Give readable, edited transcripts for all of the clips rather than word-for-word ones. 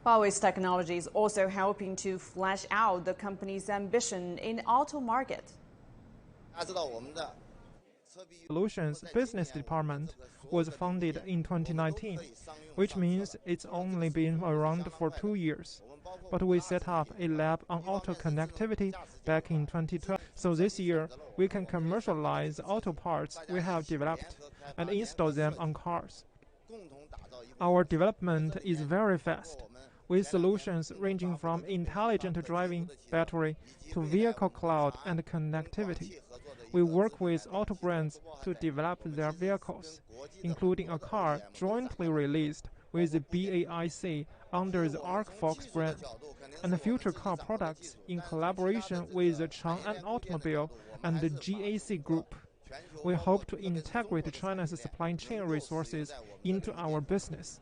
Huawei's technology is also helping to flesh out the company's ambition in the auto market. Solutions Business Department was founded in 2019, which means it's only been around for 2 years. But we set up a lab on auto connectivity back in 2012. So this year, we can commercialize auto parts we have developed and install them on cars. Our development is very fast, with solutions ranging from intelligent driving, battery, to vehicle cloud and connectivity. We work with auto brands to develop their vehicles, including a car jointly released with the BAIC under the ArcFox brand, and future car products in collaboration with the Chang'an Automobile and the GAC Group. We hope to integrate China's supply chain resources into our business.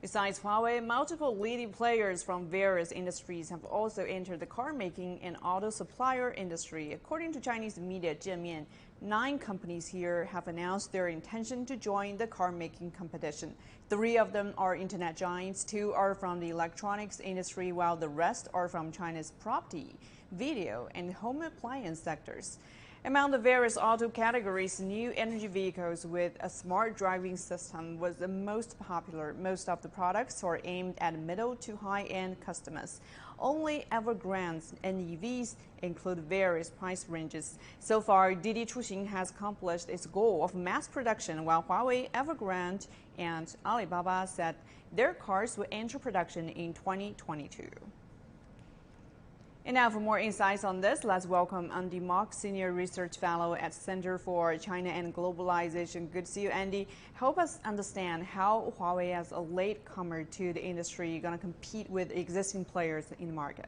Besides Huawei, multiple leading players from various industries have also entered the car making and auto supplier industry. According to Chinese media Zhenmian, 9 companies here have announced their intention to join the car making competition. 3 of them are internet giants, 2 are from the electronics industry, while the rest are from China's property, video, and home appliance sectors. Among the various auto categories, new energy vehicles with a smart driving system was the most popular. Most of the products are aimed at middle to high-end customers. Only Evergrande's NEVs include various price ranges. So far, Didi Chuxing has accomplished its goal of mass production, while Huawei, Evergrande, and Alibaba said their cars will enter production in 2022. And now for more insights on this, let's welcome Andy Mok, Senior Research Fellow at Center for China and Globalization. Good to see you, Andy. Help us understand how Huawei, as a latecomer to the industry, is going to compete with existing players in the market.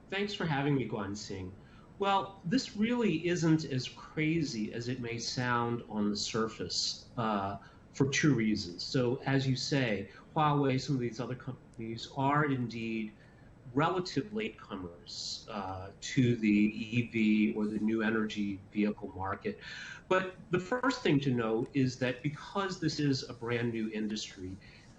Thanks for having me, Guanxing. Well, this really isn't as crazy as it may sound on the surface for 2 reasons. So as you say, Huawei, some of these other companies are indeed relative latecomers to the EV or the new energy vehicle market. But the first thing to note is that because this is a brand new industry,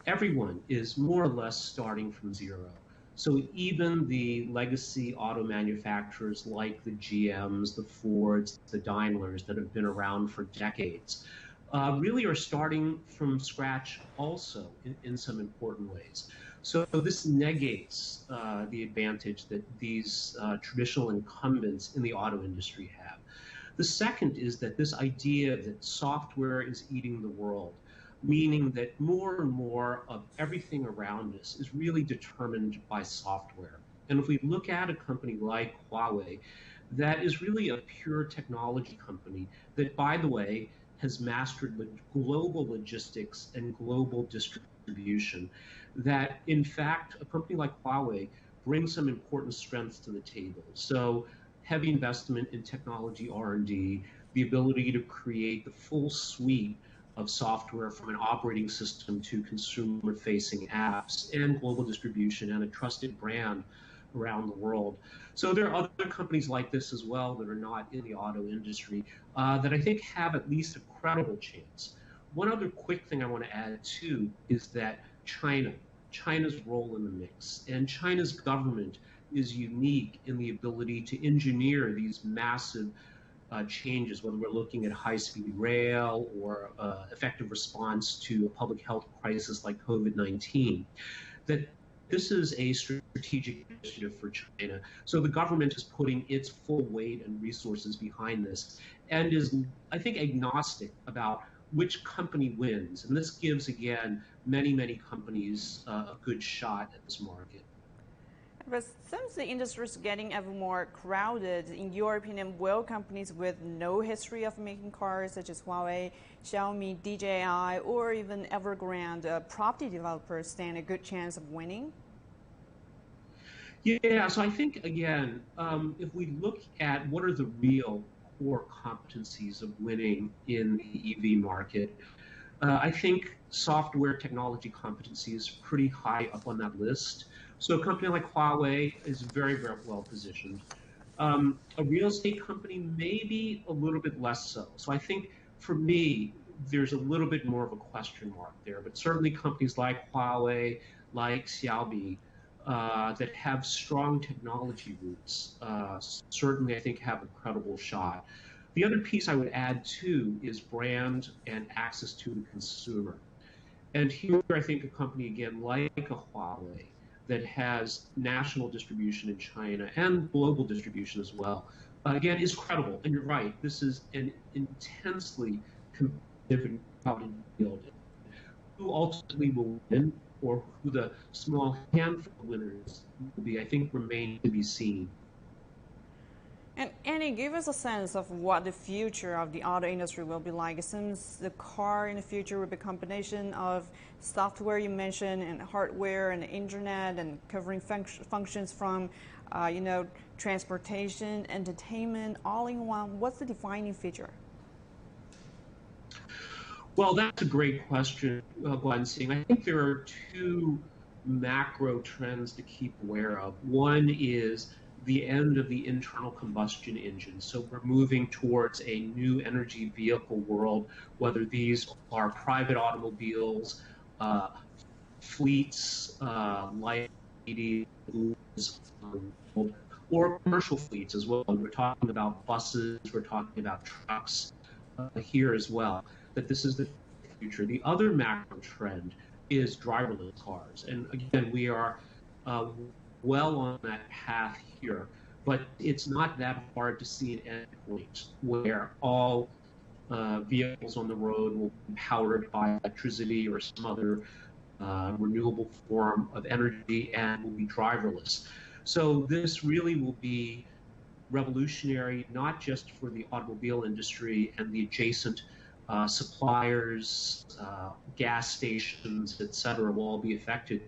everyone is more or less starting from zero. So even the legacy auto manufacturers like the GMs, the Fords, the Daimlers that have been around for decades really are starting from scratch also in some important ways. So this negates the advantage that these traditional incumbents in the auto industry have. The second is that this idea that software is eating the world, meaning that more and more of everything around us is really determined by software. And if we look at a company like Huawei, that is really a pure technology company that, by the way, has mastered global logistics and global distribution, that in fact a company like Huawei brings some important strengths to the table. So heavy investment in technology R&D, the ability to create the full suite of software from an operating system to consumer-facing apps, and global distribution, and a trusted brand around the world. So there are other companies like this as well that are not in the auto industry that I think have at least a credible chance. One other quick thing I want to add too is that China's role in the mix, and China's government is unique in the ability to engineer these massive changes, whether we're looking at high-speed rail or effective response to a public health crisis like COVID-19, that this is a strategic initiative for China. So the government is putting its full weight and resources behind this and is, I think, agnostic about which company wins. And this gives, again, many companies a good shot at this market. But since the industry is getting ever more crowded, in your opinion, will companies with no history of making cars, such as Huawei, Xiaomi, DJI, or even Evergrande property developers, stand a good chance of winning? Yeah, so I think, again, if we look at what are the real core competencies of winning in the EV market, I think software technology competency is pretty high up on that list. So a company like Huawei is very well positioned. A real estate company maybe a little bit less so. So I think for me, there's a little bit more of a question mark there. But certainly companies like Huawei, like Xiaomi, that have strong technology roots, certainly I think have a credible shot. The other piece I would add too is brand and access to the consumer. And here I think a company again like a Huawei that has national distribution in China and global distribution as well, again, is credible. And you're right, this is an intensely competitive and crowded field. Who ultimately will win, or who the small handful of winners will be, I think remain to be seen. And Annie, give us a sense of what the future of the auto industry will be like. It seems the car in the future will be a combination of software you mentioned and hardware and the internet and covering functions from, transportation, entertainment, all in one. What's the defining feature? Well, that's a great question, Guan-Xing. I think there are two macro trends to keep aware of. One is the end of the internal combustion engine. So we're moving towards a new energy vehicle world, whether these are private automobiles, fleets, light vehicles, or commercial fleets as well. We're talking about buses, we're talking about trucks here as well, that this is the future. The other macro trend is driverless cars. And again, we are well on that path here, but it's not that hard to see an endpoint where all vehicles on the road will be powered by electricity or some other renewable form of energy and will be driverless. So this really will be revolutionary, not just for the automobile industry and the adjacent suppliers, gas stations, et cetera, will all be affected.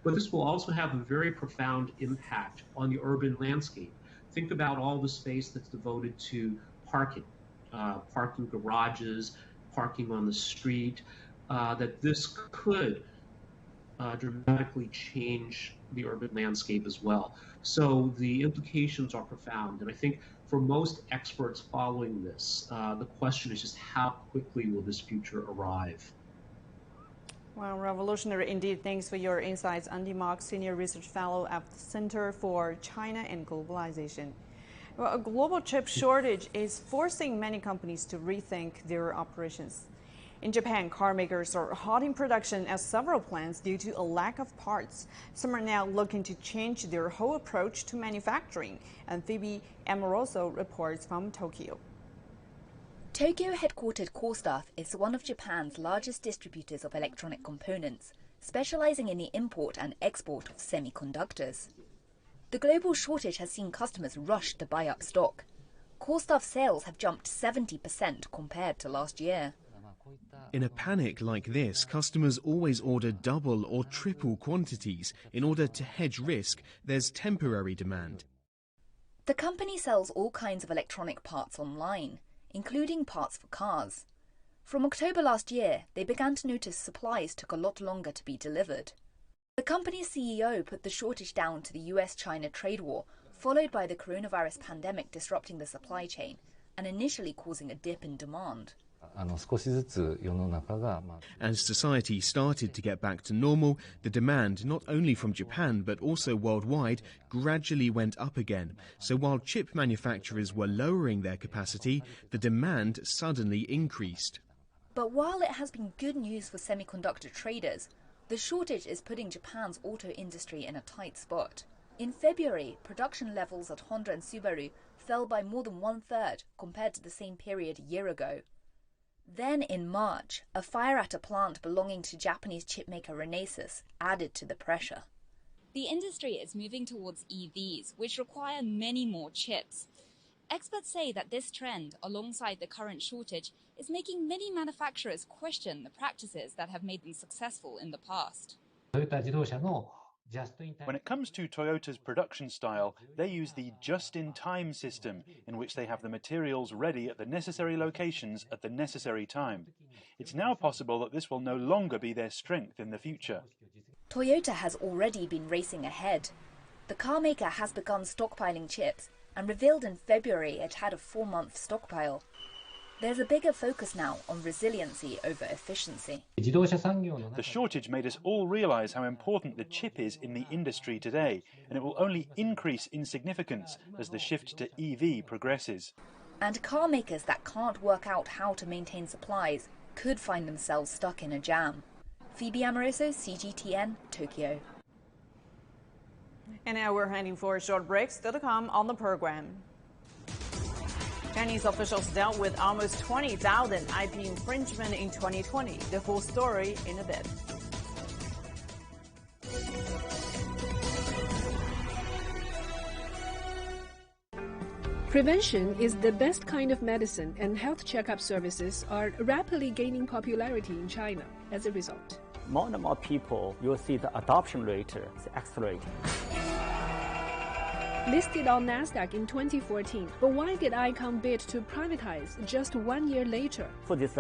But this will also have a very profound impact on the urban landscape. Think about all the space that's devoted to parking, parking garages, parking on the street, that this could dramatically change the urban landscape as well. So the implications are profound. And I think for most experts following this, the question is just how quickly will this future arrive? Well, revolutionary indeed. Thanks for your insights, Andy Mark, Senior Research Fellow at the Center for China and Globalization. Well, a global chip shortage is forcing many companies to rethink their operations. In Japan, car makers are halting production at several plants due to a lack of parts. Some are now looking to change their whole approach to manufacturing. And Phoebe Amoroso reports from Tokyo. Tokyo-headquartered Corestaff is one of Japan's largest distributors of electronic components, specializing in the import and export of semiconductors. The global shortage has seen customers rush to buy up stock. Corestaff sales have jumped 70% compared to last year. In a panic like this, customers always order double or triple quantities. In order to hedge risk, there's temporary demand. The company sells all kinds of electronic parts online, including parts for cars. From October last year, they began to notice supplies took a lot longer to be delivered. The company's CEO put the shortage down to the US-China trade war, followed by the coronavirus pandemic disrupting the supply chain and initially causing a dip in demand. As society started to get back to normal, the demand, not only from Japan but also worldwide, gradually went up again. So while chip manufacturers were lowering their capacity, the demand suddenly increased. But while it has been good news for semiconductor traders, the shortage is putting Japan's auto industry in a tight spot. In February, production levels at Honda and Subaru fell by more than 1/3 compared to the same period a year ago. Then in March, a fire at a plant belonging to Japanese chipmaker Renesas added to the pressure. The industry is moving towards EVs, which require many more chips. Experts say that this trend, alongside the current shortage, is making many manufacturers question the practices that have made them successful in the past. When it comes to Toyota's production style, they use the just-in-time system, in which they have the materials ready at the necessary locations at the necessary time. It's now possible that this will no longer be their strength in the future. Toyota has already been racing ahead. The car maker has begun stockpiling chips and revealed in February it had a 4-month stockpile. There's a bigger focus now on resiliency over efficiency. The shortage made us all realize how important the chip is in the industry today, and it will only increase in significance as the shift to EV progresses. And car makers that can't work out how to maintain supplies could find themselves stuck in a jam. Phoebe Amoroso, CGTN, Tokyo. And now we're heading for a short break. Still to come on the program. Chinese officials dealt with almost 20,000 IP infringement in 2020. The full story in a bit. Prevention is the best kind of medicine, and health checkup services are rapidly gaining popularity in China as a result. More and more people, you'll see the adoption rate is accelerating. Listed on NASDAQ in 2014, but why did Icon bid to privatize just 1 year later? For this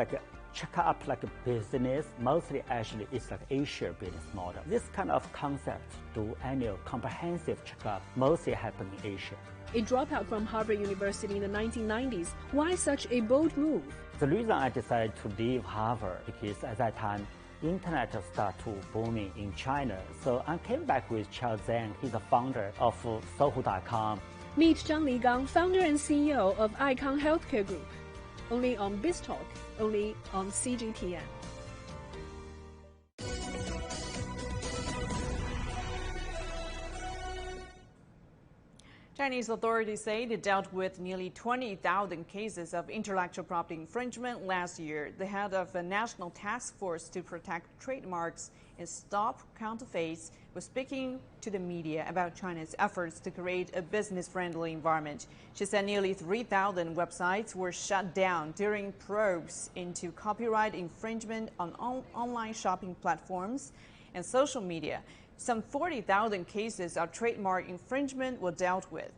check-up business, mostly actually it's Asia business model. This kind of concept, do annual comprehensive checkup, mostly happen in Asia. A dropout from Harvard University in the 1990s, why such a bold move? The reason I decided to leave Harvard because at that time, internet started to booming in China. So I came back with Chao Zhang. He's the founder of Sohu.com. Meet Zhang Ligang, founder and CEO of Icon Healthcare Group. Only on BizTalk, only on CGTN. Chinese authorities say they dealt with nearly 20,000 cases of intellectual property infringement last year. The head of a national task force to protect trademarks and stop counterfeits was speaking to the media about China's efforts to create a business-friendly environment. She said nearly 3,000 websites were shut down during probes into copyright infringement on online shopping platforms and social media. Some 40,000 cases of trademark infringement were dealt with.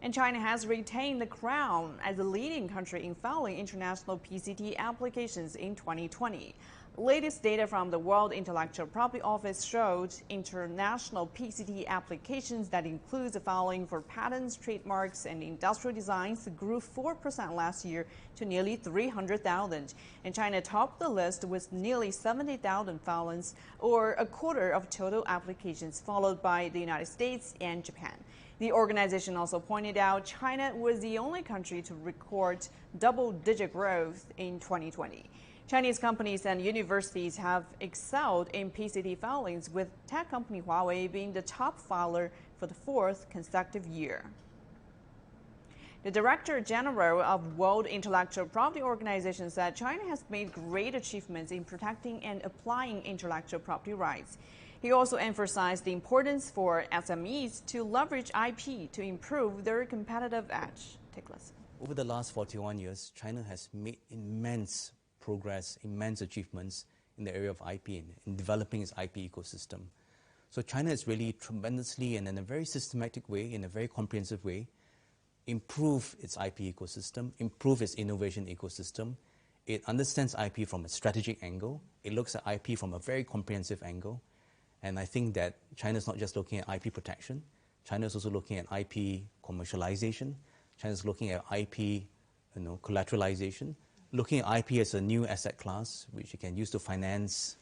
And China has retained the crown as the leading country in filing international PCT applications in 2020. Latest data from the World Intellectual Property Office showed international PCT applications that includes the filing for patents, trademarks, and industrial designs grew 4% last year to nearly 300,000. And China topped the list with nearly 70,000 filings, or a quarter of total applications, followed by the United States and Japan. The organization also pointed out China was the only country to record double-digit growth in 2020. Chinese companies and universities have excelled in PCT filings, with tech company Huawei being the top filer for the 4th consecutive year. The Director General of World Intellectual Property Organization said China has made great achievements in protecting and applying intellectual property rights. He also emphasized the importance for SMEs to leverage IP to improve their competitive edge. Take a listen. Over the last 41 years, China has made immense progress, immense achievements in the area of IP, in developing its IP ecosystem. So China has really tremendously and in a very systematic way, in a very comprehensive way, improve its IP ecosystem, improve its innovation ecosystem. It understands IP from a strategic angle. It looks at IP from a very comprehensive angle. And I think that China is not just looking at IP protection. China is also looking at IP commercialization. China is looking at IP collateralization, looking at IP as a new asset class, which you can use to finance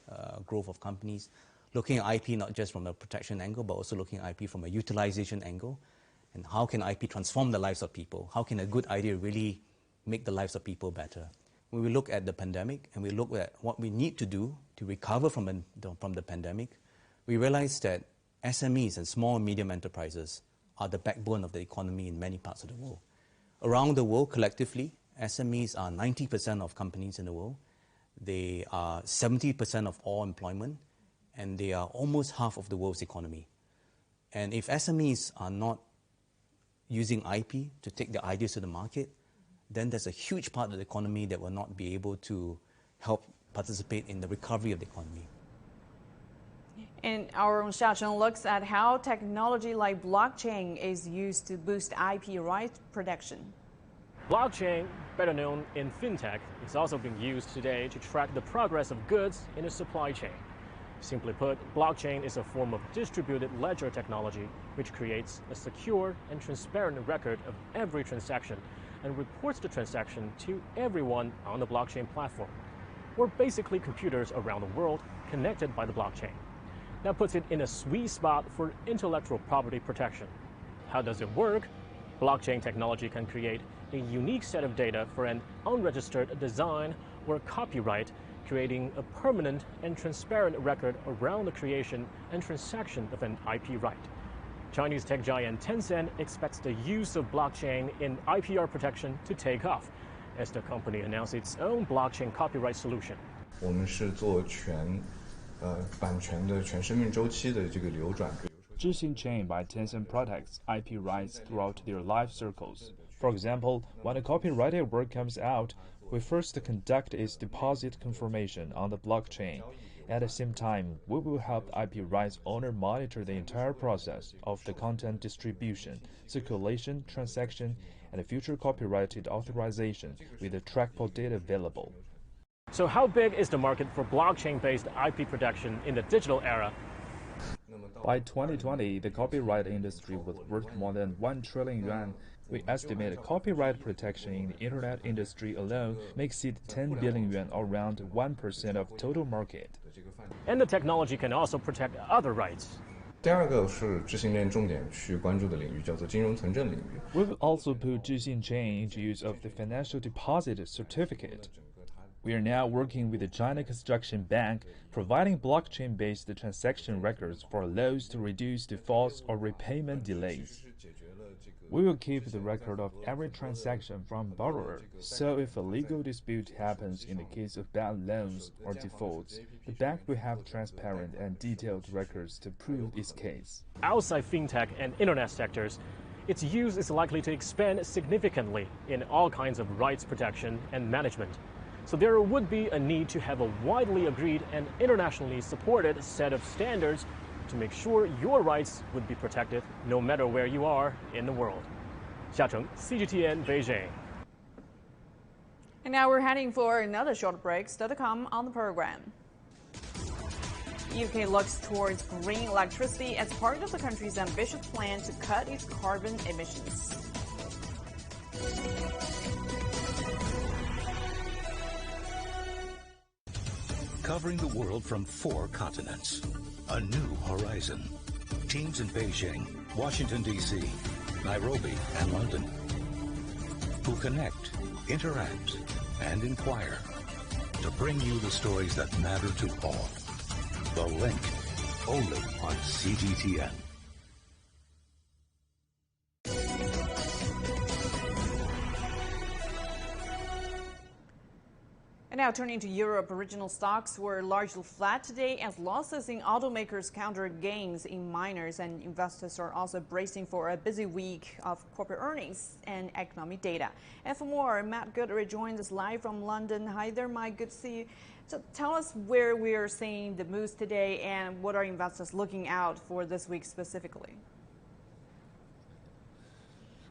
growth of companies, looking at IP not just from a protection angle, but also looking at IP from a utilization angle. And how can IP transform the lives of people? How can a good idea really make the lives of people better? When we look at the pandemic and we look at what we need to do to recover from the pandemic, we realize that SMEs and small and medium enterprises are the backbone of the economy in many parts of the world. Around the world, collectively, SMEs are 90% of companies in the world. They are 70% of all employment, and they are almost half of the world's economy. And if SMEs are not using IP to take their ideas to the market, then there's a huge part of the economy that will not be able to help participate in the recovery of the economy. And our own Xiaocheng looks at how technology like blockchain is used to boost IP rights protection. Blockchain, better known in fintech, is also being used today to track the progress of goods in the supply chain. Simply put, blockchain is a form of distributed ledger technology which creates a secure and transparent record of every transaction and reports the transaction to everyone on the blockchain platform. We're basically computers around the world connected by the blockchain. That puts it in a sweet spot for intellectual property protection. How does it work? Blockchain technology can create a unique set of data for an unregistered design or copyright, creating a permanent and transparent record around the creation and transaction of an IP right. Chinese tech giant Tencent expects the use of blockchain in IPR protection to take off, as the company announced its own blockchain copyright solution. 我们是做版权的全生命周期的这个流转。CGTN by Tencent protects IP rights throughout their life cycles. For example, when a copyrighted work comes out, we first conduct its deposit confirmation on the blockchain. At the same time, we will help the IP rights owner monitor the entire process of the content distribution, circulation, transaction, and future copyrighted authorization with the trackable data available. So how big is the market for blockchain-based IP protection in the digital era? By 2020, the copyright industry was worth more than 1 trillion yuan. We estimate copyright protection in the internet industry alone may exceed 10 billion yuan, or around 1% of total market. And the technology can also protect other rights. 第二个是知性链重点去关注的领域，叫做金融存证领域。We will also put Zhixin into use of the financial deposit certificate. We are now working with the China Construction Bank, providing blockchain-based transaction records for loans to reduce defaults or repayment delays. We will keep the record of every transaction from borrower, so if a legal dispute happens in the case of bad loans or defaults, the bank will have transparent and detailed records to prove its case. Outside fintech and internet sectors, its use is likely to expand significantly in all kinds of rights protection and management. So there would be a need to have a widely agreed and internationally supported set of standards to make sure your rights would be protected no matter where you are in the world. Xia Cheng, CGTN, Beijing. And now we're heading for another short break. Still to come on the program. The UK looks towards green electricity as part of the country's ambitious plan to cut its carbon emissions. Covering the world from 4 continents. A new horizon. Teams in Beijing, Washington, D.C., Nairobi, and London, who connect, interact, and inquire to bring you the stories that matter to all. The Link, only on CGTN. And now turning to Europe, original stocks were largely flat today as losses in automakers countered gains in miners, and investors are also bracing for a busy week of corporate earnings and economic data. And for more, Matt Goodrich joins us live from London. Hi there, Mike. Good to see you. So tell us where we are seeing the moves today and what are investors looking out for this week specifically?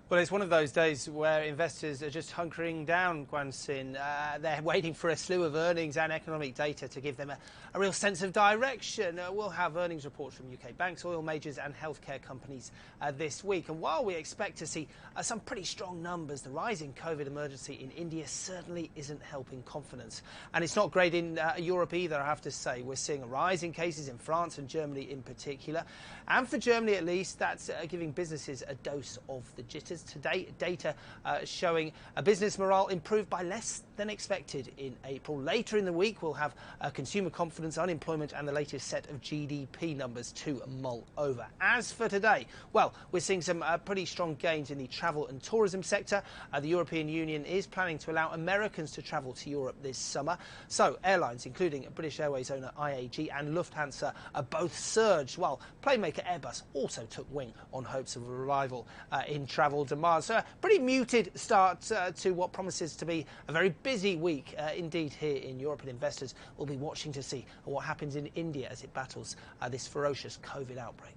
Well, it's one of those days where investors are just hunkering down, Guan-Xin. They're waiting for a slew of earnings and economic data to give them a real sense of direction. We'll have earnings reports from UK banks, oil majors and healthcare companies this week. And while we expect to see some pretty strong numbers, the rising COVID emergency in India certainly isn't helping confidence. And it's not great in Europe either, I have to say. We're seeing a rise in cases in France and Germany in particular. And for Germany, at least, that's giving businesses a dose of the jitters. Today, data showing business morale improved by less than expected in April. Later in the week, we'll have consumer confidence, unemployment and the latest set of GDP numbers to mull over. As for today, well, we're seeing some pretty strong gains in the travel and tourism sector. The European Union is planning to allow Americans to travel to Europe this summer. So airlines, including British Airways owner IAG and Lufthansa, both surged, while Playmaker Airbus also took wing on hopes of a revival in travel demand. So a pretty muted start to what promises to be a very busy week indeed here in Europe, and investors will be watching to see what happens in India as it battles this ferocious COVID outbreak.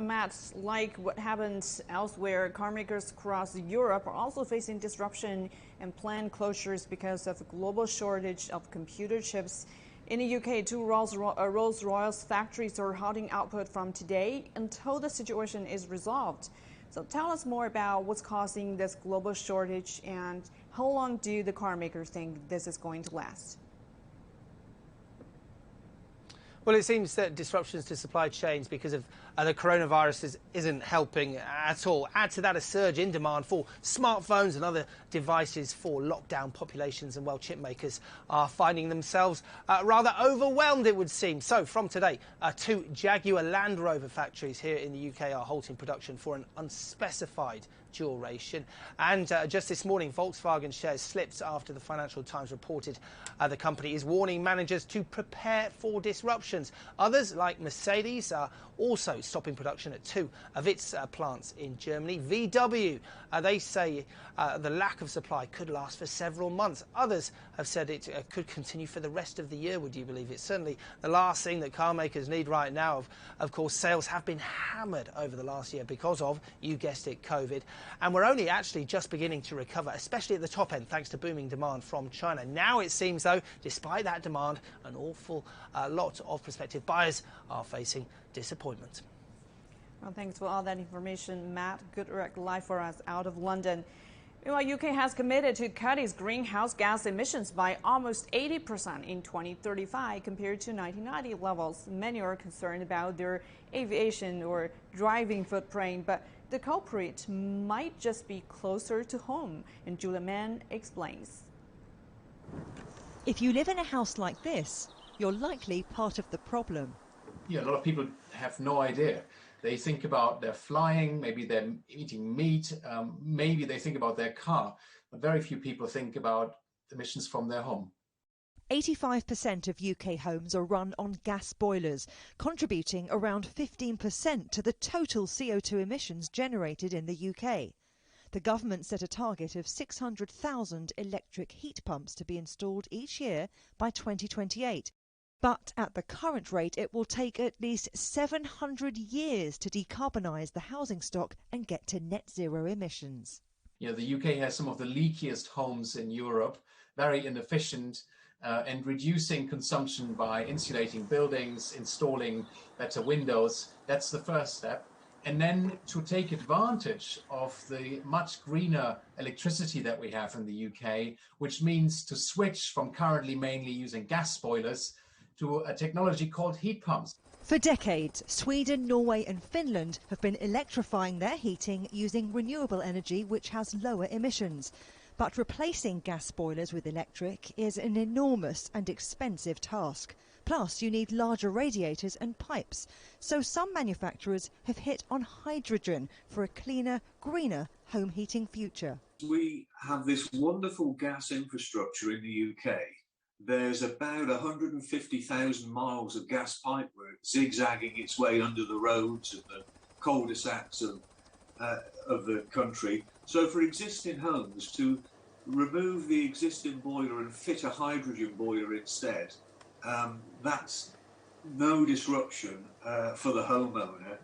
Matt, like what happens elsewhere, car makers across Europe are also facing disruption and planned closures because of a global shortage of computer chips. In the UK, 2 Rolls-Royce factories are halting output from today until the situation is resolved. So tell us more about what's causing this global shortage and how long do the car makers think this is going to last? Well, it seems that disruptions to supply chains because of the coronavirus isn't helping at all. Add to that a surge in demand for smartphones and other devices for lockdown populations, and well, chip makers are finding themselves rather overwhelmed, it would seem. So from today, 2 Jaguar Land Rover factories here in the UK are halting production for an unspecified duration. And just this morning, Volkswagen shares slipped after the Financial Times reported the company is warning managers to prepare for disruptions. Others, like Mercedes, are also stopping production at 2 of its plants in Germany. VW, they say the lack of supply could last for several months. Others have said it could continue for the rest of the year, would you believe it? Certainly the last thing that car makers need right now. Of course, sales have been hammered over the last year because of, you guessed it, COVID. And we're only actually just beginning to recover, especially at the top end, thanks to booming demand from China. Now it seems, though, despite that demand, an awful lot of prospective buyers are facing disappointment. Well, thanks for all that information, Matt Goodrick, live for us out of London. Meanwhile, UK has committed to cut its greenhouse gas emissions by almost 80% in 2035 compared to 1990 levels. Many are concerned about their aviation or driving footprint, but the culprit might just be closer to home. And Julia Mann explains. If you live in a house like this, you're likely part of the problem. Yeah, a lot of people have no idea. They think about their flying, maybe they're eating meat, maybe they think about their car, but very few people think about emissions from their home. 85% of UK homes are run on gas boilers, contributing around 15% to the total CO2 emissions generated in the UK. The government set a target of 600,000 electric heat pumps to be installed each year by 2028. But at the current rate, it will take at least 700 years to decarbonise the housing stock and get to net zero emissions. You know, the UK has some of the leakiest homes in Europe, very inefficient, and reducing consumption by insulating buildings, installing better windows, that's the first step. And then to take advantage of the much greener electricity that we have in the UK, which means to switch from currently mainly using gas boilers to a technology called heat pumps. For decades, Sweden, Norway and Finland have been electrifying their heating using renewable energy which has lower emissions. But replacing gas boilers with electric is an enormous and expensive task. Plus, you need larger radiators and pipes. So some manufacturers have hit on hydrogen for a cleaner, greener home heating future. We have this wonderful gas infrastructure in the UK. There's about 150,000 miles of gas pipework zigzagging its way under the roads and the cul-de-sacs of the country. So for existing homes, to remove the existing boiler and fit a hydrogen boiler instead, that's no disruption for the homeowner.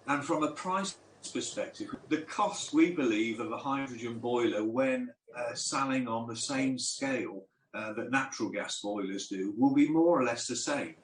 And from a price perspective, the cost, we believe, of a hydrogen boiler when selling on the same scale that natural gas boilers do will be more or less the same.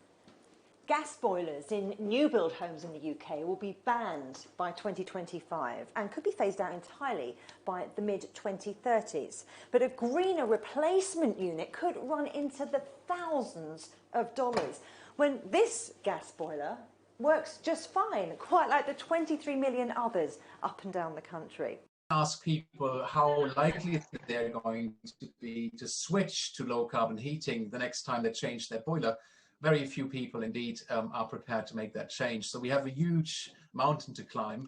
Gas boilers in new build homes in the UK will be banned by 2025 and could be phased out entirely by the mid-2030s. But a greener replacement unit could run into the thousands of dollars when this gas boiler works just fine, quite like the 23 million others up and down the country. Ask people how likely they're going to be to switch to low carbon heating the next time they change their boiler. Very few people indeed are prepared to make that change. So we have a huge mountain to climb,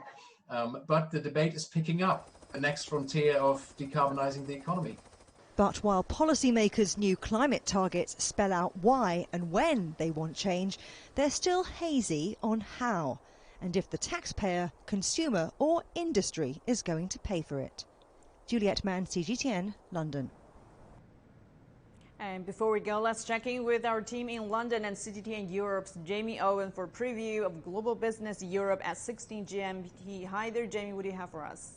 but the debate is picking up, the next frontier of decarbonising the economy. But while policymakers' new climate targets spell out why and when they want change, they're still hazy on how, and if the taxpayer, consumer or industry is going to pay for it. Juliet Mann, CGTN, London. And before we go, let's check in with our team in London and CGTN Europe's Jamie Owen for a preview of Global Business Europe at 16 GMT. Hi there, Jamie. What do you have for us?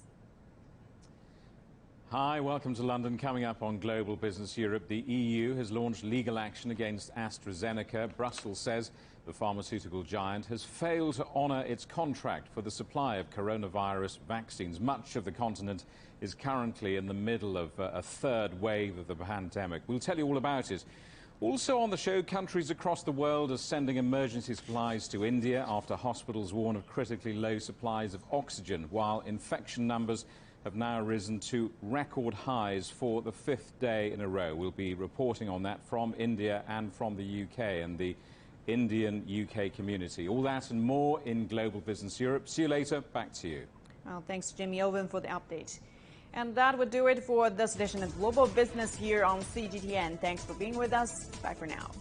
Hi, welcome to London. Coming up on Global Business Europe, the EU has launched legal action against AstraZeneca. Brussels says the pharmaceutical giant has failed to honour its contract for the supply of coronavirus vaccines. Much of the continent is currently in the middle of a third wave of the pandemic. We'll tell you all about it. Also on the show, countries across the world are sending emergency supplies to India after hospitals warn of critically low supplies of oxygen, while infection numbers have now risen to record highs for the 5th day in a row. We'll be reporting on that from India and from the UK and the Indian-UK community. All that and more in Global Business Europe. See you later. Back to you. Well, thanks, Jimmy Owen, for the update. And that would do it for this edition of Global Business here on CGTN. Thanks for being with us. Bye for now.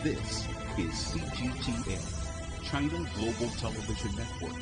This is CGTN, China Global Television Network.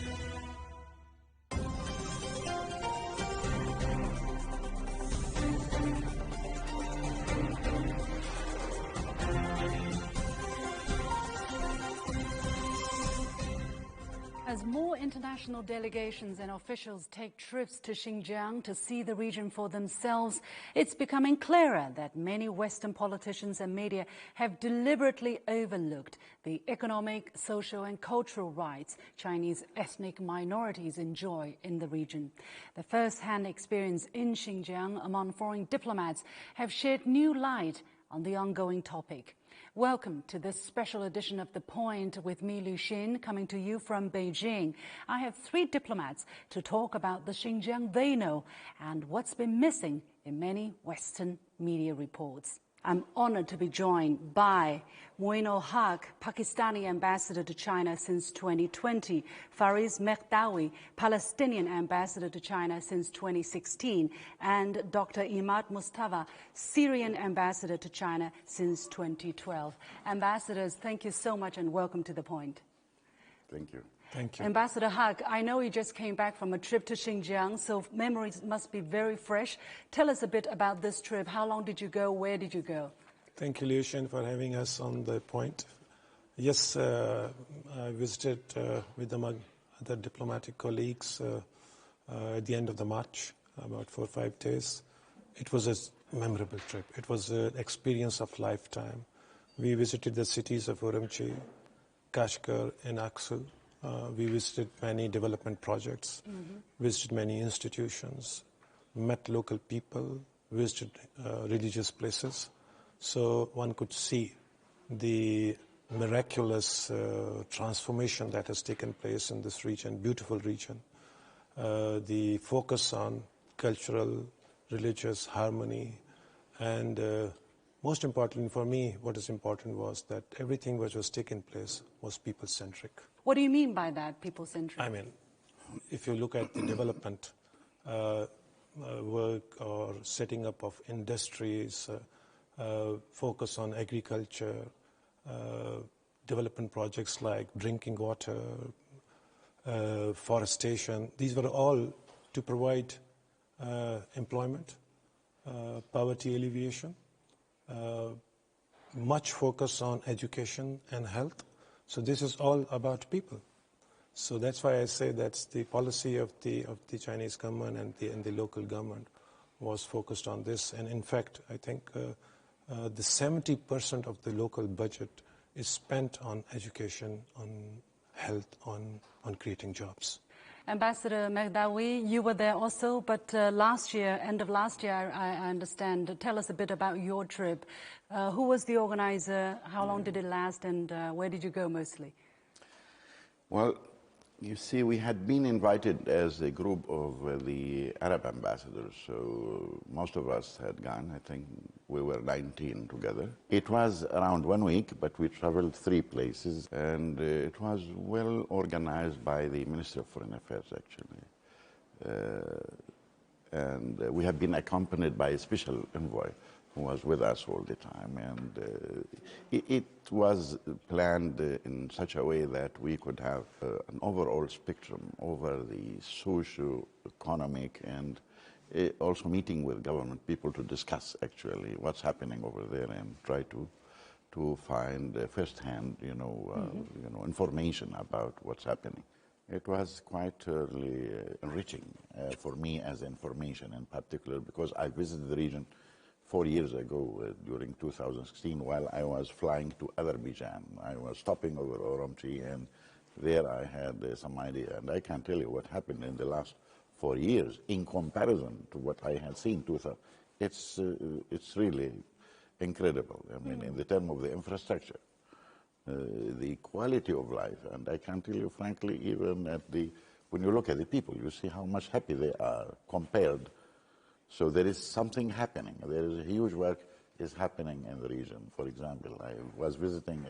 As more international delegations and officials take trips to Xinjiang to see the region for themselves, it's becoming clearer that many Western politicians and media have deliberately overlooked the economic, social and cultural rights Chinese ethnic minorities enjoy in the region. The first-hand experience in Xinjiang among foreign diplomats have shed new light on the ongoing topic. Welcome to this special edition of The Point with me, Liu Xin, coming to you from Beijing. I have 3 diplomats to talk about the Xinjiang they know and what's been missing in many Western media reports. I'm honored to be joined by Moin-ul Haq, Pakistani ambassador to China since 2020, Fariz Mehdawi, Palestinian ambassador to China since 2016, and Dr. Imad Mustafa, Syrian ambassador to China since 2012. Ambassadors, thank you so much and welcome to The Point. Thank you. Thank you. Ambassador Haq, I know you just came back from a trip to Xinjiang, so memories must be very fresh. Tell us a bit about this trip. How long did you go? Where did you go? Thank you, Liu Xin, for having us on The Point. Yes, I visited with among other diplomatic colleagues at the end of the March, about 4 or 5 days. It was a memorable trip. It was an experience of lifetime. We visited the cities of Urumqi, Kashgar, and Aksu. We visited many development projects, visited many institutions, met local people, visited religious places. So one could see the miraculous transformation that has taken place in this region, beautiful region. The focus on cultural, religious harmony, and most importantly for me, what is important was that everything which was taking place was people-centric. What do you mean by that, people-centric? I mean, if you look at the development work or setting up of industries, focus on agriculture, development projects like drinking water, forestation, these were all to provide employment, poverty alleviation, much focus on education and health. So this is all about people. So that's why I say that's the policy of the Chinese government and the local government was focused on this. And in fact, I think the 70% of the local budget is spent on education, on health, on creating jobs. Ambassador Megdawi, you were there also, but last year, end of last year, I understand. Tell us a bit about your trip. Who was the organizer? How long did it last? And where did you go mostly? Well, you see, we had been invited as a group of the Arab ambassadors, so most of us had gone. I think we were 19 together. It was around 1 week, but we traveled 3 places, and it was well organized by the Ministry of Foreign Affairs, actually. And we have been accompanied by a special envoy who was with us all the time, and it was planned in such a way that we could have an overall spectrum over the socio-economic and also meeting with government people to discuss actually what's happening over there and try to find first-hand, information about what's happening. It was quite enriching for me as information in particular, because I visited the region 4 years ago during 2016 while I was flying to Azerbaijan. I was stopping over Urumqi, and there I had some idea. And I can tell you what happened in the last 4 years in comparison to what I had seen. It's really incredible. I mean, in the term of the infrastructure, the quality of life, and I can tell you frankly, even when you look at the people, you see how much happy they are compared. So there is something happening. There is a huge work is happening in the region. For example, I was visiting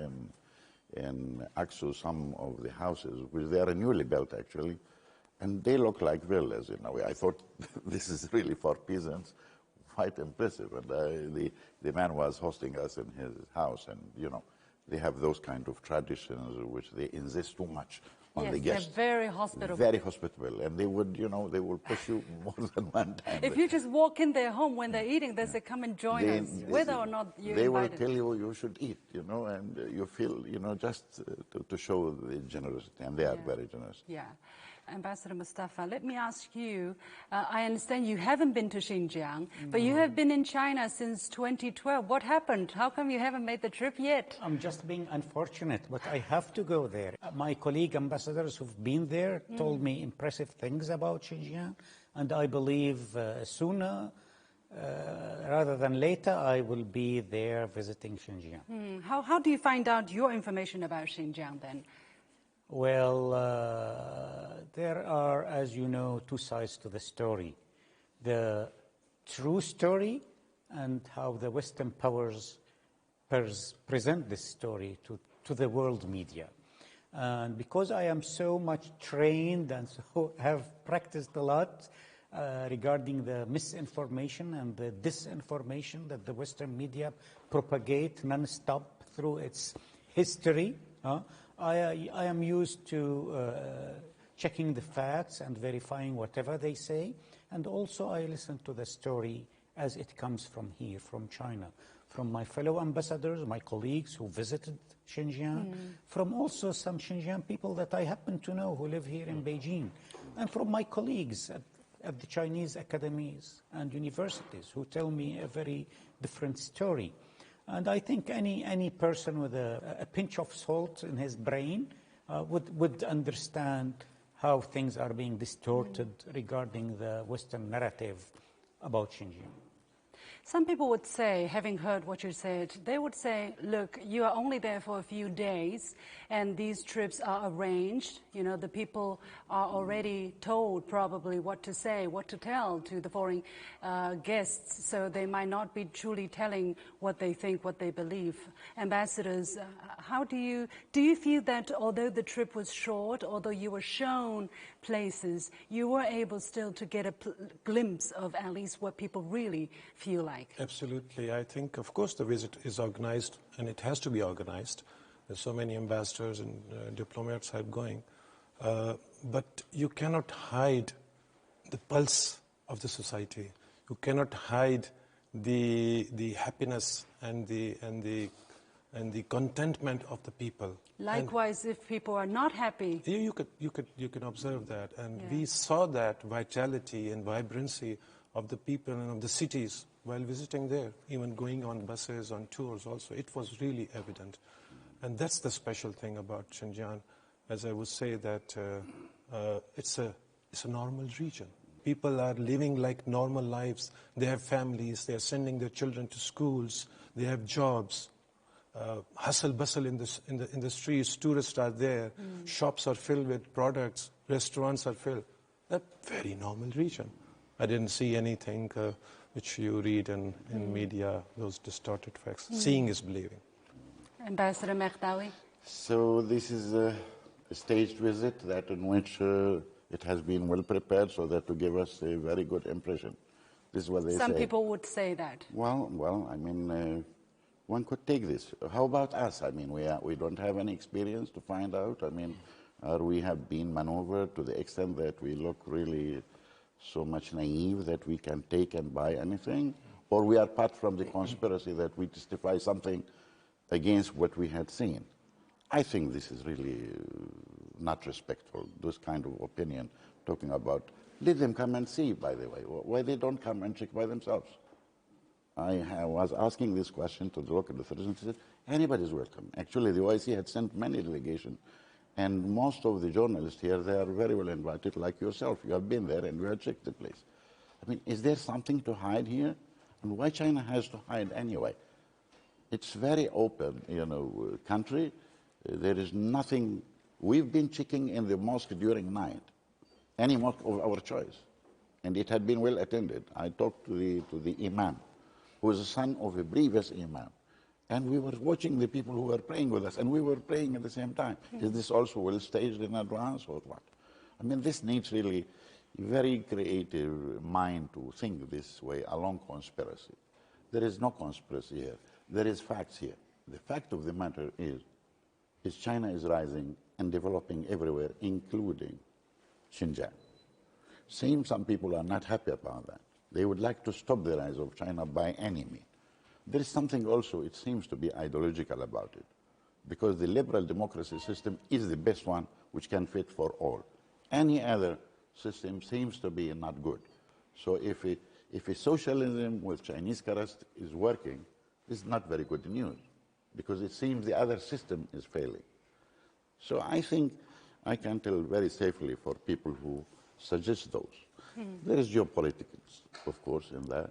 in Aksu some of the houses, which they are newly built actually, and they look like villas in a way. I thought this is really for peasants, quite impressive. And the man was hosting us in his house, and they have those kind of traditions which they insist too much on the guests. They're very hospitable. Very hospitable, and they would, they will push you more than one time. If you just walk in their home when they're eating, they say, "Come and join us," whether or not you're They invited. will tell you should eat, and you feel, just to show the generosity, and they are very generous. Yeah. Ambassador Mustafa, let me ask you, I understand you haven't been to Xinjiang, but you have been in China since 2012. What happened? How come you haven't made the trip yet? I'm just being unfortunate, but I have to go there. My colleague ambassadors who've been there told me impressive things about Xinjiang, and I believe sooner rather than later I will be there visiting Xinjiang. How do you find out your information about Xinjiang then? Well, there are, as you know, 2 sides to the story. The true story and how the Western powers present this story to the world media. And because I am so much trained and so have practiced a lot regarding the misinformation and the disinformation that the Western media propagate non-stop through its history, I am used to checking the facts and verifying whatever they say, and also I listen to the story as it comes from here, from China, from my fellow ambassadors, my colleagues who visited Xinjiang, from also some Xinjiang people that I happen to know who live here in Beijing, and from my colleagues at the Chinese academies and universities who tell me a very different story. And I think any person with a pinch of salt in his brain would understand how things are being distorted regarding the Western narrative about Xinjiang. Some people would say, having heard what you said, they would say, look, you are only there for a few days and these trips are arranged. You know, the people are already told probably what to say, what to tell to the foreign guests, so they might not be truly telling what they think, what they believe. Ambassadors, how do you feel that although the trip was short, although you were shown places, you were able still to get a glimpse of at least what people really feel like? Absolutely. I think, of course, the visit is organized, and it has to be organized. There's so many ambassadors and diplomats are going. But you cannot hide the pulse of the society. You cannot hide the happiness and the contentment of the people. Likewise, if people are not happy, you can observe that, and we saw that vitality and vibrancy of the people and of the cities while visiting there, even going on buses, on tours also. It was really evident. And that's the special thing about Xinjiang, as I would say that it's a normal region. People are living like normal lives. They have families, they are sending their children to schools, they have jobs. Hustle bustle in the streets, tourists are there, shops are filled with products, restaurants are filled. A very normal region. I didn't see anything which you read in media, those distorted facts. Seeing is believing. Ambassador Mehdawi? So this is a staged visit that in which it has been well prepared so that to give us a very good impression. This is what they say. Some people would say that. Well, I mean, one could take this. How about us? I mean, we don't have any experience to find out. I mean, we have been maneuvered to the extent that we look really so much naive that we can take and buy anything, or we are part from the conspiracy that we testify something against what we had seen. I think this is really not respectful, this kind of opinion, talking about, let them come and see, by the way. Why they don't come and check by themselves? I was asking this question to the local authorities, and they said, anybody's welcome. Actually, the OIC had sent many delegations, and most of the journalists here, they are very well invited, like yourself. You have been there and you have checked the place. I mean, is there something to hide here? And why China has to hide anyway? It's very open, country. There is nothing. We've been checking in the mosque during night, any mosque of our choice, and it had been well attended. I talked to the imam, who is the son of a previous imam, and we were watching the people who were praying with us, and we were praying at the same time. Is this also well staged in advance or what? I mean, this needs really very creative mind to think this way along conspiracy. There is no conspiracy here. There is facts here. The fact of the matter is China is rising and developing everywhere, including Xinjiang. Some people are not happy about that. They would like to stop the rise of China by any means. There is something also, it seems to be ideological about it, because the liberal democracy system is the best one which can fit for all. Any other system seems to be not good. So if a socialism with Chinese crust is working, it's not very good news, because it seems the other system is failing. So I think I can tell very safely for people who suggest those. There is geopolitics, of course, in that.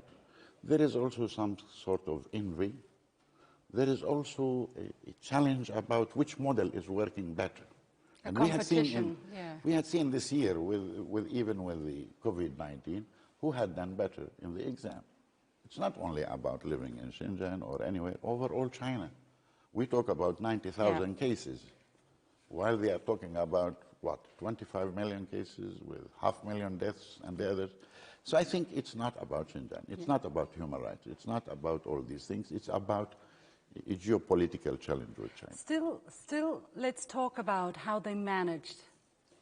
There is also some sort of envy. There is also a challenge about which model is working better. And we had seen this year, even with the COVID-19, who had done better in the exam. It's not only about living in Xinjiang or anywhere, overall China. We talk about 90,000 cases, while they are talking about, 25 million cases with 500,000 deaths and the others. So I think it's not about Xinjiang. It's not about human rights. It's not about all these things. It's about a geopolitical challenge with China. Still, let's talk about how they managed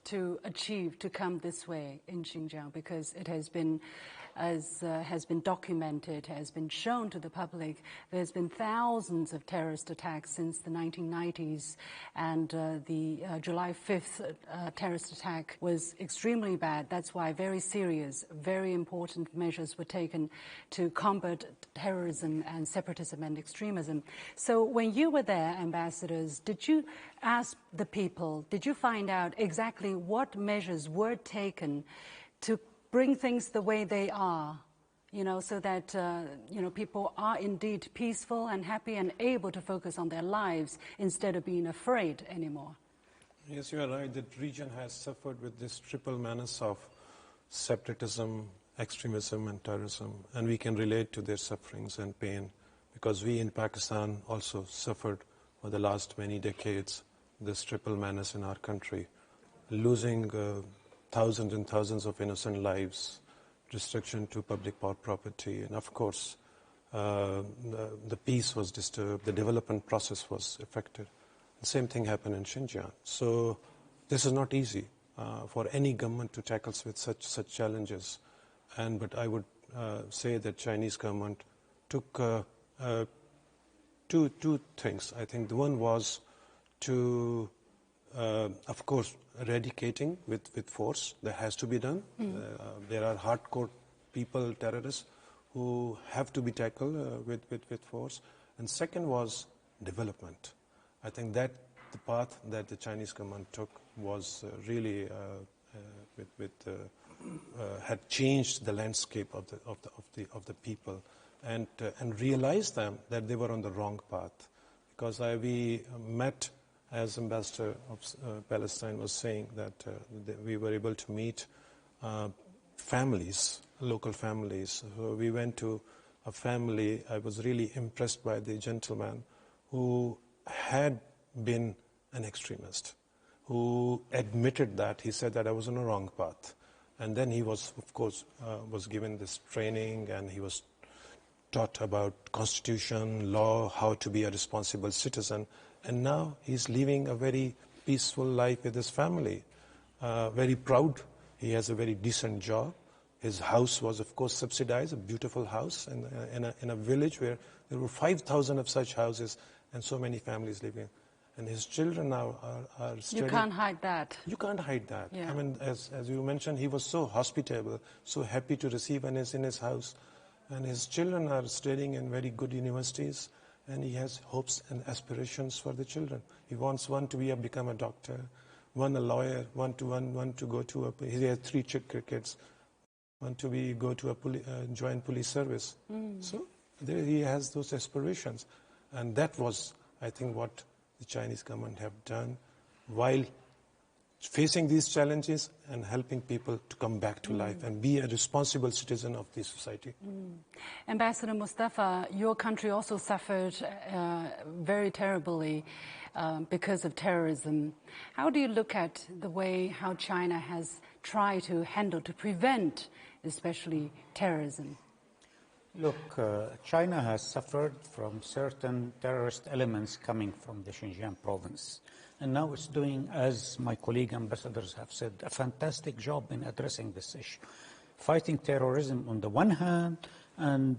to achieve to come this way in Xinjiang, because it has been, as has been documented, has been shown to the public. There's been thousands of terrorist attacks since the 1990s, and the July 5th terrorist attack was extremely bad. That's why very serious, very important measures were taken to combat terrorism and separatism and extremism. So when you were there, ambassadors, did you ask the people, did you find out exactly what measures were taken to bring things the way they are so that, people are indeed peaceful and happy and able to focus on their lives instead of being afraid anymore. Yes, you are right. The region has suffered with this triple menace of separatism, extremism, and terrorism, and we can relate to their sufferings and pain because we in Pakistan also suffered for the last many decades this triple menace in our country, losing thousands and thousands of innocent lives, restriction to public property, and of course, the peace was disturbed, the development process was affected. The same thing happened in Xinjiang. So this is not easy for any government to tackle with such challenges. But I would say that Chinese government took two things. I think the one was to, of course, eradicating with force. That has to be done. There are hardcore people, terrorists, who have to be tackled with force. And second was development. I think that the path that the Chinese government took was really had changed the landscape of the people, and realized them that they were on the wrong path. Because we met, as Ambassador of Palestine was saying, that we were able to meet families, local families. We went to a family. I was really impressed by the gentleman who had been an extremist, who admitted that. He said that I was on a wrong path. And then he was, of course, was given this training, and he was taught about constitution, law, how to be a responsible citizen. And now he's living a very peaceful life with his family, very proud. He has a very decent job. His house was, of course, subsidized, a beautiful house in a village where there were 5,000 of such houses and so many families living. And his children now are studying. You can't hide that. You can't hide that. Yeah. I mean, as you mentioned, he was so hospitable, so happy to receive us in his house. And his children are studying in very good universities, and he has hopes and aspirations for the children. He wants one to become a doctor, one a lawyer, one to go to he has 3 kids, one to go to join police service. So there he has those aspirations. And that was, I think, what the Chinese government have done while facing these challenges and helping people to come back to life and be a responsible citizen of this society. Ambassador Mustafa, your country also suffered very terribly because of terrorism. How do you look at the way how China has tried to handle, to prevent especially terrorism? Look, China has suffered from certain terrorist elements coming from the Xinjiang province. And now it's doing, as my colleague ambassadors have said, a fantastic job in addressing this issue. Fighting terrorism on the one hand and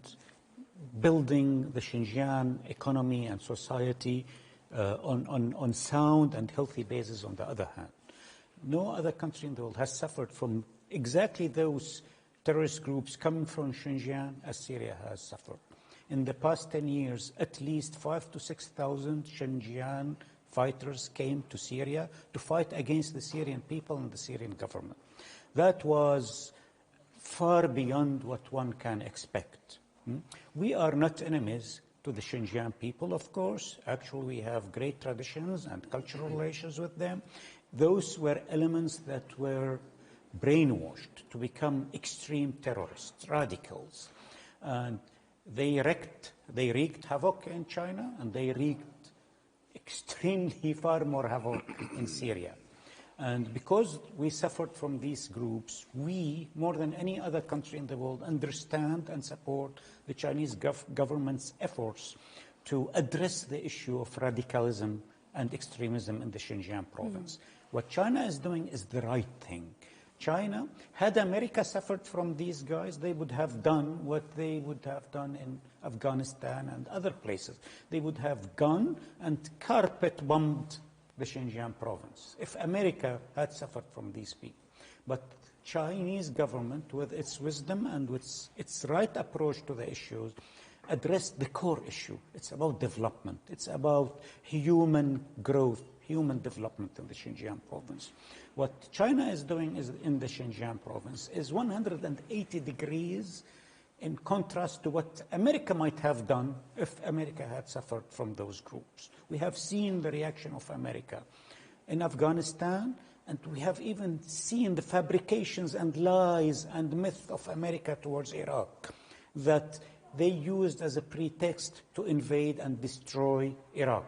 building the Xinjiang economy and society on sound and healthy basis on the other hand. No other country in the world has suffered from exactly those terrorist groups coming from Xinjiang as Syria has suffered. In the past 10 years, at least 5,000 to 6,000 Xinjiang fighters came to Syria to fight against the Syrian people and the Syrian government. That was far beyond what one can expect. We are not enemies to the Xinjiang people, of course. Actually, we have great traditions and cultural relations with them. Those were elements that were brainwashed to become extreme terrorists, radicals. And they wreaked havoc in China, and they wreaked extremely far more havoc in Syria. And because we suffered from these groups, we, more than any other country in the world, understand and support the Chinese government's efforts to address the issue of radicalism and extremism in the Xinjiang province. What China is doing is the right thing. China, had America suffered from these guys, they would have done what they would have done in Afghanistan and other places. They would have gone and carpet bombed the Xinjiang province if America had suffered from these people. But Chinese government, with its wisdom and with its right approach to the issues, addressed the core issue. It's about development. It's about human growth, human development in the Xinjiang province. What China is doing in the Xinjiang province is 180 degrees in contrast to what America might have done if America had suffered from those groups. We have seen the reaction of America in Afghanistan, and we have even seen the fabrications and lies and myth of America towards Iraq that they used as a pretext to invade and destroy Iraq.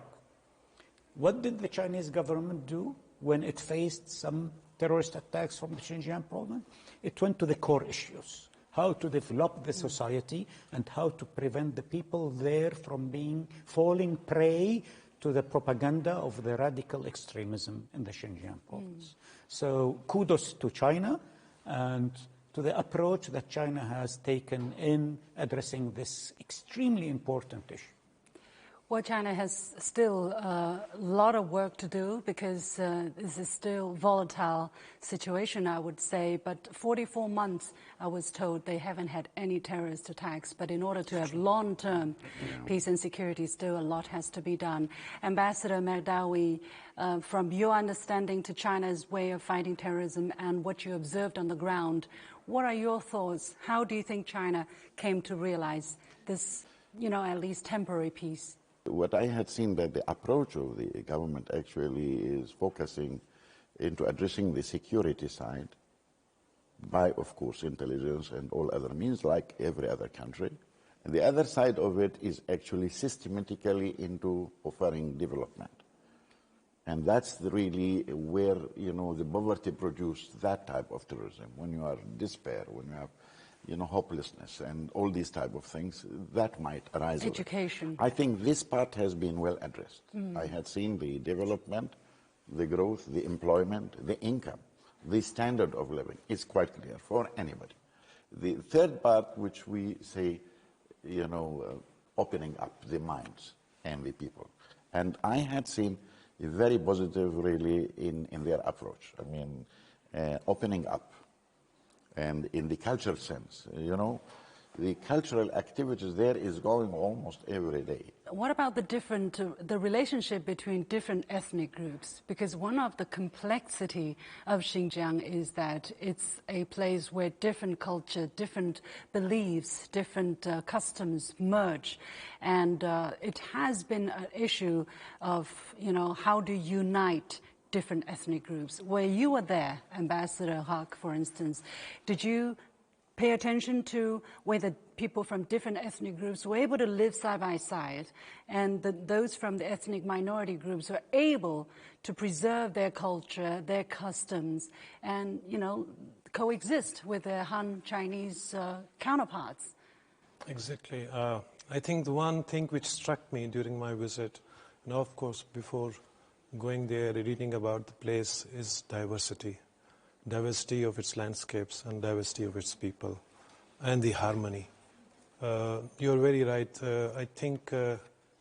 What did the Chinese government do when it faced some terrorist attacks from the Xinjiang province? It went to the core issues: how to develop the society and how to prevent the people there from falling prey to the propaganda of the radical extremism in the Xinjiang province. So kudos to China and to the approach that China has taken in addressing this extremely important issue. Well, China has still a lot of work to do because this is still a volatile situation, I would say. But 44 months, I was told, they haven't had any terrorist attacks. But in order to have long-term peace and security, still a lot has to be done. Ambassador Merdawi, from your understanding to China's way of fighting terrorism and what you observed on the ground, what are your thoughts? How do you think China came to realize this, at least temporary peace? What I had seen that the approach of the government actually is focusing into addressing the security side by, of course, intelligence and all other means, like every other country. And the other side of it is actually systematically into offering development. And that's really where, the poverty produced that type of terrorism. When you are in despair, when you have hopelessness and all these type of things, that might arise. Education. I think this part has been well addressed. I had seen the development, the growth, the employment, the income, the standard of living is quite clear for anybody. The third part, which we say, opening up the minds and the people. And I had seen very positive, really, in their approach. I mean, opening up. And in the cultural sense, the cultural activities there is going almost every day. What about the relationship between different ethnic groups? Because one of the complexity of Xinjiang is that it's a place where different culture, different beliefs, different customs merge. And it has been an issue of, how to unite different ethnic groups. Where you were there, Ambassador Haq, for instance, did you pay attention to whether people from different ethnic groups were able to live side by side, and those from the ethnic minority groups were able to preserve their culture, their customs, and, coexist with their Han Chinese counterparts? Exactly. I think the one thing which struck me during my visit, and of course before going there, reading about the place, is diversity. Diversity of its landscapes and diversity of its people, and the harmony. You're very right. I think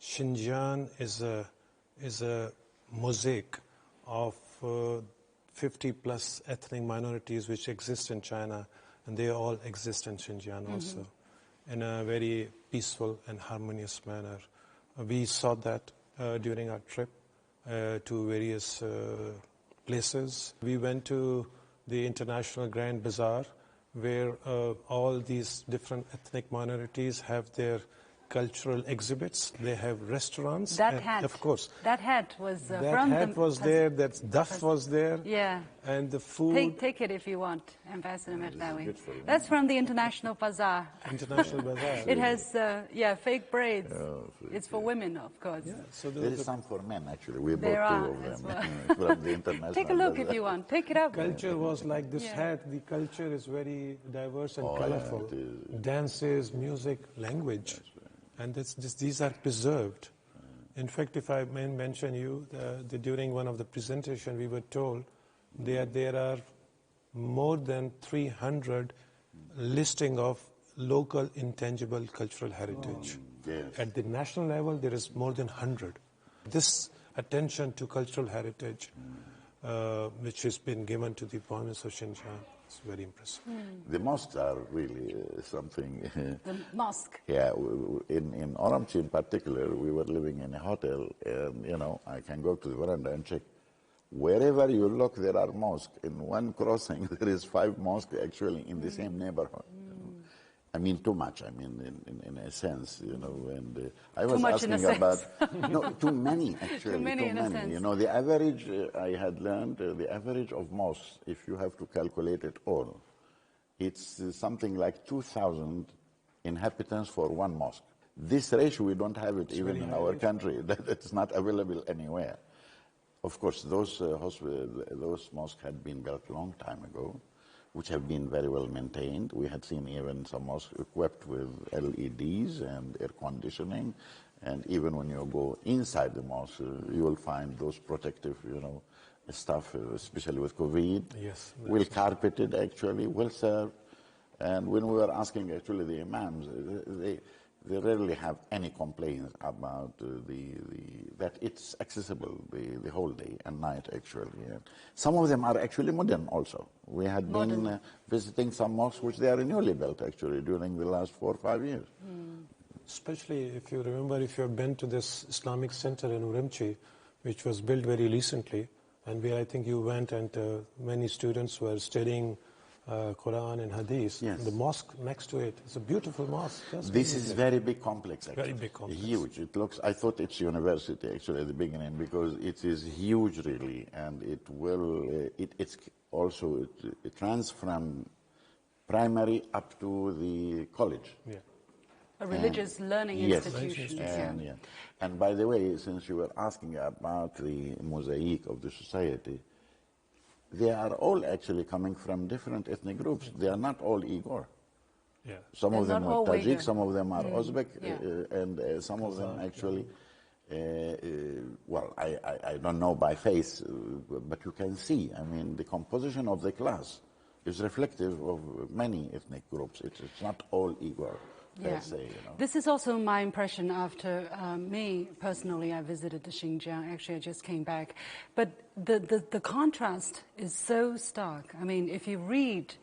Xinjiang is a mosaic of 50 plus ethnic minorities which exist in China, and they all exist in Xinjiang also, in a very peaceful and harmonious manner. We saw that during our trip to various places. We went to the International Grand Bazaar, where all these different ethnic minorities have their cultural exhibits. They have restaurants. That hat, of course. That hat was that from the... That hat was there, that duff was there. Yeah. And the food... Take it if you want, Ambassador Merdawi. That's from the International Bazaar. International Bazaar. It has, fake braids. It's for women, of course. Yeah, so there is some for men, actually. We there bought two of them from the International Take a look Bazaar. if you want. Pick it up. Culture was like this hat. The culture is very diverse and colorful. Yeah, dances, music, language. And these are preserved. In fact, if I may mention you, during one of the presentation, we were told that there are more than 300 listing of local intangible cultural heritage. Yes. At the national level, there is more than 100. This attention to cultural heritage, which has been given to the province of Xinjiang, is very impressive. The mosques are really something. The mosque. Yeah, in Oramchi in particular, we were living in a hotel, and I can go to the veranda and check. Wherever you look, there are mosques. In one crossing, there is 5 mosques actually in the same neighborhood. I mean, too much. I mean, in a sense, you know. And I was too much asking in a about sense. no, too many actually. Too many in a sense. You know, the average I had learned the average of mosques, if you have to calculate it all, it's something like 2,000 inhabitants for one mosque. This ratio we don't have it even in our country. It's not available anywhere. Of course, those mosques had been built a long time ago, which have been very well maintained. We had seen even some mosques equipped with LEDs and air conditioning, and even when you go inside the mosque, you will find those protective, you know, stuff, especially with COVID. Yes. Well carpeted, actually, well served. And when we were asking actually the imams, they rarely have any complaints about that it's accessible the whole day and night, actually. And some of them are actually modern also. We had been visiting some mosques which they are newly built, actually, during the last 4 or 5 years. Especially if you remember, if you have been to this Islamic center in Urumqi, which was built very recently, and where I think you went and many students were studying Quran and Hadith. Yes. The mosque next to it is a beautiful mosque. This is very big complex, actually. Very big complex. Huge. It looks, I thought it's university, actually, at the beginning, because it is huge, really, and it will, it's also, it runs from primary up to the college. Yeah. A religious learning institution. Yes, and by the way, since you were asking about the mosaic of the society, they are all actually coming from different ethnic groups. They are not all Uyghur. Yeah. Some of them are Tajik, Uyghur. some of them are Uzbek, and some of them actually, well, I don't know by face, but you can see, I mean, the composition of the class is reflective of many ethnic groups. It's not all Uyghur. Yeah. Say, you know. This is also my impression after me personally. I visited Xinjiang. Actually, I just came back, but the contrast is so stark. I mean, if you read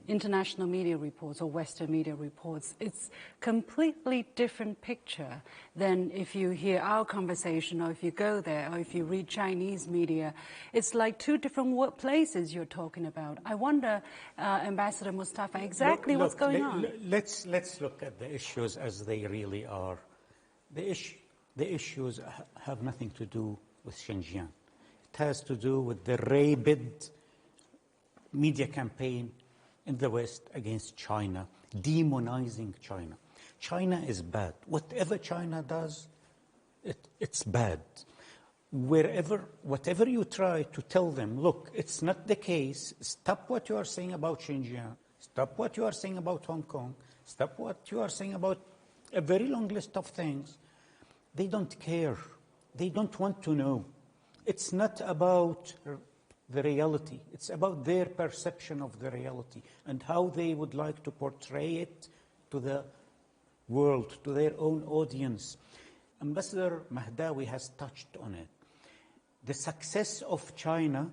international media reports or Western media reports, it's completely different picture than if you hear our conversation or if you go there or if you read Chinese media. It's like two different places you're talking about. I wonder, Ambassador Mustafa, exactly what's going on. Let's look at the issues as they really are. The issues have nothing to do with Xinjiang. It has to do with the rabid media campaign in the West against China, demonizing China. China is bad. Whatever China does, it's bad. Whatever you try to tell them, look, it's not the case. Stop what you are saying about Xinjiang. Stop what you are saying about Hong Kong. Stop what you are saying about a very long list of things. They don't care. They don't want to know. It's not about the reality. It's about their perception of the reality and how they would like to portray it to the world, to their own audience. Ambassador Mahdawi has touched on it. The success of China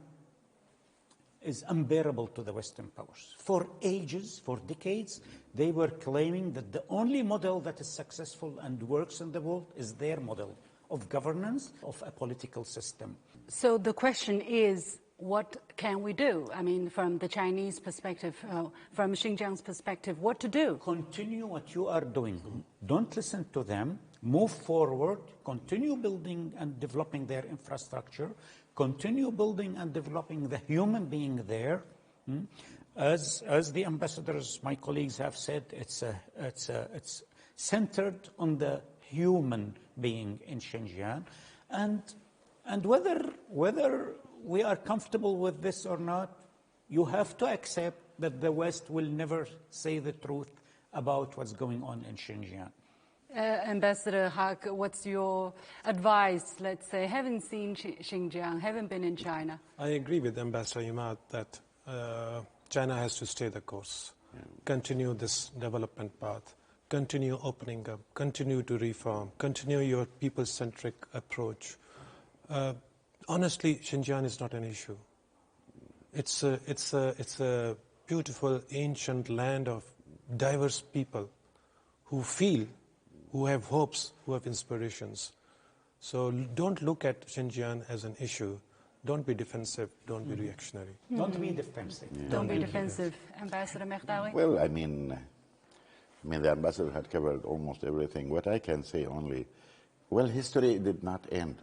is unbearable to the Western powers. For ages, for decades, they were claiming that the only model that is successful and works in the world is their model of governance, of a political system. So the question is, what can we do? I mean, from the Chinese perspective, from Xinjiang's perspective, what to do? Continue what you are doing. Don't listen to them. Move forward. Continue building and developing their infrastructure. Continue building and developing the human being there. As the ambassadors, my colleagues have said, it's centered on the human being in Xinjiang, and whether we are comfortable with this or not, you have to accept that the West will never say the truth about what's going on in Xinjiang. Ambassador Haq, what's your advice, let's say, having seen Xinjiang, having been in China? I agree with Ambassador Imad that China has to stay the course, continue this development path, continue opening up, continue to reform, continue your people-centric approach. Honestly, Xinjiang is not an issue. It's a beautiful, ancient land of diverse people who feel, who have hopes, who have inspirations. So don't look at Xinjiang as an issue. Don't be defensive. Don't be reactionary. Don't be defensive. Don't be defensive. Ambassador Mahdawi? Well, I mean, I mean, the ambassador had covered almost everything. What I can say only, well, history did not end.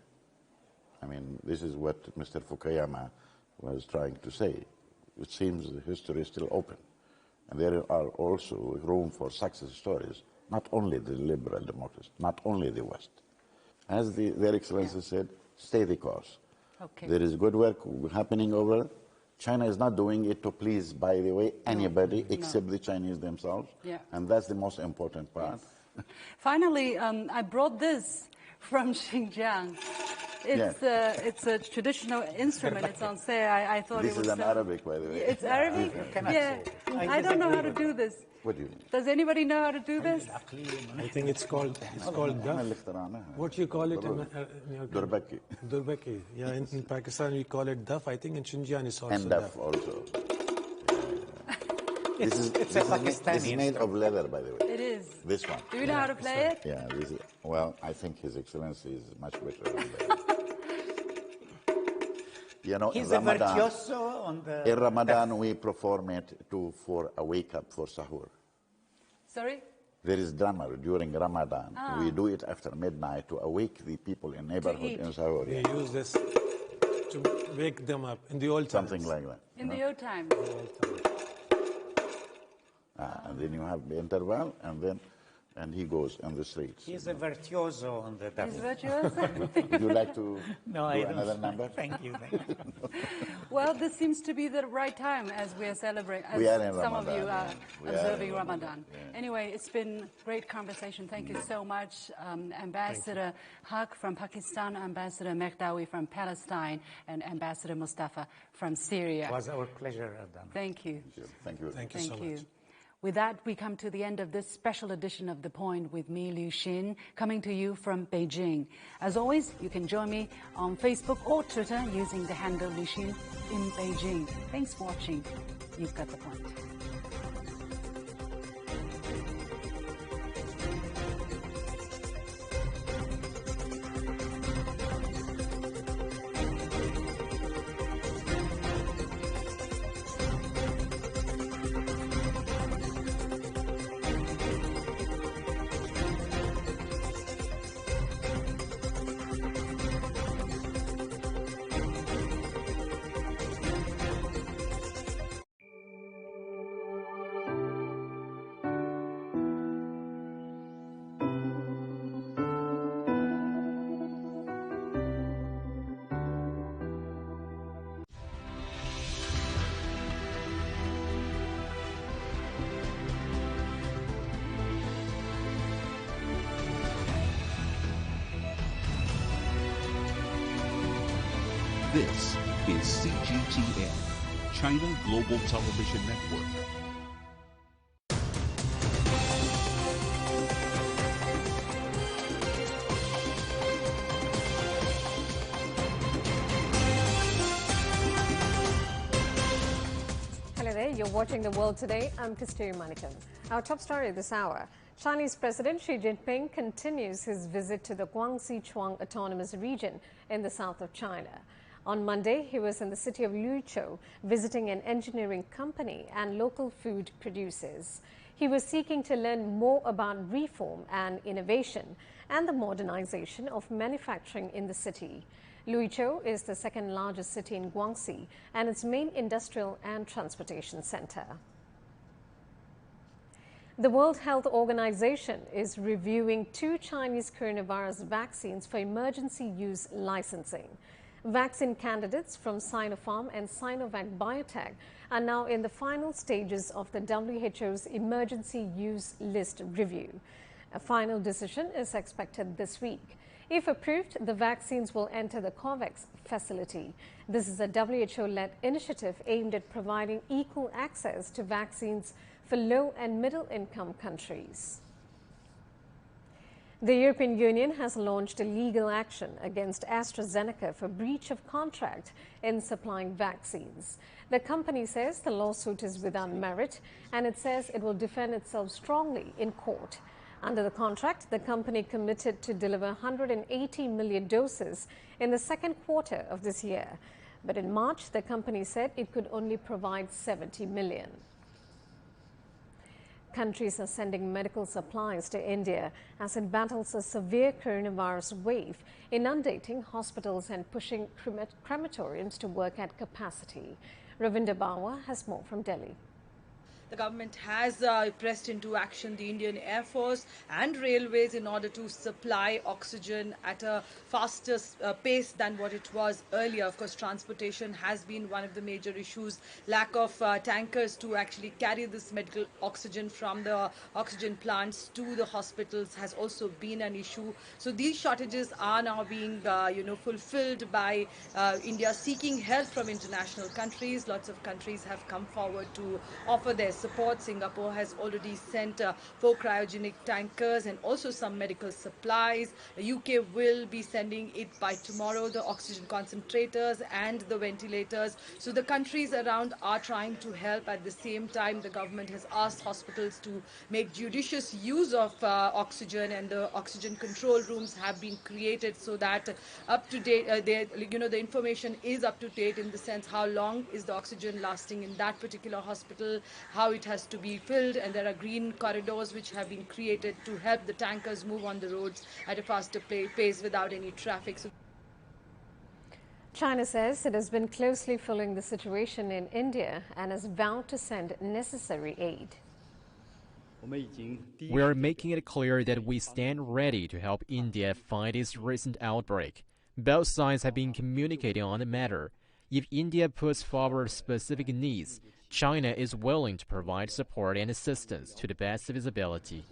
I mean, this is what Mr. Fukuyama was trying to say. It seems the history is still open. And there are also room for success stories, not only the liberal democracy, not only the West. As their Excellency said, stay the course. Okay. There is good work happening over. China is not doing it to please, by the way, anybody except the Chinese themselves. Yeah. And that's the most important part. Yes. Finally, I brought this from Xinjiang. It's a traditional instrument. It's on sale. I thought this it was. This is an Arabic, by the way. It's Arabic? Yeah. I don't know how to do this. What do you mean? Does anybody know how to do this? I think it's called duff. What you call it in Durbaki. Durbaki. Yeah, in Pakistan we call it duff. I think in Xinjiang it's also and duff also. This is made of leather, by the way. It is. This one. Do you know how to play it? Yeah. Well, I think His Excellency is much better than that. You know, He's a virtuoso on the... In Ramadan, we perform it for a wake-up for sahur. Sorry? There is drama during Ramadan. We do it after midnight to awake the people in neighborhood in sahur. They use this to wake them up in the old times. Something like that. In the old times. And then you have the interval, and he goes in the streets. He's a virtuoso on the duff. He's virtuoso? Would you like to do another number? Thank you. Well, this seems to be the right time as we are celebrating, as we are in some Ramadan, of you are yeah. observing Ramadan. Yeah. Anyway, it's been great conversation. Thank you so much, Ambassador Haq from Pakistan, Ambassador Mehdawi from Palestine, and Ambassador Mustafa from Syria. It was our pleasure, Adam. Thank you. Thank you. Thank you so much. With that, we come to the end of this special edition of The Point with me, Liu Xin, coming to you from Beijing. As always, you can join me on Facebook or Twitter using the handle Liu Xin in Beijing. Thanks for watching. You've got The Point. This is CGTN, China Global Television Network. Hello there, you're watching The World Today. I'm Kasturi Manikam. Our top story this hour. Chinese President Xi Jinping continues his visit to the Guangxi-Zhuang Autonomous Region in the south of China. On Monday, he was in the city of Luzhou visiting an engineering company and local food producers. He was seeking to learn more about reform and innovation and the modernization of manufacturing in the city. Luzhou is the second largest city in Guangxi and its main industrial and transportation center. The World Health Organization is reviewing 2 Chinese coronavirus vaccines for emergency use licensing. Vaccine candidates from Sinopharm and Sinovac Biotech are now in the final stages of the WHO's emergency use list review. A final decision is expected this week. If approved, the vaccines will enter the COVAX facility. This is a WHO-led initiative aimed at providing equal access to vaccines for low and middle-income countries. The European Union has launched a legal action against AstraZeneca for breach of contract in supplying vaccines. The company says the lawsuit is without merit, and it says it will defend itself strongly in court. Under the contract, the company committed to deliver 180 million doses in the second quarter of this year. But in March, the company said it could only provide 70 million. Countries are sending medical supplies to India as it battles a severe coronavirus wave, inundating hospitals and pushing crematoriums to work at capacity. Ravinder Bawa has more from Delhi. The government has pressed into action the Indian Air Force and railways in order to supply oxygen at a faster pace than what it was earlier. Of course, transportation has been one of the major issues. Lack of tankers to actually carry this medical oxygen from the oxygen plants to the hospitals has also been an issue. So these shortages are now being fulfilled by India seeking help from international countries. Lots of countries have come forward to offer their support. Singapore has already sent 4 cryogenic tankers and also some medical supplies. The UK will be sending it by tomorrow, the oxygen concentrators and the ventilators. So the countries around are trying to help. At the same time, the government has asked hospitals to make judicious use of oxygen, and the oxygen control rooms have been created so that up to date, the information is up to date in the sense how long is the oxygen lasting in that particular hospital, how it has to be filled, and there are green corridors which have been created to help the tankers move on the roads at a faster pace without any traffic. China says it has been closely following the situation in India and has vowed to send necessary aid. We are making it clear that we stand ready to help India fight its recent outbreak. Both sides have been communicating on the matter. If India puts forward specific needs, China is willing to provide support and assistance to the best of its ability.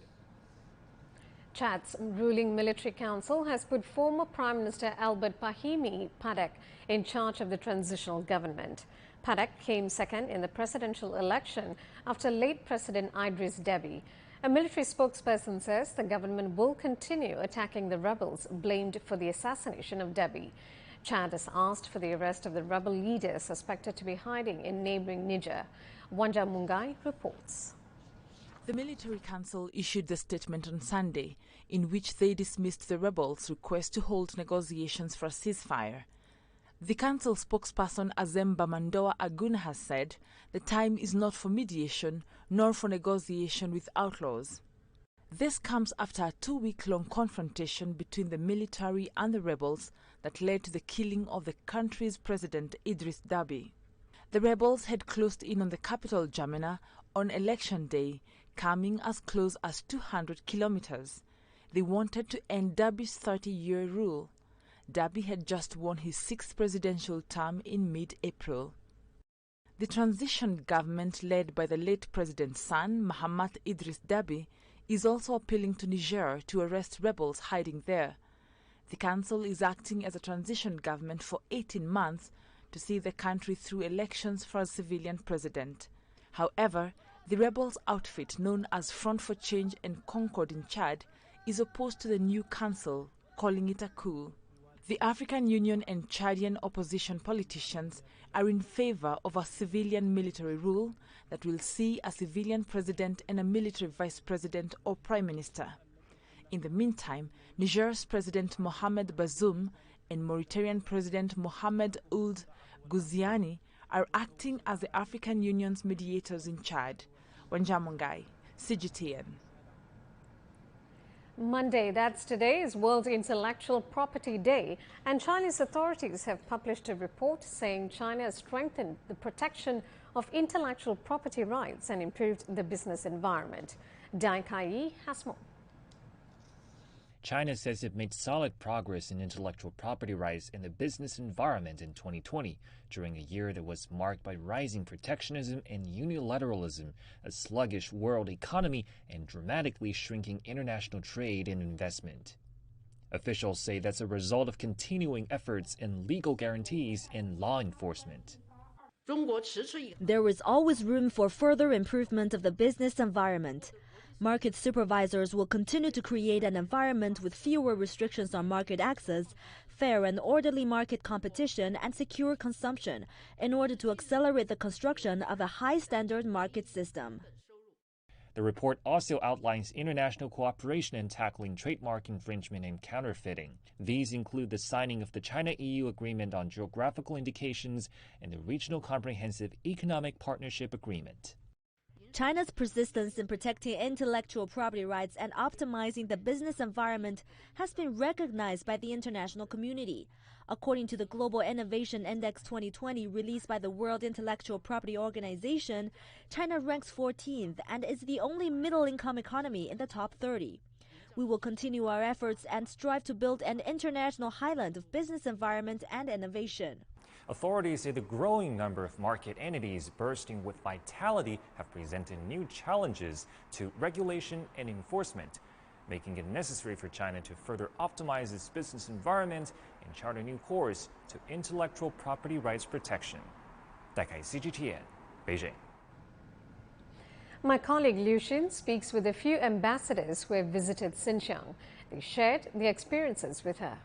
Chad's ruling military council has put former Prime Minister Albert Brahimi Padek in charge of the transitional government. Padek came second in the presidential election after late President Idris Deby. A military spokesperson says the government will continue attacking the rebels blamed for the assassination of Deby. Chad has asked for the arrest of the rebel leader suspected to be hiding in neighboring Niger. Wanja Mungai reports. The military council issued the statement on Sunday, in which they dismissed the rebels' request to hold negotiations for a ceasefire. The council spokesperson Azemba Mandoa Aguna has said the time is not for mediation nor for negotiation with outlaws. This comes after a 2-week-long confrontation between the military and the rebels that led to the killing of the country's president Idris Deby. The rebels had closed in on the capital Jamena on election day, coming as close as 200 kilometers. They wanted to end Daby's 30-year rule. Deby had just won his 6th presidential term in mid-April. The transition government led by the late president's son, Mahamat Idris Deby, is also appealing to Niger to arrest rebels hiding there. The council is acting as a transition government for 18 months to see the country through elections for a civilian president. However, the rebels' outfit known as Front for Change and Concord in Chad is opposed to the new council, calling it a coup. The African Union and Chadian opposition politicians are in favor of a civilian military rule that will see a civilian president and a military vice president or prime minister. In the meantime, Niger's President Mohamed Bazoum and Mauritanian President Mohamed Ould Ghazouani are acting as the African Union's mediators in Chad. Wanjamungai, CGTN. Monday, that's today, is World Intellectual Property Day, and Chinese authorities have published a report saying China has strengthened the protection of intellectual property rights and improved the business environment. Dai Kai has more. China says it made solid progress in intellectual property rights in the business environment in 2020, during a year that was marked by rising protectionism and unilateralism, a sluggish world economy, and dramatically shrinking international trade and investment. Officials say that's a result of continuing efforts in legal guarantees and law enforcement. There is always room for further improvement of the business environment. Market supervisors will continue to create an environment with fewer restrictions on market access, fair and orderly market competition, and secure consumption in order to accelerate the construction of a high-standard market system. The report also outlines international cooperation in tackling trademark infringement and counterfeiting. These include the signing of the China-EU Agreement on Geographical Indications and the Regional Comprehensive Economic Partnership Agreement. China's persistence in protecting intellectual property rights and optimizing the business environment has been recognized by the international community. According to the Global Innovation Index 2020 released by the World Intellectual Property Organization, China ranks 14th and is the only middle-income economy in the top 30. We will continue our efforts and strive to build an international highland of business environment and innovation. Authorities say the growing number of market entities bursting with vitality have presented new challenges to regulation and enforcement, making it necessary for China to further optimize its business environment and chart a new course to intellectual property rights protection. Dakai CGTN, Beijing. My colleague Liu Xin speaks with a few ambassadors who have visited Xinjiang. They shared their experiences with her.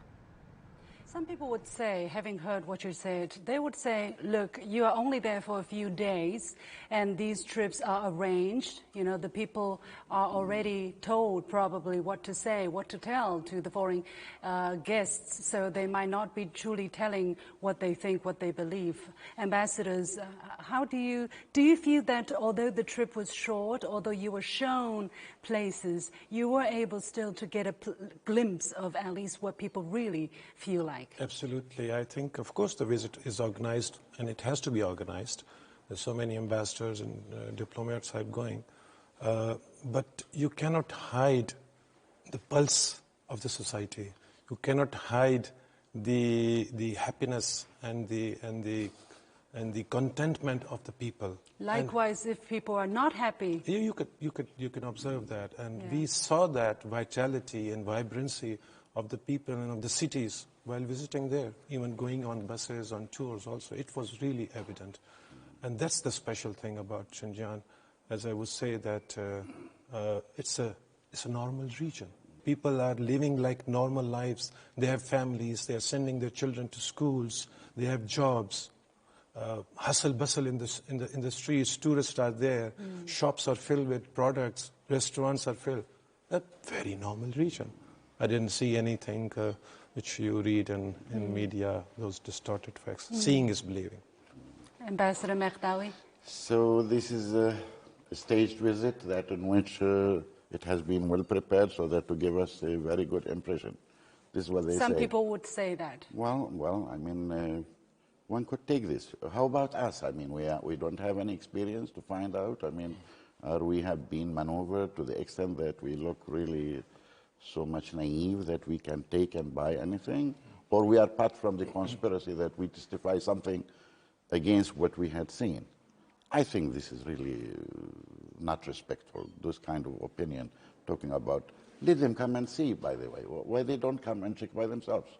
Some people would say, having heard what you said, they would say, look, you are only there for a few days and these trips are arranged. You know, the people are already told probably what to say, what to tell to the foreign guests, so they might not be truly telling what they think, what they believe. Ambassadors, how do you feel that although the trip was short, although you were shown places, you were able still to get a glimpse of at least what people really feel like? Absolutely. I think, of course, the visit is organized, and it has to be organized. There's so many ambassadors and diplomats are going. But you cannot hide the pulse of the society. You cannot hide the happiness and the contentment of the people. Likewise, if people are not happy, you can observe that, and we saw that vitality and vibrancy of the people and of the cities while visiting there, even going on buses, on tours also. It was really evident. And that's the special thing about Xinjiang, as I would say that it's a normal region. People are living like normal lives. They have families, they are sending their children to schools, they have jobs. Hustle bustle in the streets, tourists are there, shops are filled with products, restaurants are filled. A very normal region. I didn't see anything which you read in media, those distorted facts. Seeing is believing. Ambassador Mehdawi. So this is a staged visit that in which it has been well prepared so that to give us a very good impression. This is what they say. Some people would say that. Well, I mean, one could take this. How about us? I mean, we don't have any experience to find out. I mean, we have been maneuvered to the extent that we look really so much naive that we can take and buy anything, or we are part from the conspiracy that we testify something against what we had seen. I think this is really not respectful, this kind of opinion, talking about, let them come and see, by the way. Why they don't come and check by themselves?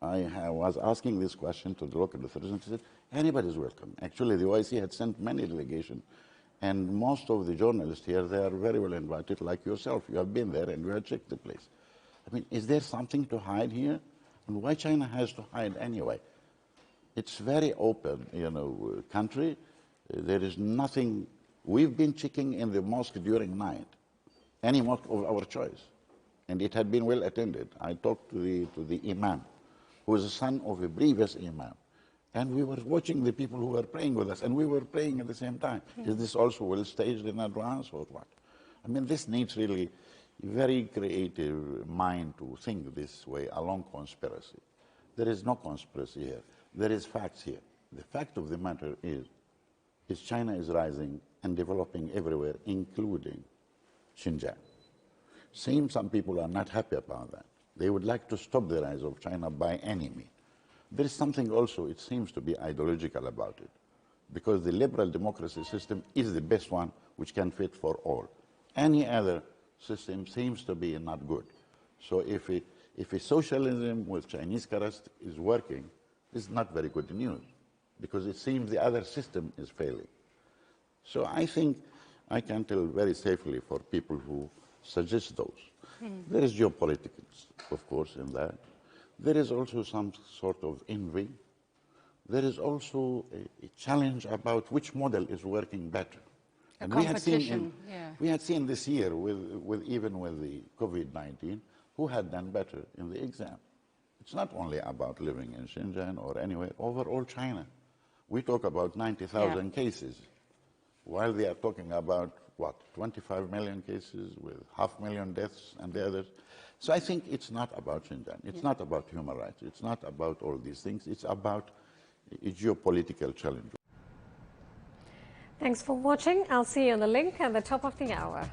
I was asking this question to the local authorities, and she said, anybody's welcome. Actually, the OIC had sent many delegations, and most of the journalists here, they are very well invited, like yourself. You have been there and you have checked the place. I mean, is there something to hide here? And why China has to hide anyway? It's very open, country. There is nothing. We've been checking in the mosque during night, any mosque of our choice, and it had been well attended. I talked to the imam, who is the son of a previous imam. And we were watching the people who were praying with us, and we were praying at the same time. Is this also well staged in advance or what? I mean, this needs really very creative mind to think this way along conspiracy. There is no conspiracy here. There is facts here. The fact of the matter is China is rising and developing everywhere, including Xinjiang. Some people are not happy about that. They would like to stop the rise of China by any means. There is something also, it seems to be ideological about it, because the liberal democracy system is the best one which can fit for all. Any other system seems to be not good. So if a socialism with Chinese character is working, it's not very good news, because it seems the other system is failing. So I think I can tell very safely for people who suggest those. There is geopolitics, of course, in that. There is also some sort of envy. There is also a challenge about which model is working better. And we had seen this year even with the COVID-19, who had done better in the exam. It's not only about living in Xinjiang or anywhere, overall China. We talk about 90,000 cases. while they are talking about, 25 million cases with 500,000 deaths and the others. So I think it's not about Xinjiang. It's not about human rights. It's not about all these things. It's about a geopolitical challenge. Thanks for watching. I'll see you on the link at the top of the hour.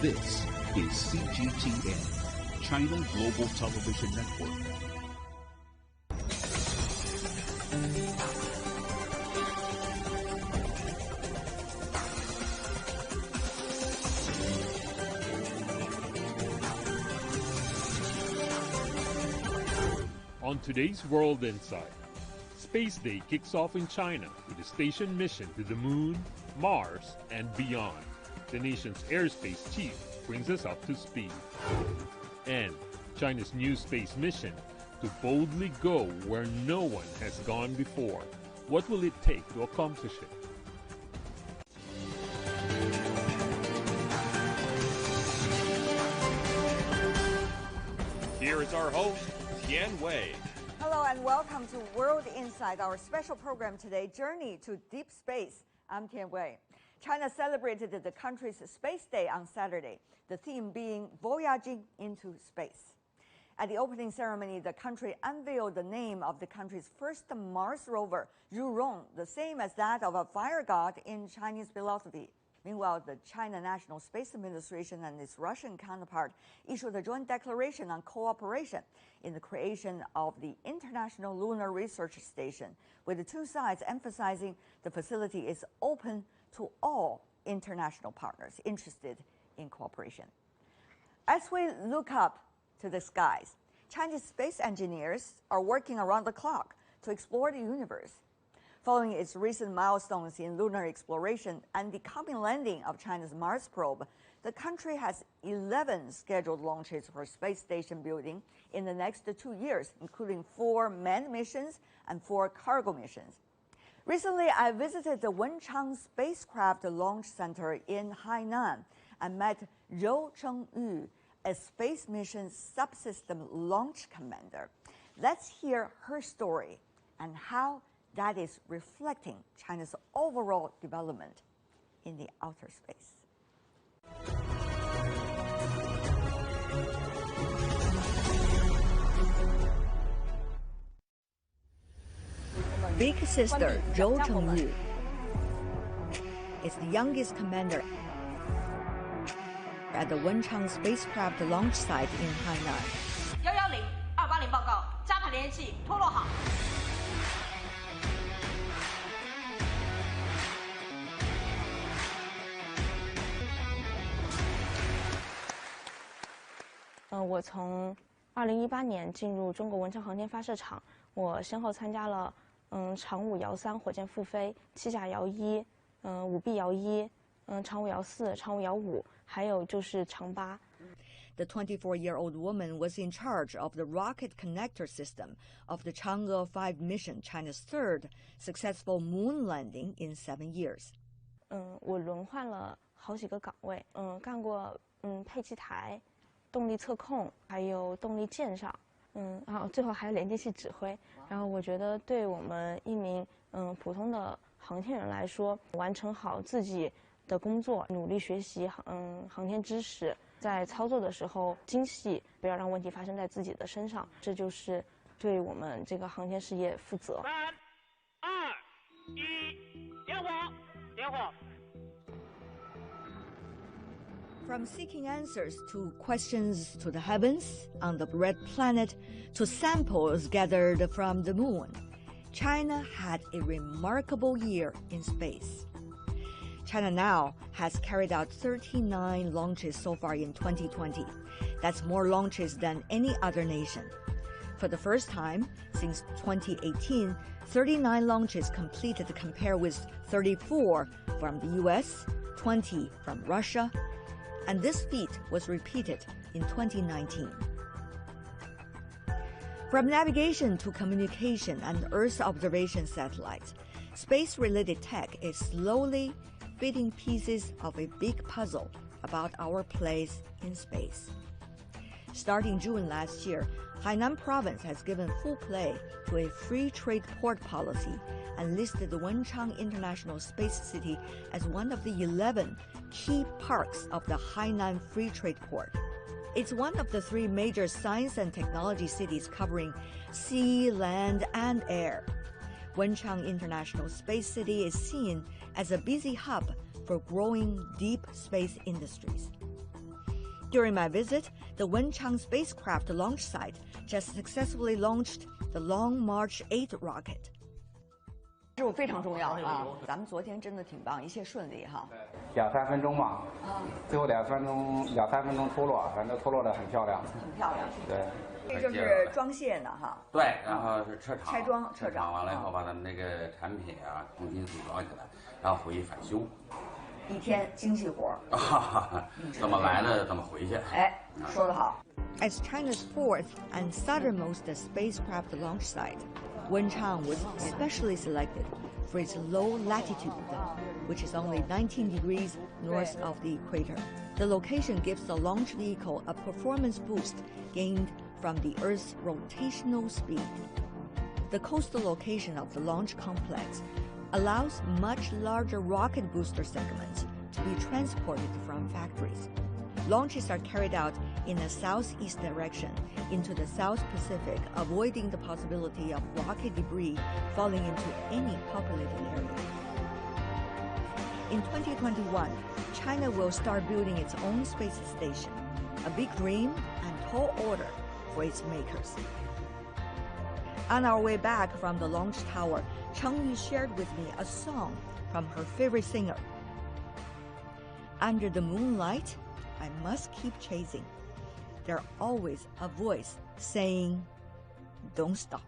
This is CGTN, China Global Television Network. On today's World Insight, Space Day kicks off in China with a station mission to the Moon, Mars, and beyond. The nation's airspace chief brings us up to speed. And China's new space mission to boldly go where no one has gone before. What will it take to accomplish it? Here is our host, Tian Wei. Hello and welcome to World Insight, our special program today, Journey to Deep Space. I'm Tian Wei. China celebrated the country's Space Day on Saturday, the theme being Voyaging into Space. At the opening ceremony, the country unveiled the name of the country's first Mars rover, Zhurong, the same as that of a fire god in Chinese philosophy. Meanwhile, the China National Space Administration and its Russian counterpart issued a joint declaration on cooperation in the creation of the International Lunar Research Station, with the two sides emphasizing the facility is open to all international partners interested in cooperation. As we look up to the skies, Chinese space engineers are working around the clock to explore the universe. Following its recent milestones in lunar exploration and the coming landing of China's Mars probe, The country has 11 scheduled launches for space station building in the next 2 years, including 4 manned missions and 4 cargo missions. Recently, I visited the Wenchang Spacecraft Launch Center in Hainan and met Zhou Chengyu, a space mission subsystem launch commander. Let's hear her story and how that is reflecting China's overall development in the outer space. Big sister Zhou Chengyu is the youngest commander at the Wenchang Spacecraft Launch Site in Hainan. 110-280报告，加排连接器脱落好。我从2018年进入中国文昌航天发射场，我先后参加了长5遥3火箭复飞、7甲遥1、5B遥1、长5遥4、长5遥5，还有就是长8。The 24-year-old woman was in charge of the rocket connector system of the Chang'e 5 mission, China's third successful moon landing in 7 years. 我轮换了好几个岗位，干过配机台、动力测控，还有动力舰上，然后最后还有连接器指挥。然后我觉得对我们一名普通的航天员来说，完成好自己的工作，努力学习航天知识。在操作的时候精细，不要让问题发生在自己的身上，这就是对我们这个航天事业负责。3、2、1，点火！点火！ From seeking answers to questions to the heavens on the red planet to samples gathered from the moon, China had a remarkable year in space. China now has carried out 39 launches so far in 2020. That's more launches than any other nation. For the first time since 2018, 39 launches completed compared with 34 from the US, 20 from Russia, and this feat was repeated in 2019. From navigation to communication and Earth observation satellites, space-related tech is slowly fitting pieces of a big puzzle about our place in space. Starting June last year, Hainan province has given full play to a free trade port policy and listed the Wenchang International Space City as one of the 11 key parks of the Hainan Free Trade Port. It's one of the 3 major science and technology cities covering sea, land, and air. Wenchang International Space City is seen as a busy hub for growing deep space industries. During my visit, the Wenchang Spacecraft Launch Site just successfully launched the Long March 8 rocket. 这非常重要啊！咱们昨天真的挺棒，一切顺利哈。2-3分钟嘛，最后2-3分钟脱落，反正脱落得很漂亮。很漂亮。对。这就是装卸呢哈。对，然后是撤场。拆装，撤场完了以后，把咱们那个产品啊重新组装起来，然后回去返修。一天精细活。怎么来的怎么回去。哎，说得好。As China's 4th and southernmost spacecraft launch site, Wenchang was especially selected for its low latitude, which is only 19 degrees north of the equator. The location gives the launch vehicle a performance boost gained from the Earth's rotational speed. The coastal location of the launch complex allows much larger rocket booster segments to be transported from factories. Launches are carried out in a southeast direction into the South Pacific, avoiding the possibility of rocket debris falling into any populated area. In 2021, China will start building its own space station, a big dream and tall order for its makers. On our way back from the launch tower, Chengyu shared with me a song from her favorite singer. Under the moonlight, I must keep chasing. There's always a voice saying, don't stop.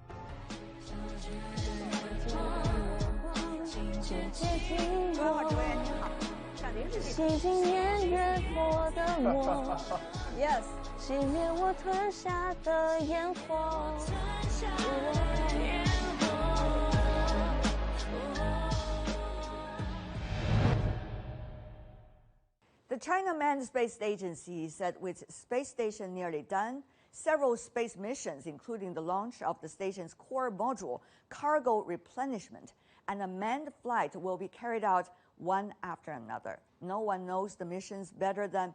主任您好，小林是洗净年月佛的魔 Yes. 熄灭我吞下的烟火。The China Manned Space Agency said with space station nearly done, several space missions, including the launch of the station's core module, cargo replenishment, and a manned flight will be carried out one after another. No one knows the missions better than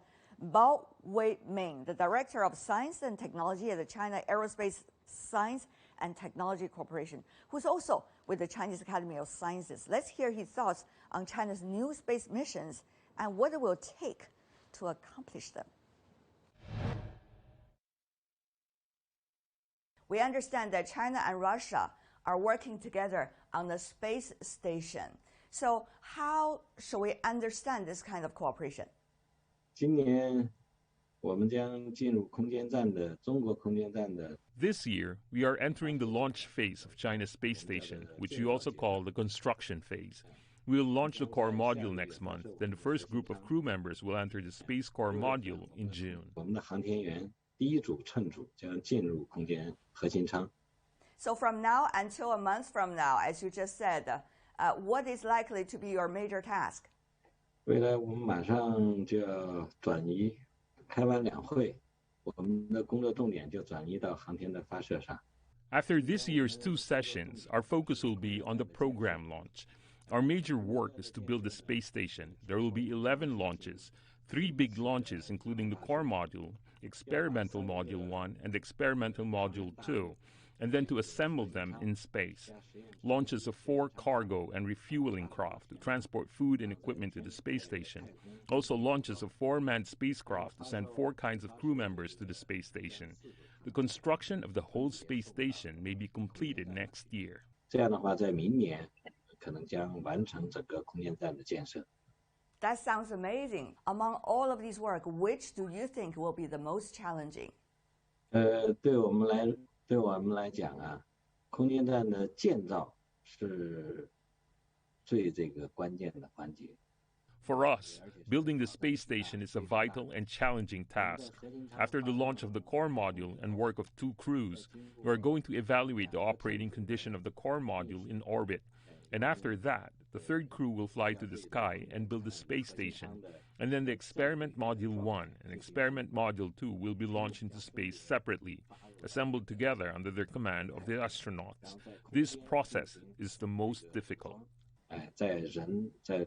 Bao Wei-ming, the Director of Science and Technology at the China Aerospace Science and Technology Corporation, who's also with the Chinese Academy of Sciences. Let's hear his thoughts on China's new space missions and what it will take to accomplish them. We understand that China and Russia are working together on the space station. So how should we understand this kind of cooperation? 今年我们将进入空间站的中国空间站的 This year, we are entering the launch phase of China's space station, which we also call the construction phase. We will launch the core module next month. Then the first group of crew members will enter the Space Core module in June. 我们的航天员第一组乘组将进入空间核心舱。 So from now until a month from now, as you just said, what is likely to be your major task? 未来我们马上就要转移，开完两会，我们的工作重点就转移到航天的发射上。 After this year's 2 sessions, our focus will be on the program launch. Our major work is to build the space station. There will be 11 launches, 3 big launches including the core module, experimental module 1 and experimental module 2, and then to assemble them in space. Launches of 4 cargo and refueling craft to transport food and equipment to the space station. Also launches of 4 manned spacecraft to send 4 kinds of crew members to the space station. The construction of the whole space station may be completed next year. 这样的话，在明年可能将完成整个空间站的建设。 That sounds amazing. Among all of these work, which do you think will be the most challenging? 对我们来讲啊，空间站的建造是最关键的环节。 For us, building the space station is a vital and challenging task. After the launch of the core module and work of 2 crews, we are going to evaluate the operating condition of the core module in orbit. And after that, the 3rd crew will fly to the sky and build the space station. And then the experiment module 1 and experiment module 2 will be launched into space separately, assembled together under the command of the astronauts. This process is the most difficult. 在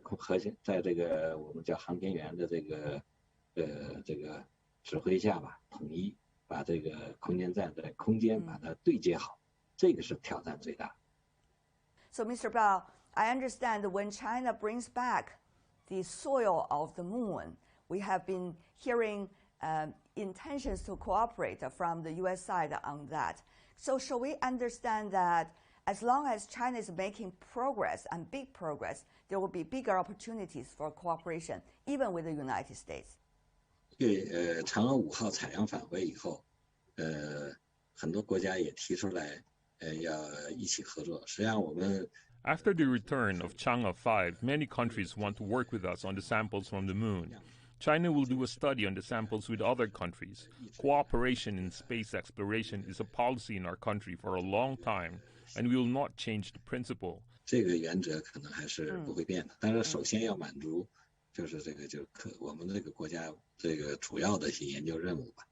核心，在这个我们叫航天员的这个指挥下吧，统一把这个空间站在空间把它对接好，这个是挑战最大。 So, Mr. Bao, I understand when China brings back the soil of the moon, we have been hearing intentions to cooperate from the U.S. side on that. So, shall we understand that as long as China is making progress and big progress, there will be bigger opportunities for cooperation, even with the United States? 对，嫦娥5号采样返回以后，很多国家也提出来，要一起合作。实际上，我们 After the return of Chang'e 5, many countries want to work with us on the samples from the moon. China will do a study on the samples with other countries. Cooperation in space exploration is a policy in our country for a long time, and we will not change the principle. 这个原则可能还是不会变的，但是首先要满足，就是我们这个国家这个主要的一些研究任务吧。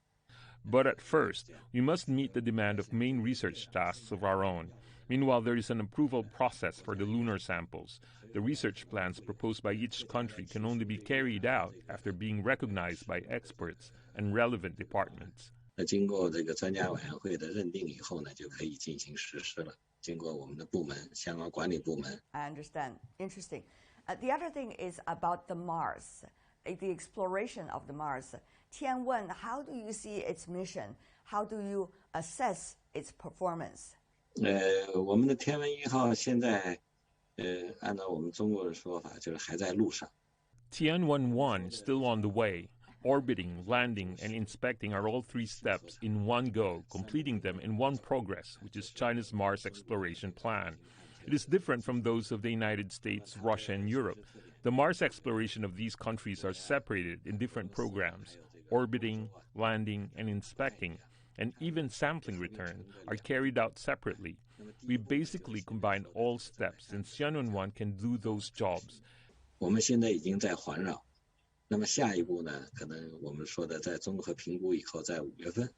But at first, we must meet the demand of main research tasks of our own. Meanwhile, there is an approval process for the lunar samples. The research plans proposed by each country can only be carried out after being recognized by experts and relevant departments. 那经过这个专家委员会的认定以后呢，就可以进行实施了。经过我们的部门、相关管理部门。I understand. Interesting. The other thing is about the Mars, the exploration of the Mars. Tianwen, how do you see its mission? How do you assess its performance? 我们的天文1号现在，按照我们中国的说法，就是还在路上。Tianwen-1 is still on the way. Orbiting, landing, and inspecting are all 3 steps in one go, completing them in one progress, which is China's Mars exploration plan. It is different from those of the United States, Russia, and Europe. The Mars exploration of these countries are separated in different programs. Orbiting, landing, and inspecting, and even sampling return are carried out separately. We basically combine all steps, and Xianwen-1 can do those jobs. 我们现在已经在环绕，那么下一步呢？可能我们说的在综合评估以后，在5月份。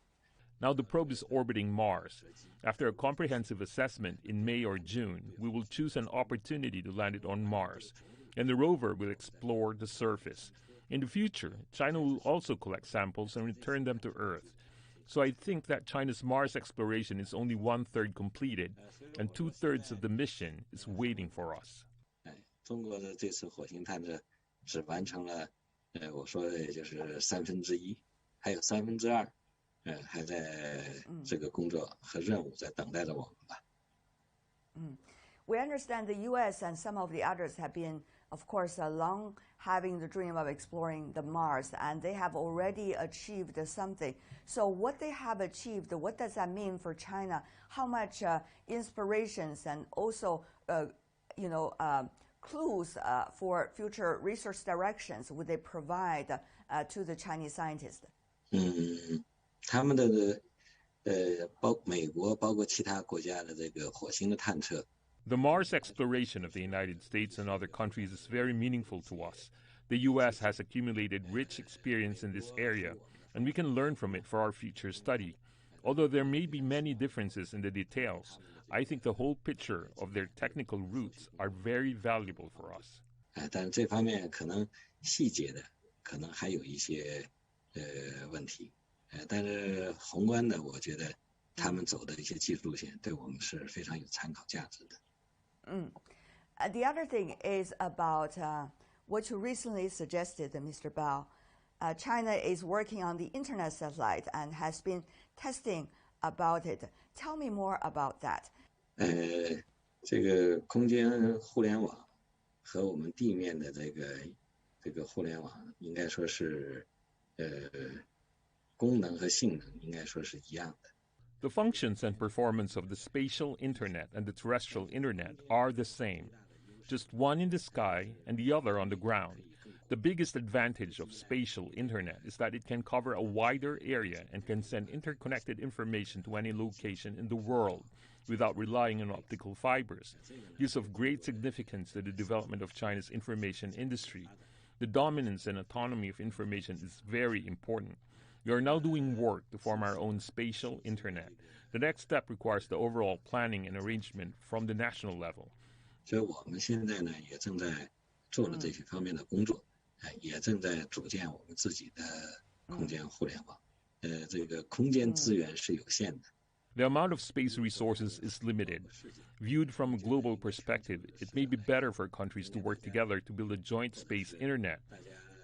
Now the probe is orbiting Mars. After a comprehensive assessment in May or June, we will choose an opportunity to land it on Mars, and the rover will explore the surface. In the future, China will also collect samples and return them to Earth. So I think that China's Mars exploration is only 1/3 completed, and 2/3 of the mission is waiting for us. 中国的这次火星探测只完成了，我说的也就是1/3，还有2/3，还在这个工作和任务在等待着我们吧。We understand the U.S. and some of the others have been, of course, long having the dream of exploring the Mars, and they have already achieved something. So what they have achieved, what does that mean for China? How much inspirations and also, clues for future research directions would they provide to the Chinese scientists? 他们的美国包括其他国家的这个火星的探测。 The Mars exploration of the United States and other countries is very meaningful to us. The U.S. has accumulated rich experience in this area, and we can learn from it for our future study. Although there may be many differences in the details, I think the whole picture of their technical roots are very valuable for us. 但这方面可能细节的可能还有一些问题，但是宏观的，我觉得他们走的一些技术路线对我们是非常有参考价值的。The other thing is about what you recently suggested, Mr. Bao. China is working on the internet satellite and has been testing about it. Tell me more about that. 这个空间互联网和我们地面的这个互联网，应该说是功能和性能应该说是一样的。 The functions and performance of the spatial internet and the terrestrial internet are the same, just one in the sky and the other on the ground. The biggest advantage of spatial internet is that it can cover a wider area and can send interconnected information to any location in the world without relying on optical fibers. This is of great significance to the development of China's information industry. The dominance and autonomy of information is very important. We are now doing work to form our own spatial internet. The next step requires the overall planning and arrangement from the national level. 所以我们现在呢也正在做了这些方面的工作，也正在组建我们自己的空间互联网。这个空间资源是有限的。 The amount of space resources is limited. Viewed from a global perspective, it may be better for countries to work together to build a joint space internet.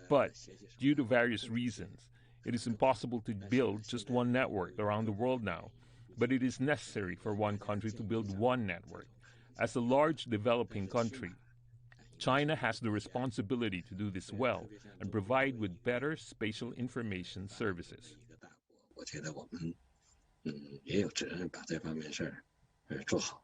But due to various reasons, it is impossible to build just one network around the world now, but it is necessary for one country to build one network. As a large developing country, China has the responsibility to do this well and provide with better spatial information services. 我觉得我们也有责任把这方面事儿做好。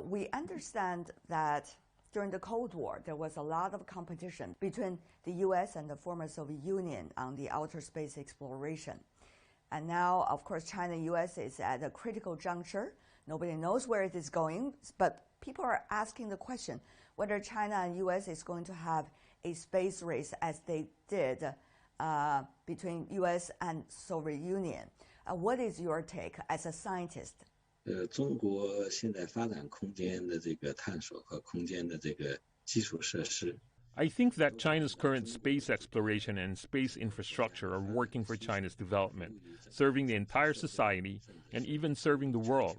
We understand that during the Cold War, there was a lot of competition between the U.S. and the former Soviet Union on the outer space exploration. And now, of course, China and U.S. is at a critical juncture. Nobody knows where it is going, but people are asking the question whether China and U.S. is going to have a space race as they did between U.S. and Soviet Union. What is your take as a scientist? 中国现在发展空间的这个探索和空间的这个基础设施。 I think that China's current space exploration and space infrastructure are working for China's development, serving the entire society and even serving the world.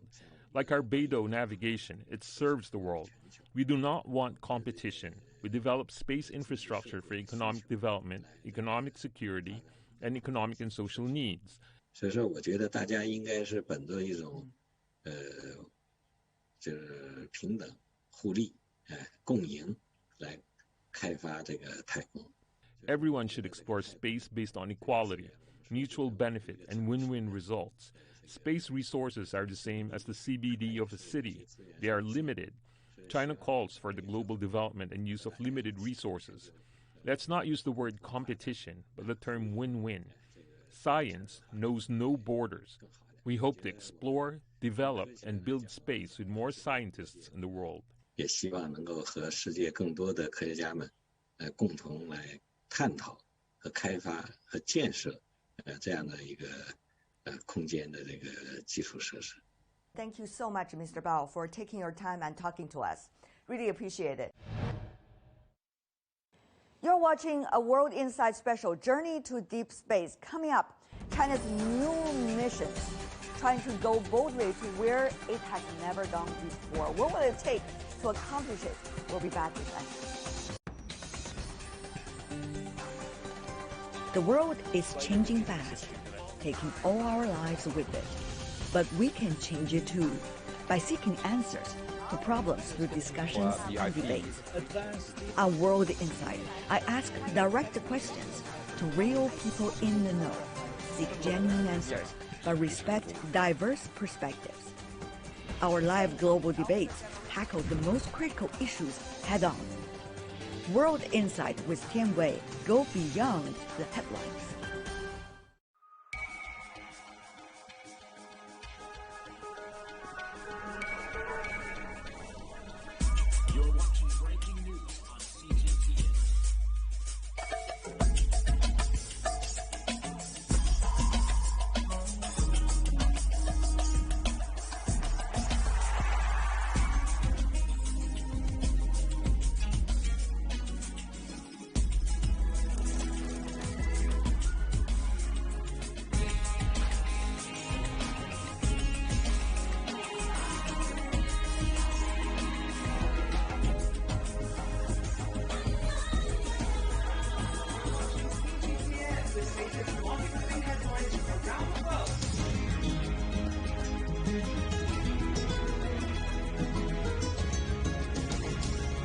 Like our Beidou navigation, it serves the world. We do not want competition. We develop space infrastructure for economic development, economic security, and economic and social needs. 所以说，我觉得大家应该是本着一种就是平等、互利、共赢来开发这个太空。Everyone should explore space based on equality, mutual benefit, and win-win results. Space resources are the same as the CBD of a city. They are limited. China calls for the global development and use of limited resources. Let's not use the word competition, but the term win-win. Science knows no borders. We hope to explore, develop, and build space with more scientists in the world. 也希望能够和世界更多的科学家们，共同来探讨和开发和建设，这样的一个空间的这个基础设施。Thank you so much, Mr. Bao, for taking your time and talking to us. Really appreciate it. You're watching a World Insight special, Journey to Deep Space. Coming up, China's new missions, trying to go boldly to where it has never gone before. What will it take to accomplish it? We'll be back with that. The world is changing fast, taking all our lives with it. But we can change it too, by seeking answers to problems through discussions and debates. On World Insight, I ask direct questions to real people in the know, seek genuine answers, but respect diverse perspectives. Our live global debates tackle the most critical issues head-on. World Insight with Tian Wei go beyond the headlines. You're watching breaking news on CGTN.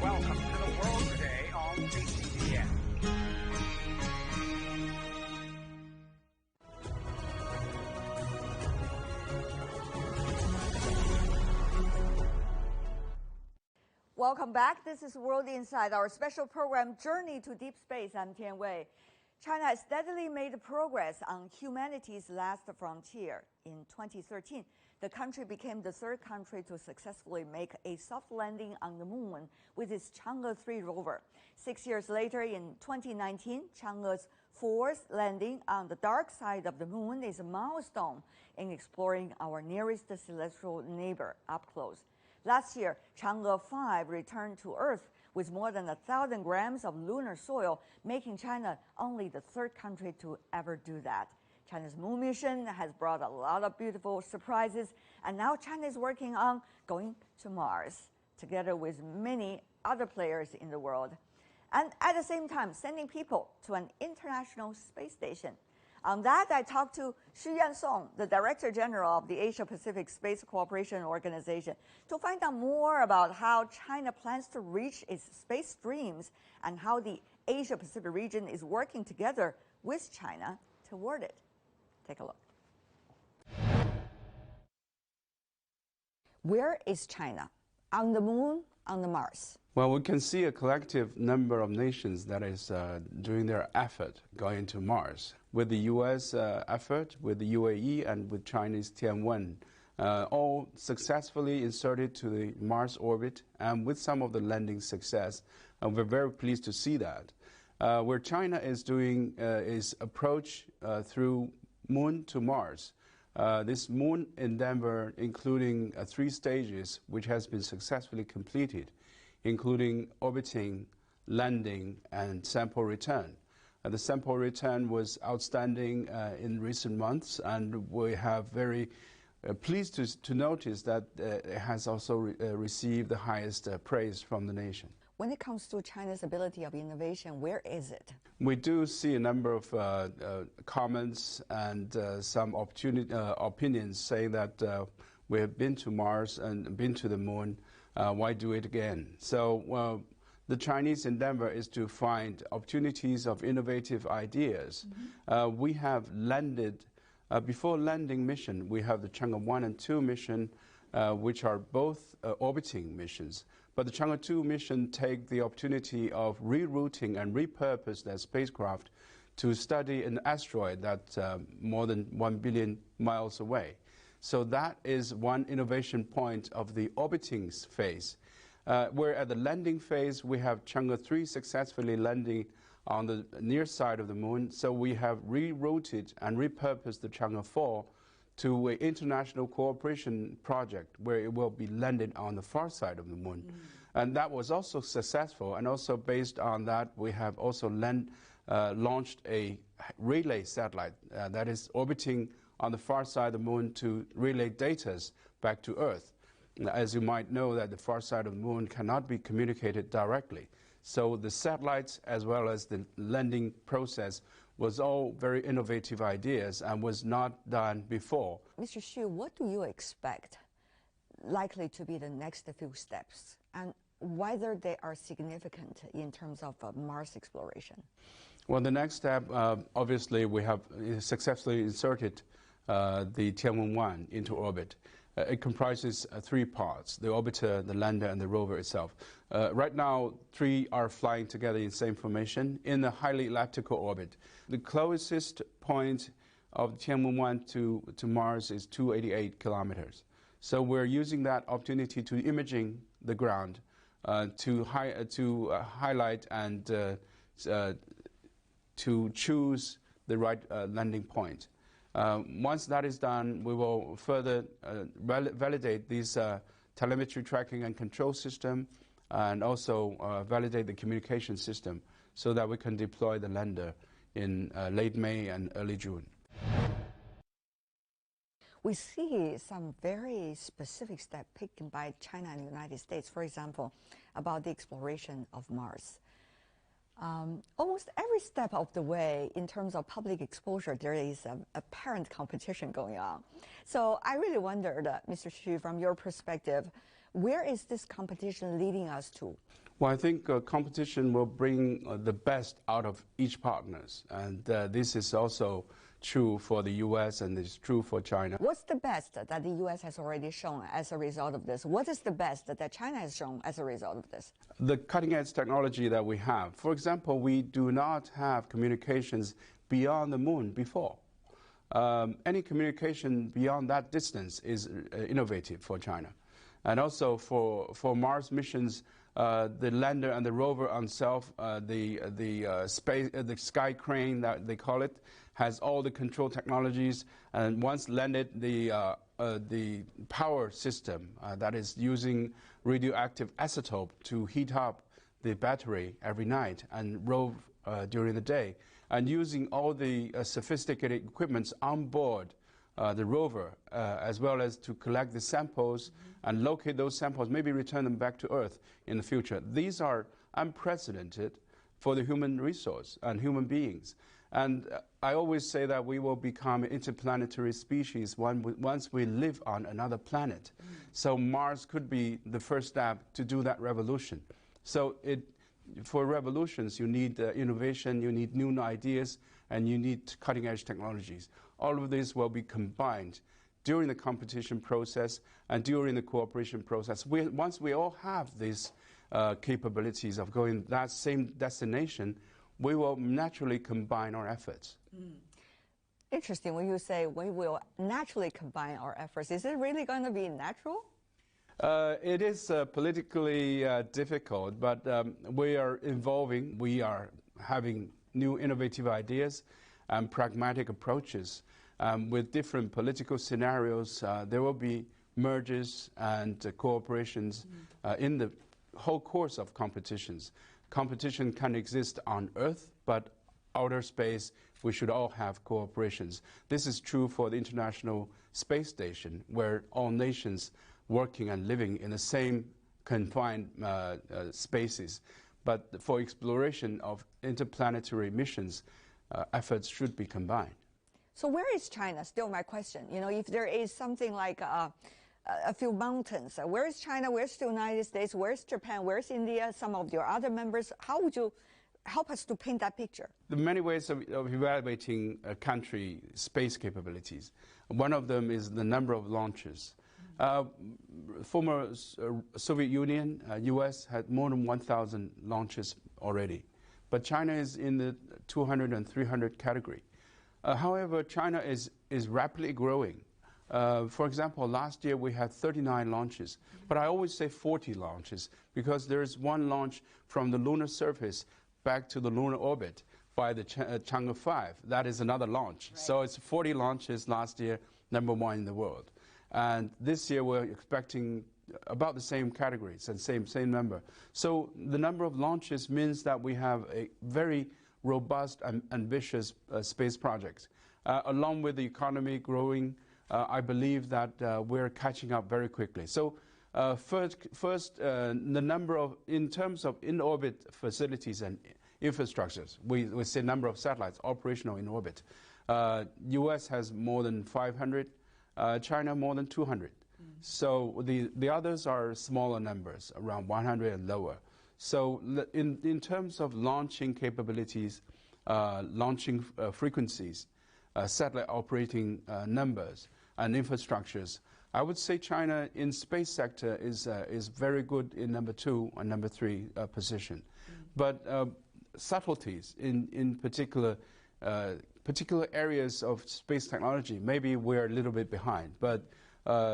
Welcome to the world today on CGTN. Welcome back. This is World Insight, our special program, Journey to Deep Space. I'm Tian Wei. China has steadily made progress on humanity's last frontier. In 2013, the country became the third country to successfully make a soft landing on the moon with its Chang'e 3 rover. 6 years later, in 2019, Chang'e's fourth landing on the dark side of the moon is a milestone in exploring our nearest celestial neighbor up close. Last year, Chang'e 5 returned to Earth with more than 1,000 grams of lunar soil, making China only the third country to ever do that. China's moon mission has brought a lot of beautiful surprises, and now China is working on going to Mars, together with many other players in the world. And at the same time, sending people to an international space station. On that, I talked to Xu Yansong, the Director General of the Asia-Pacific Space Cooperation Organization, to find out more about how China plans to reach its space dreams and how the Asia-Pacific region is working together with China toward it. Take a look. Where is China? On the moon, on the Mars? Well, we can see a collective number of nations that is doing their effort going to Mars. With the U.S. Effort, with the UAE, and with Chinese Tianwen, all successfully inserted to the Mars orbit, and with some of the landing success. And we're very pleased to see that. Where China is doing is approach through Moon to Mars. This moon endeavor, including 3 stages, which has been successfully completed, including orbiting, landing, and sample return. The sample return was outstanding in recent months, and we have very pleased to notice that it has also received the highest praise from the nation. When it comes to China's ability of innovation, where is it? We do see a number of comments and some opinions saying that we have been to Mars and been to the moon, why do it again? So the Chinese endeavor is to find opportunities of innovative ideas. Mm-hmm. We have landed, before landing mission, we have the Chang'e 1 and 2 mission, which are both orbiting missions. But the Chang'e 2 mission take the opportunity of rerouting and repurpose that spacecraft to study an asteroid that's more than 1 billion miles away. So that is one innovation point of the orbiting phase. Where at the landing phase, we have Chang'e 3 successfully landing on the near side of the moon. So we have rerouted and repurposed the Chang'e 4 to an international cooperation project where it will be landed on the far side of the moon. And that was also successful. And also based on that, we have also launched a relay satellite that is orbiting on the far side of the moon to relay data back to Earth. As you might know, that the far side of the moon cannot be communicated directly. So the satellites as well as the landing process was all very innovative ideas and was not done before. Mr. Xu, what do you expect likely to be the next few steps, and whether they are significant in terms of Mars exploration? Well, the next step, obviously, we have successfully inserted the Tianwen-1 into orbit. It comprises 3 parts: the orbiter, the lander, and the rover itself. Right now, 3 are flying together in the same formation in a highly elliptical orbit. The closest point of Tianwen-1 to Mars is 288 kilometers. So we're using that opportunity to imaging the ground to highlight and to choose the right landing point. Once that is done, we will further validate these telemetry tracking and control system, and also validate the communication system so that we can deploy the lander in late May and early June. We see some very specific steps taken by China and the United States, for example, about the exploration of Mars. Almost every step of the way, in terms of public exposure, there is a apparent competition going on. So I really wondered, Mr. Xu, from your perspective, where is this competition leading us to? Well, I think competition will bring the best out of each partners, and this is also true for the U.S. and it's true for China. What's the best that the U.S. has already shown as a result of this? What is the best that China has shown as a result of this? The cutting-edge technology that we have. For example, we do not have communications beyond the moon before. Any communication beyond that distance is innovative for China. And also for Mars missions, the lander and the rover on itself, the sky crane that they call it, has all the control technologies, and once landed, the power system that is using radioactive isotope to heat up the battery every night and rove during the day, and using all the sophisticated equipments on board the rover, as well as to collect the samples and locate those samples, maybe return them back to Earth in the future. These are unprecedented for the human resource and human beings. And I always say that we will become an interplanetary species once we live on another planet. So Mars could be the first step to do that revolution. So for revolutions, you need innovation, you need new ideas, and you need cutting-edge technologies. All of this will be combined during the competition process and during the cooperation process. Once we all have these capabilities of going that same destination, we will naturally combine our efforts. Interesting when you say we will naturally combine our efforts. Is it really going to be natural? It is politically difficult, but we are evolving. We are having new innovative ideas and pragmatic approaches. With different political scenarios, there will be mergers and cooperations in the whole course of competitions. Competition can exist on Earth, but outer space, we should all have cooperations. This is true for the International Space Station, where all nations working and living in the same confined spaces. But for exploration of interplanetary missions, efforts should be combined. So where is China? Still my question. You know, if there is something like a few mountains, where is China? Where's the United States? Where's Japan? Where's India? Some of your other members? How would you help us to paint that picture? There are many ways of evaluating a country's space capabilities. One of them is the number of launches. Former Soviet Union, U.S. had more than 1,000 launches already. But China is in the 200 and 300 category. However, China is rapidly growing. For example, last year we had 39 launches, but I always say 40 launches because there is one launch from the lunar surface back to the lunar orbit by the Chang'e 5. That is another launch. Right. So it's 40 launches last year, #1 in the world. And this year we're expecting about the same categories and same number. So the number of launches means that we have a very robust and ambitious space project. Along with the economy growing, I believe that we're catching up very quickly. So first the number of, in terms of in-orbit facilities and infrastructures, we say number of satellites operational in orbit. U.S. has more than 500, China more than 200. So the others are smaller numbers, around 100 and lower. So in terms of launching capabilities, launching frequencies, satellite operating numbers and infrastructures, I would say China in space sector is very good in #2 and #3 position. But subtleties in particular areas of space technology, maybe we're a little bit behind, but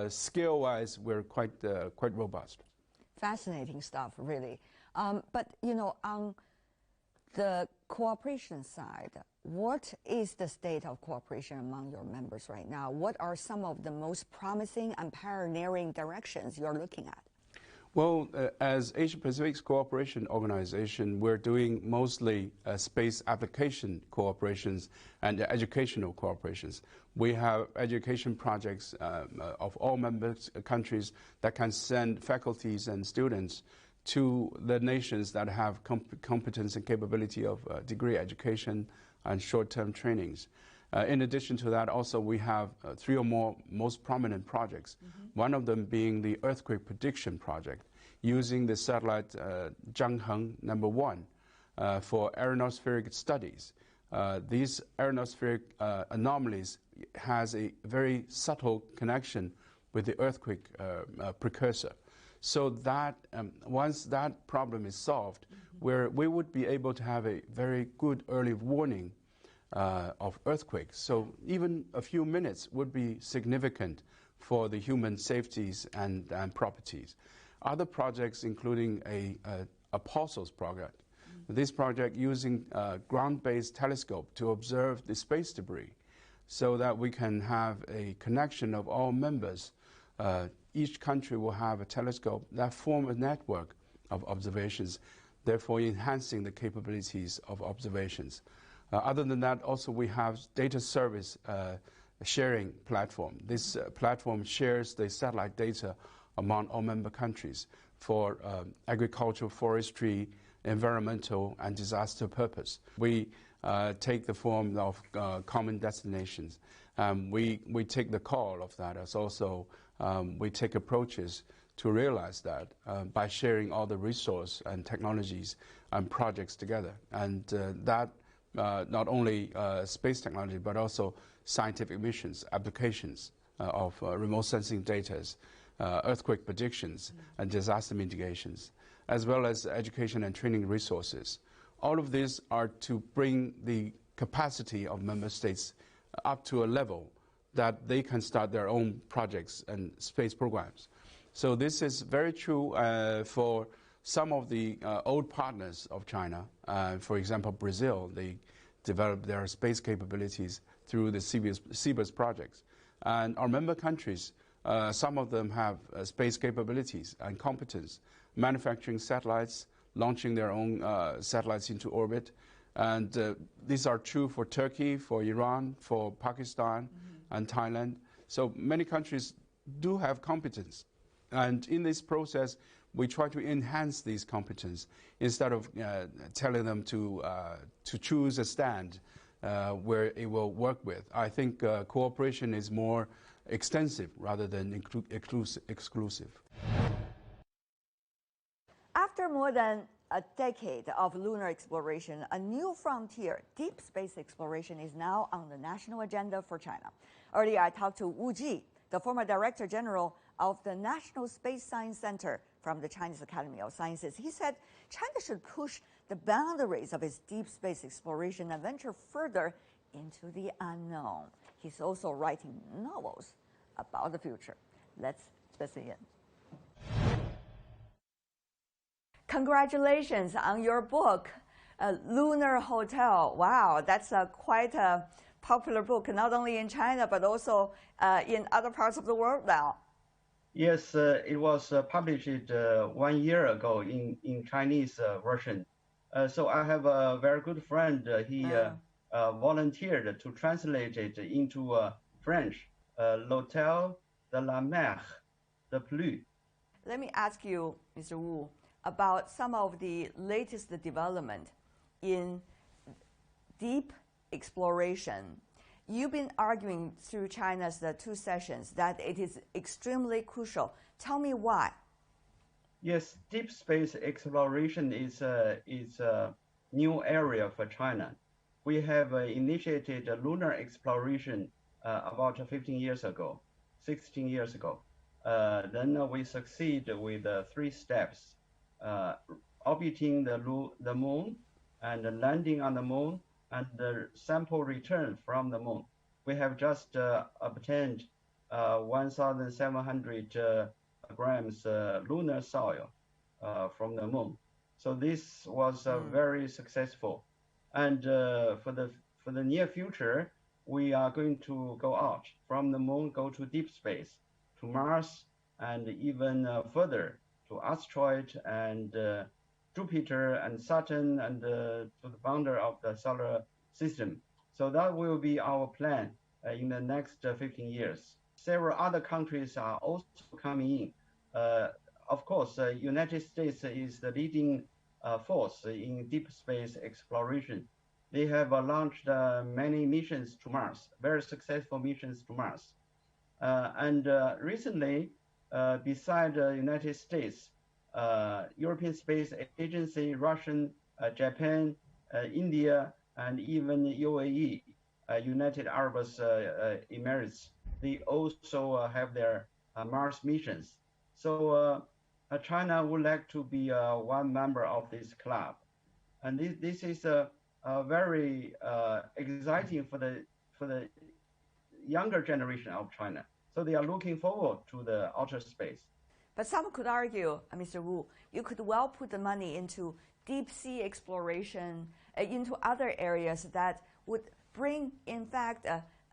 scale-wise, we're quite robust. Fascinating stuff, really. But, you know, on the cooperation side, what is the state of cooperation among your members right now? What are some of the most promising and pioneering directions you're looking at? Well, as Asia-Pacific's cooperation organization, we're doing mostly space application cooperations and educational cooperations. We have education projects of all member countries that can send faculties and students to the nations that have competence and capability of degree education and short-term trainings. In addition to that, also we have 3 or more most prominent projects. One of them being the earthquake prediction project, using the satellite Zhangheng #1 for aeronospheric studies. These aeronospheric anomalies has a very subtle connection with the earthquake precursor. So that once that problem is solved, we would be able to have a very good early warning of earthquakes. So even a few minutes would be significant for the human safeties and properties. Other projects, including a Apostles project. This project using a ground-based telescope to observe the space debris so that we can have a connection of all members. Each country will have a telescope that form a network of observations, therefore enhancing the capabilities of observations. Other than that, also we have data service sharing platform. This platform shares the satellite data among all member countries for agricultural, forestry, environmental, and disaster purpose. We take the form of common destinations. We take the call of that as also we take approaches to realize that by sharing all the resource and technologies and projects together. And that not only space technology, but also scientific missions, applications of remote sensing data, earthquake predictions and disaster mitigations, as well as education and training resources. All of these are to bring the capacity of member states up to a level that they can start their own projects and space programs. So this is very true for some of the old partners of China. For example, Brazil, they developed their space capabilities through the CBS projects. And our member countries, some of them have space capabilities and competence, manufacturing satellites, launching their own satellites into orbit. And these are true for Turkey, for Iran, for Pakistan, and Thailand. So many countries do have competence. And in this process, we try to enhance these competence instead of telling them to choose a stand where it will work with. I think cooperation is more extensive rather than exclusive. After more than a decade of lunar exploration, a new frontier, deep space exploration, is now on the national agenda for China. Earlier, I talked to Wu Ji, the former Director General of the National Space Science Center from the Chinese Academy of Sciences. He said China should push the boundaries of its deep space exploration and venture further into the unknown. He's also writing novels about the future. Let's listen in. Congratulations on your book, Lunar Hotel. Wow, that's quite a popular book, not only in China, but also in other parts of the world now. Yes, it was published 1 year ago in Chinese version. So I have a very good friend. He volunteered to translate it into French. L'Hôtel de la Mer de Plus. Let me ask you, Mr. Wu, about some of the latest development in deep exploration. You've been arguing through China's 2 sessions that it is extremely crucial. Tell me why. Yes, deep space exploration is a new area for China. We have initiated lunar exploration about 15 years ago, 16 years ago. Then we succeed with 3 steps: orbiting the moon, and landing on the moon, and the sample return from the moon. We have just obtained 1,700 grams lunar soil from the moon. So this was very successful. And for the near future, we are going to go out from the moon, go to deep space, to Mars, and even further to asteroid and Jupiter and Saturn, and to the boundary of the solar system. So that will be our plan in the next 15 years. Several other countries are also coming in. Of course, United States is the leading force in deep space exploration. They have launched many missions to Mars, very successful missions to Mars. And recently, beside the United States, European Space Agency, Russian, Japan, India, and even UAE, United Arab Emirates, they also have their Mars missions. So China would like to be one member of this club. And this is very exciting for the younger generation of China. So they are looking forward to the outer space. But some could argue, Mr. Wu, you could well put the money into deep sea exploration, into other areas that would bring, in fact,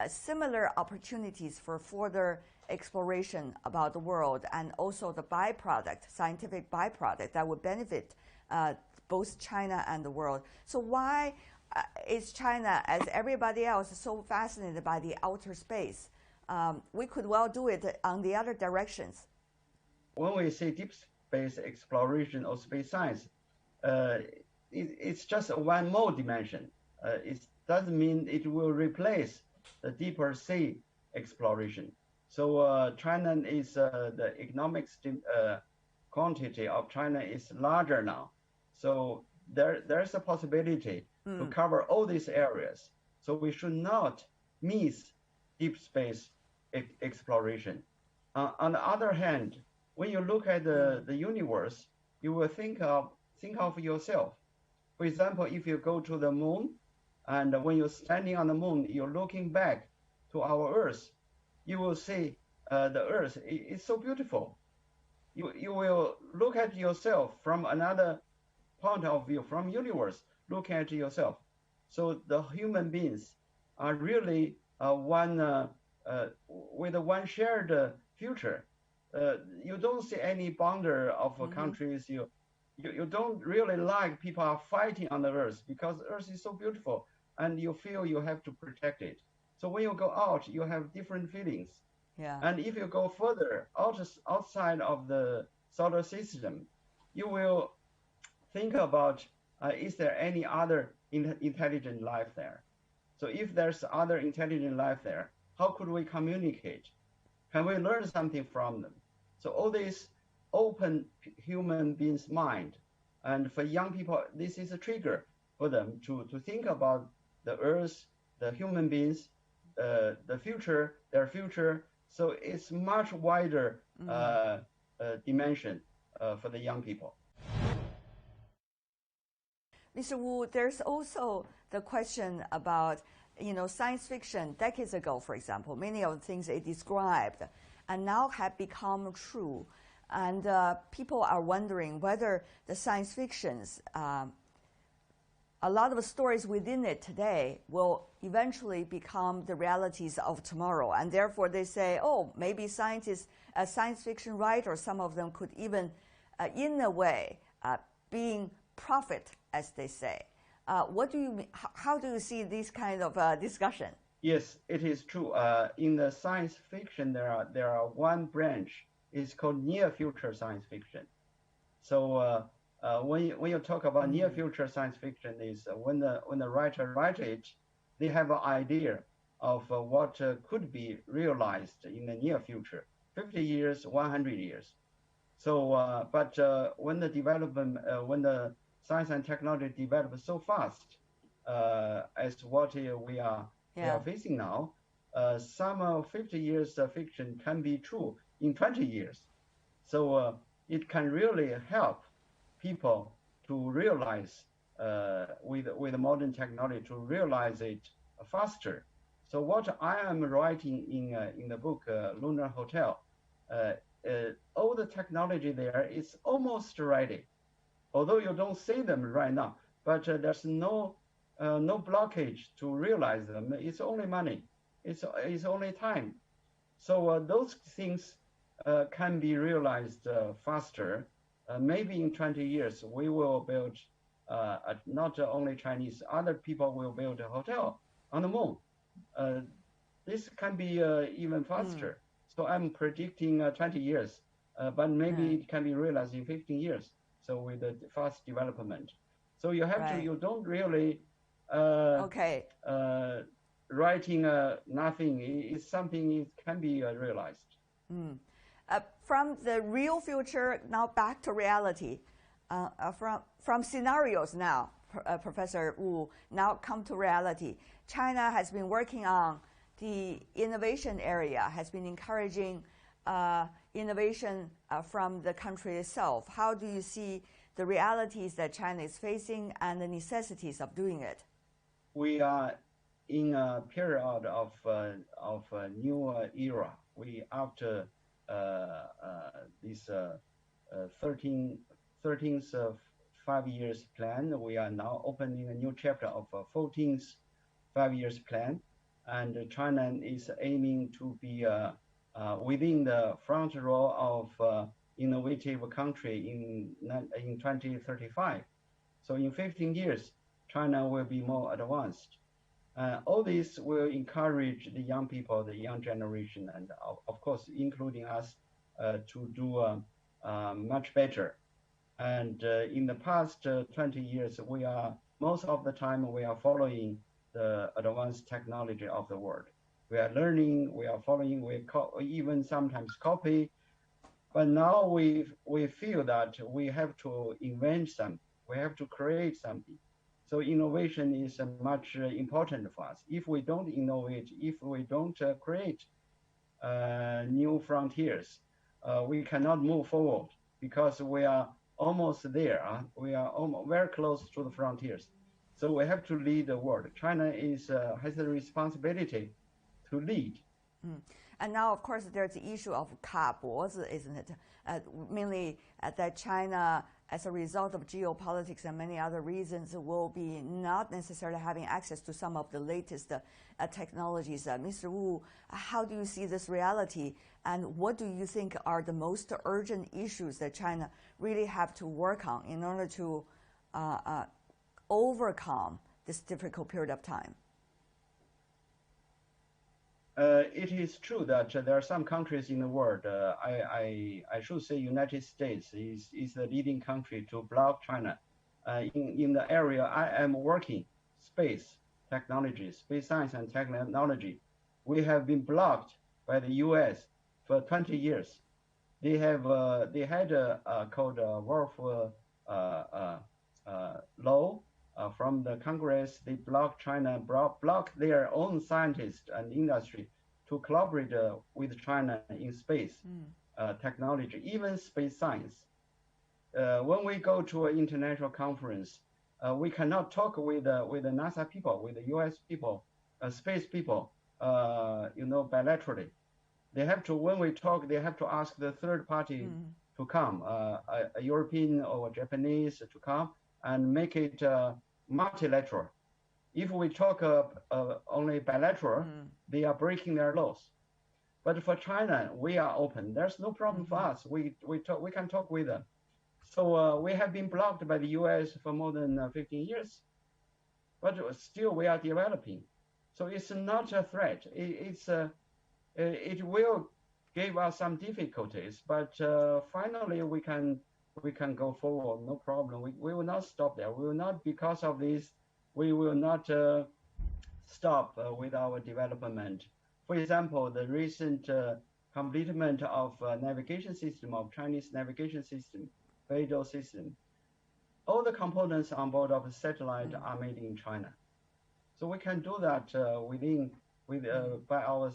similar opportunities for further exploration about the world, and also the byproduct, scientific byproduct that would benefit both China and the world. So why is China, as everybody else, so fascinated by the outer space? We could well do it on the other directions. When we say deep space exploration or space science, it's just one more dimension. It doesn't mean it will replace the deeper sea exploration. So China is the economic quantity of China is larger now. So there's a possibility to cover all these areas. So we should not miss deep space exploration. On the other hand, when you look at the universe, you will think of yourself. For example, if you go to the moon, and when you're standing on the moon, you're looking back to our Earth, you will see the Earth is so beautiful. You will look at yourself from another point of view, from universe, look at yourself. So the human beings are really with one shared future. You don't see any boundary of countries. You don't really like people are fighting on the Earth, because Earth is so beautiful, and you feel you have to protect it. So when you go out, you have different feelings. Yeah. And if you go further outside of the solar system, you will think about, is there any other intelligent life there? So if there's other intelligent life there, how could we communicate? Can we learn something from them? So all this open human beings' mind. And for young people, this is a trigger for them to think about the Earth, the human beings, the future, their future, So it's much wider dimension for the young people. Mr. Wu, there's also the question about, science fiction decades ago, for example, many of the things it described and now have become true. And people are wondering whether the science fictions, a lot of the stories within it today will eventually become the realities of tomorrow. And therefore they say, oh, maybe scientists, science fiction writers, some of them could even, in a way, being prophet, as they say. What do you mean? How do you see this kind of discussion? Yes, it is true. In the science fiction, there are one branch. It's called near future science fiction. So when you talk about near future science fiction, is when the writer write it, they have an idea of what could be realized in the near future, 50 years, 100 years. So, but when the development, when the science and technology develop so fast, as what we are facing now, some 50 years of fiction can be true in 20 years. So it can really help people to realize with modern technology to realize it faster. So what I am writing in the book Lunar Hotel, all the technology there is almost ready, although you don't see them right now. But there's no blockage to realize them. It's only money. It's only time. So those things can be realized faster. Maybe in 20 years we will build not only Chinese, other people will build a hotel on the moon. This can be even faster. So I'm predicting 20 years, but maybe it can be realized in 15 years. So with the fast development, so you have to, you don't really writing nothing. It's something it can be realized. From the real future now back to reality, from scenarios now, Professor Wu, now come to reality. China has been working on the innovation area, has been encouraging innovation from the country itself. How do you see the realities that China is facing and the necessities of doing it? We are in a period of a new era. We after this 13th 5 years plan, we are now opening a new chapter of 14th 5 years plan, and China is aiming to be within the front row of innovative country in 2035. So in 15 years, China will be more advanced. All this will encourage the young people, the young generation, and of course, including us, to do much better. And in the past 20 years, we are, most of the time, we are following the advanced technology of the world. We are learning, we are following, we even sometimes copy. But now we feel that we have to invent something, we have to create something. So innovation is much important for us. If we don't innovate, if we don't create new frontiers, we cannot move forward because we are almost there. We are very close to the frontiers. So we have to lead the world. China has the responsibility to lead. And now, of course, there's the issue of 卡脖子, isn't it? Mainly that China, as a result of geopolitics and many other reasons, will be not necessarily having access to some of the latest technologies. Mr. Wu, how do you see this reality? And what do you think are the most urgent issues that China really have to work on in order to overcome this difficult period of time? It is true that there are some countries in the world. I should say United States is the leading country to block China. In the area I am working, space technology, space science and technology, we have been blocked by the U.S. for 20 years. They had called Wolf law. From the Congress, they blocked China, blocked their own scientists and industry to collaborate with China in space technology, even space science. When we go to an international conference, we cannot talk with the NASA people, with the U.S. people, space people, bilaterally. They have to, when we talk, they have to ask the third party to come, a European or Japanese to come and make it multilateral. If we talk only bilateral, they are breaking their laws. But for China, we are open. There's no problem for us. We can talk with them. So we have been blocked by the U.S. for more than 15 years, but still we are developing. So it's not a threat. It will give us some difficulties, but finally we can go forward, no problem. We will not stop there. We will not, because of this, we will not stop with our development. For example, the recent completion of navigation system of Chinese navigation system, Beidou system. All the components on board of the satellite are made in China. So we can do that by our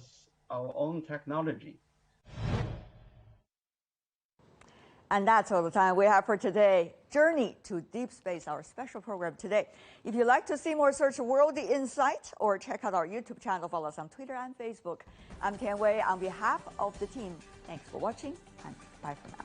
own technology. And that's all the time we have for today. Journey to Deep Space, our special program today. If you'd like to see more, search World Insight or check out our YouTube channel. Follow us on Twitter and Facebook. I'm Tian Wei. On behalf of the team, thanks for watching and bye for now.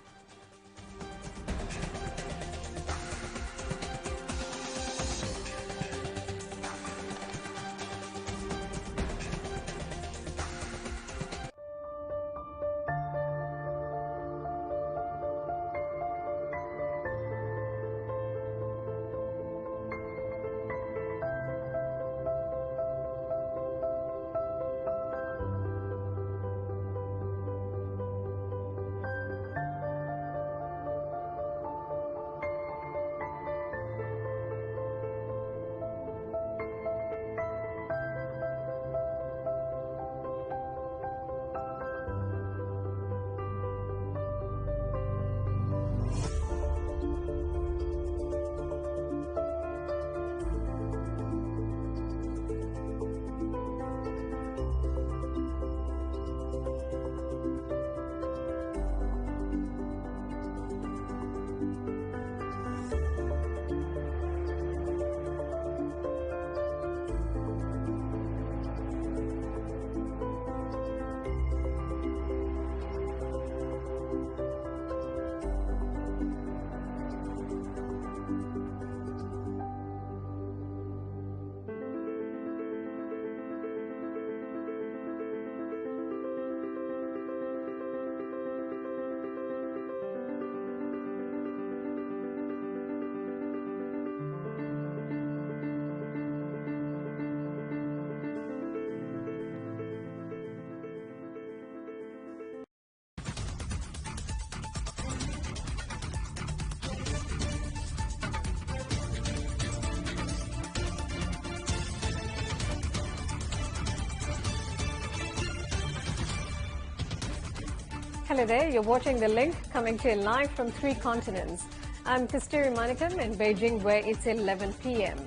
Hello there, you're watching The Link, coming to you live from 3 continents. I'm Kasturi Manikam in Beijing, where it's 11 p.m.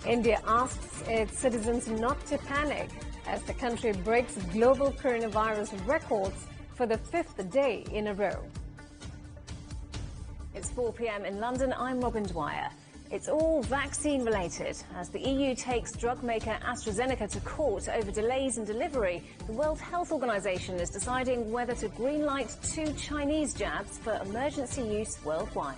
India asks its citizens not to panic as the country breaks global coronavirus records for the 5th day in a row. It's 4 p.m. in London. I'm Robin Dwyer. It's all vaccine related. As the EU takes drug maker AstraZeneca to court over delays in delivery, the World Health Organization is deciding whether to greenlight 2 Chinese jabs for emergency use worldwide.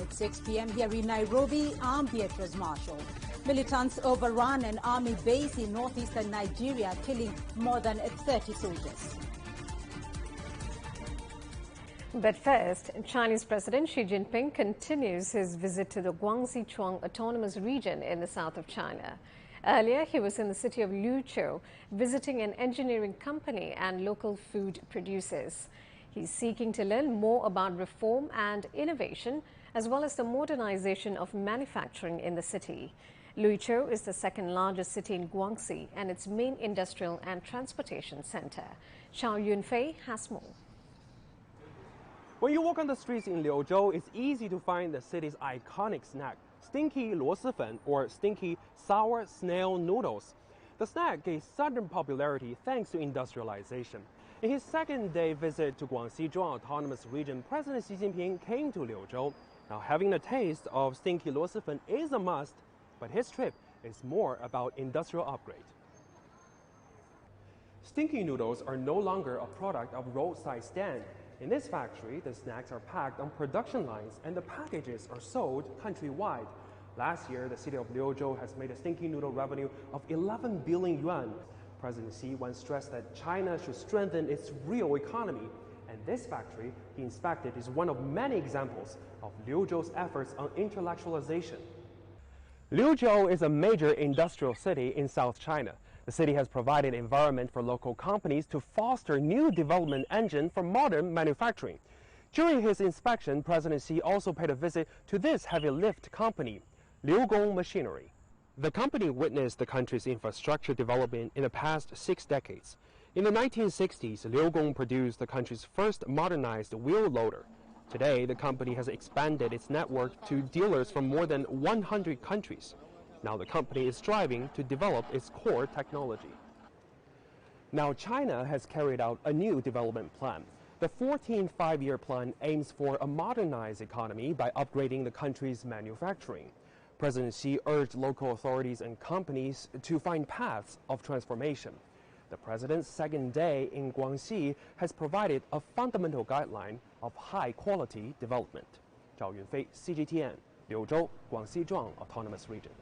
It's 6 p.m. here in Nairobi. I'm Beatrice Marshall. Militants overrun an army base in northeastern Nigeria, killing more than 30 soldiers. But first, Chinese President Xi Jinping continues his visit to the Guangxi-Zhuang Autonomous Region in the south of China. Earlier, he was in the city of Luzhou, visiting an engineering company and local food producers. He's seeking to learn more about reform and innovation, as well as the modernization of manufacturing in the city. Luzhou is the second largest city in Guangxi and its main industrial and transportation center. Xiao Yunfei has more. When you walk on the streets in Liuzhou, it's easy to find the city's iconic snack, stinky 螺蛳粉, or stinky sour snail noodles. The snack gained sudden popularity thanks to industrialization. In his second-day visit to Guangxi Zhuang Autonomous Region, President Xi Jinping came to Liuzhou. Now, having a taste of stinky lucifen is a must, but his trip is more about industrial upgrade. Stinky noodles are no longer a product of roadside stand. In this factory, the snacks are packed on production lines and the packages are sold countrywide. Last year, the city of Liuzhou has made a stinky noodle revenue of 11 billion yuan. President Xi once stressed that China should strengthen its real economy, and this factory he inspected is one of many examples of Liuzhou's efforts on intellectualization. Liuzhou is a major industrial city in South China. The city has provided an environment for local companies to foster new development engine for modern manufacturing. During his inspection, President Xi also paid a visit to this heavy lift company, Liugong Machinery. The company witnessed the country's infrastructure development in the past 6 decades. In the 1960s, Liugong produced the country's first modernized wheel loader. Today, the company has expanded its network to dealers from more than 100 countries. Now the company is striving to develop its core technology. Now China has carried out a new development plan. The 14th five-year plan aims for a modernized economy by upgrading the country's manufacturing. President Xi urged local authorities and companies to find paths of transformation. The president's second day in Guangxi has provided a fundamental guideline of high-quality development. Zhao Yunfei, CGTN, Liuzhou, Guangxi Zhuang Autonomous Region.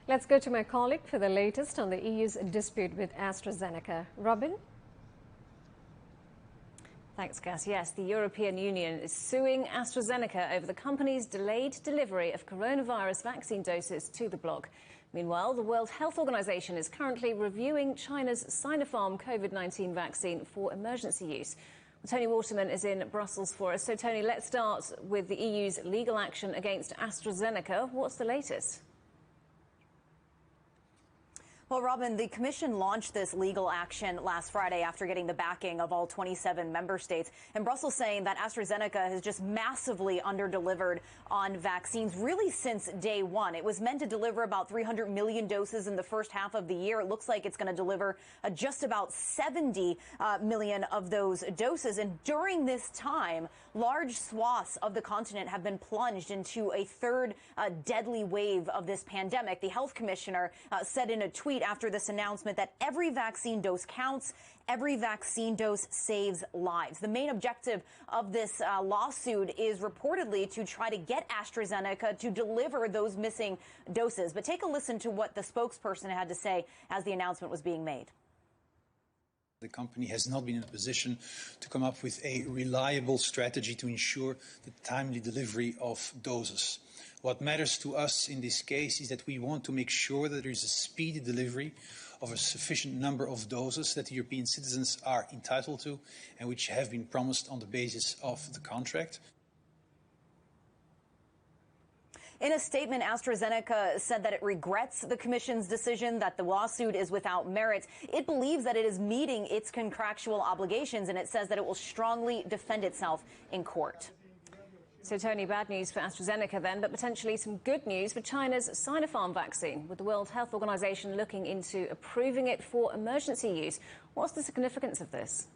Let's go to my colleague for the latest on the EU's dispute with AstraZeneca. Robin? Thanks, Cass. Yes, the European Union is suing AstraZeneca over the company's delayed delivery of coronavirus vaccine doses to the bloc. Meanwhile, the World Health Organization is currently reviewing China's Sinopharm COVID-19 vaccine for emergency use. Well, Tony Waterman is in Brussels for us. So, Tony, let's start with the EU's legal action against AstraZeneca. What's the latest? Well, Robin, the Commission launched this legal action last Friday after getting the backing of all 27 member states. And Brussels saying that AstraZeneca has just massively underdelivered on vaccines really since day one. It was meant to deliver about 300 million doses in the first half of the year. It looks like it's going to deliver just about 70 million of those doses. And during this time, large swaths of the continent have been plunged into a third deadly wave of this pandemic. The health commissioner said in a tweet after this announcement that every vaccine dose counts, every vaccine dose saves lives. The main objective of this lawsuit is reportedly to try to get AstraZeneca to deliver those missing doses. But take a listen to what the spokesperson had to say as the announcement was being made. The company has not been in a position to come up with a reliable strategy to ensure the timely delivery of doses. What matters to us in this case is that we want to make sure that there is a speedy delivery of a sufficient number of doses that the European citizens are entitled to and which have been promised on the basis of the contract. In a statement, AstraZeneca said that it regrets the Commission's decision, that the lawsuit is without merit. It believes that it is meeting its contractual obligations, and it says that it will strongly defend itself in court. So, Tony, bad news for AstraZeneca then, but potentially some good news for China's Sinopharm vaccine, with the World Health Organization looking into approving it for emergency use. What's the significance of this?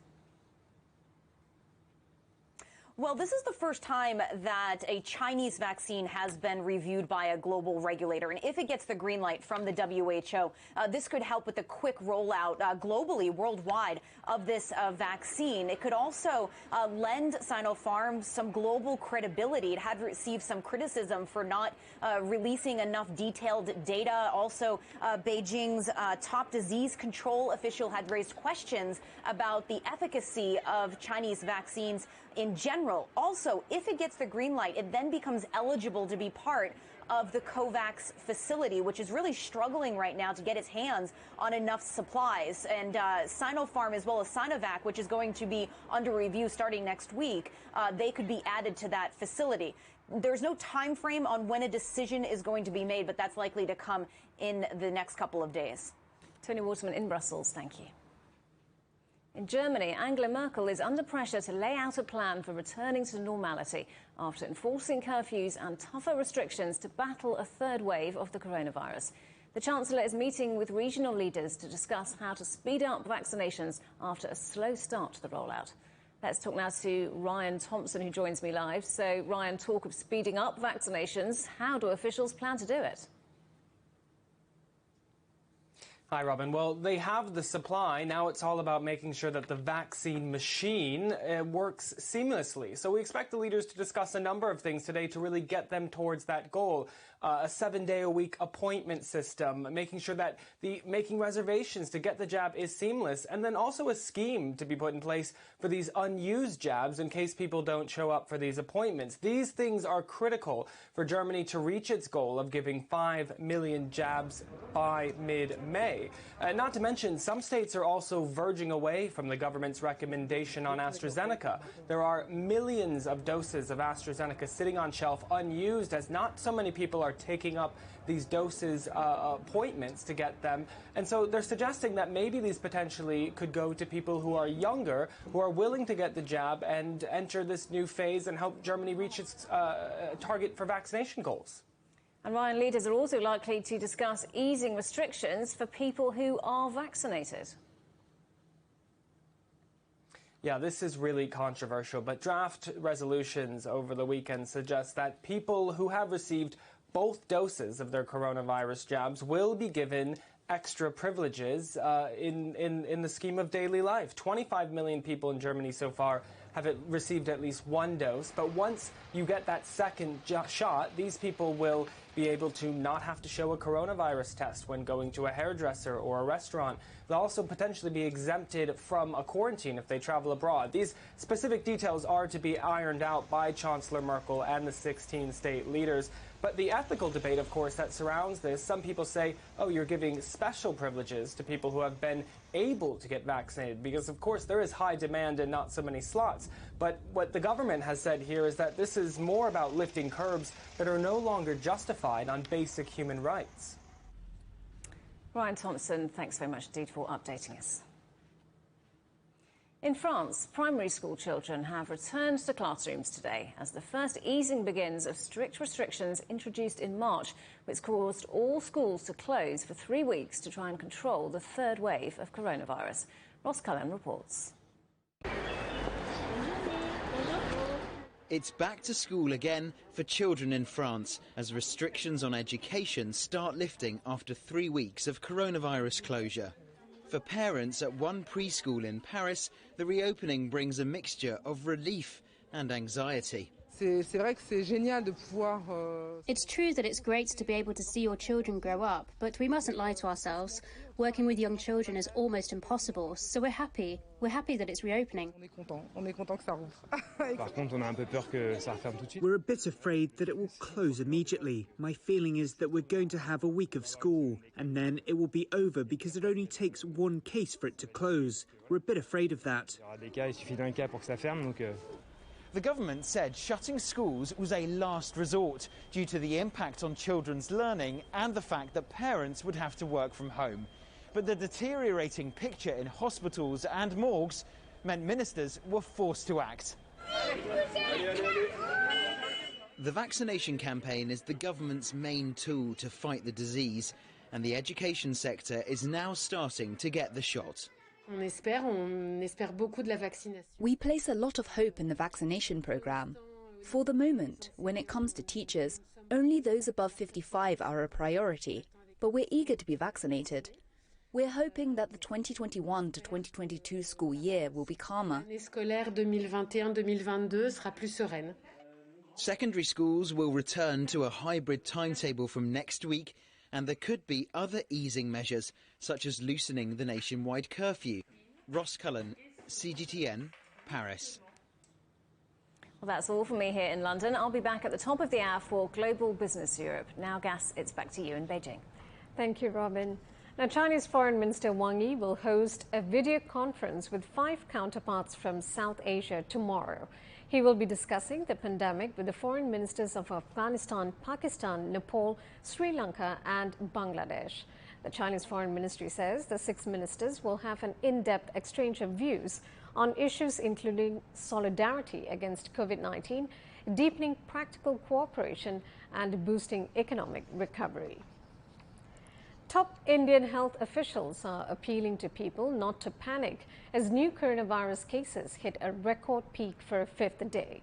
Well, this is the first time that a Chinese vaccine has been reviewed by a global regulator. And if it gets the green light from the WHO, this could help with the quick rollout globally, worldwide, of this vaccine. It could also lend Sinopharm some global credibility. It had received some criticism for not releasing enough detailed data. Also, Beijing's top disease control official had raised questions about the efficacy of Chinese vaccines in general. Also, if it gets the green light, it then becomes eligible to be part of the COVAX facility, which is really struggling right now to get its hands on enough supplies. And Sinopharm, as well as Sinovac, which is going to be under review starting next week, they could be added to that facility. There's no time frame on when a decision is going to be made, but that's likely to come in the next couple of days. Tony Waterman in Brussels, thank you. In Germany, Angela Merkel is under pressure to lay out a plan for returning to normality after enforcing curfews and tougher restrictions to battle a third wave of the coronavirus. The Chancellor is meeting with regional leaders to discuss how to speed up vaccinations after a slow start to the rollout. Let's talk now to Ryan Thompson, who joins me live. So, Ryan, talk of speeding up vaccinations. How do officials plan to do it? Hi, Robin. Well, they have the supply. Now it's all about making sure that the vaccine machine works seamlessly. So we expect the leaders to discuss a number of things today to really get them towards that goal. A 7-day-a-week appointment system, making sure that making reservations to get the jab is seamless, and then also a scheme to be put in place for these unused jabs in case people don't show up for these appointments. These things are critical for Germany to reach its goal of giving 5 million jabs by mid-May. Not to mention, some states are also verging away from the government's recommendation on AstraZeneca. There are millions of doses of AstraZeneca sitting on shelf unused, as not so many people are taking up these doses appointments to get them. And so they're suggesting that maybe these potentially could go to people who are younger, who are willing to get the jab and enter this new phase and help Germany reach its target for vaccination goals. And Ryan, leaders are also likely to discuss easing restrictions for people who are vaccinated. Yeah, this is really controversial, but draft resolutions over the weekend suggest that people who have received both doses of their coronavirus jabs will be given extra privileges in the scheme of daily life. 25 million people in Germany so far have received at least one dose, but once you get that second shot, these people will be able to not have to show a coronavirus test when going to a hairdresser or a restaurant. They'll also potentially be exempted from a quarantine if they travel abroad. These specific details are to be ironed out by Chancellor Merkel and the 16 state leaders. But the ethical debate, of course, that surrounds this, some people say, oh, you're giving special privileges to people who have been able to get vaccinated, because, of course, there is high demand and not so many slots. But what the government has said here is that this is more about lifting curbs that are no longer justified on basic human rights. Ryan Thompson, thanks very much indeed for updating us. In France, primary school children have returned to classrooms today as the first easing begins of strict restrictions introduced in March, which caused all schools to close for 3 weeks to try and control the third wave of coronavirus. Ross Cullen reports. It's back to school again for children in France as restrictions on education start lifting after 3 weeks of coronavirus closure. For parents at one preschool in Paris, the reopening brings a mixture of relief and anxiety. It's true that it's great to be able to see your children grow up, but we mustn't lie to ourselves. Working with young children is almost impossible, so we're happy. We're happy that it's reopening. We're a bit afraid that it will close immediately. My feeling is that we're going to have a week of school, and then it will be over because it only takes one case for it to close. We're a bit afraid of that. The government said shutting schools was a last resort due to the impact on children's learning and the fact that parents would have to work from home. But the deteriorating picture in hospitals and morgues meant ministers were forced to act. The vaccination campaign is the government's main tool to fight the disease, and the education sector is now starting to get the shot. We place a lot of hope in the vaccination program. For the moment, when it comes to teachers, only those above 55 are a priority, but we're eager to be vaccinated. We're hoping that the 2021 to 2022 school year will be calmer. Secondary schools will return to a hybrid timetable from next week, and there could be other easing measures, such as loosening the nationwide curfew. Ross Cullen, CGTN, Paris. Well, that's all from me here in London. I'll be back at the top of the hour for Global Business Europe. Now, Gas, it's back to you in Beijing. Thank you, Robin. Now, Chinese Foreign Minister Wang Yi will host a video conference with 5 counterparts from South Asia tomorrow. He will be discussing the pandemic with the foreign ministers of Afghanistan, Pakistan, Nepal, Sri Lanka and Bangladesh. The Chinese Foreign Ministry says the 6 ministers will have an in-depth exchange of views on issues including solidarity against COVID-19, deepening practical cooperation and boosting economic recovery. Top Indian health officials are appealing to people not to panic as new coronavirus cases hit a record peak for a fifth day.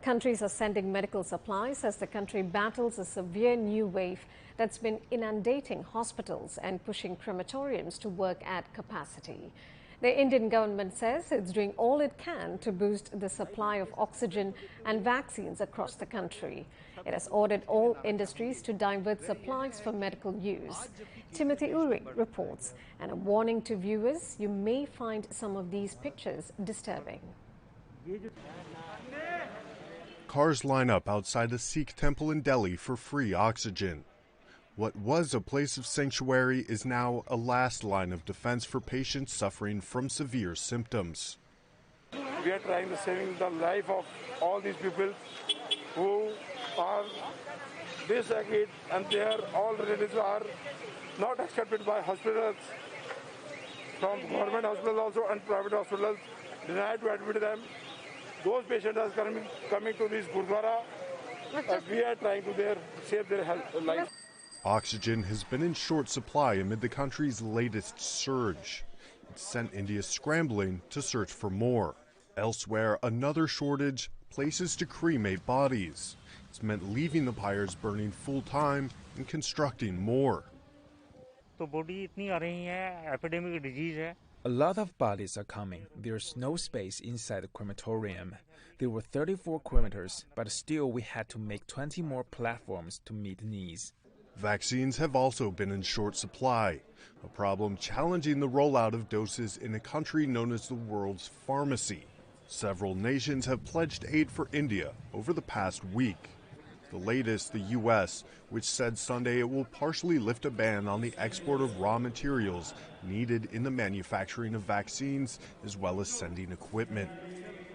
Countries are sending medical supplies as the country battles a severe new wave that's been inundating hospitals and pushing crematoriums to work at capacity. The Indian government says it's doing all it can to boost the supply of oxygen and vaccines across the country. It has ordered all industries to divert supplies for medical use. Timothy Uring reports, and a warning to viewers, you may find some of these pictures disturbing. Cars line up outside a Sikh temple in Delhi for free oxygen. What was a place of sanctuary is now a last line of defense for patients suffering from severe symptoms. We are trying to save the life of all these people who are disagreed, and their all relatives are not accepted by hospitals, from government hospitals also and private hospitals, denied to admit them. Those patients are coming to this Gurdwara, and we are trying to save their life. Oxygen has been in short supply amid the country's latest surge. It sent India scrambling to search for more. Elsewhere, another shortage, places to cremate bodies. It's meant leaving the pyres burning full-time and constructing more. A lot of bodies are coming. There's no space inside the crematorium. There were 34 crematories, but still we had to make 20 more platforms to meet the needs. Vaccines have also been in short supply, a problem challenging the rollout of doses in a country known as the world's pharmacy. Several nations have pledged aid for India over the past week. The latest, the U.S., which said Sunday it will partially lift a ban on the export of raw materials needed in the manufacturing of vaccines, as well as sending equipment.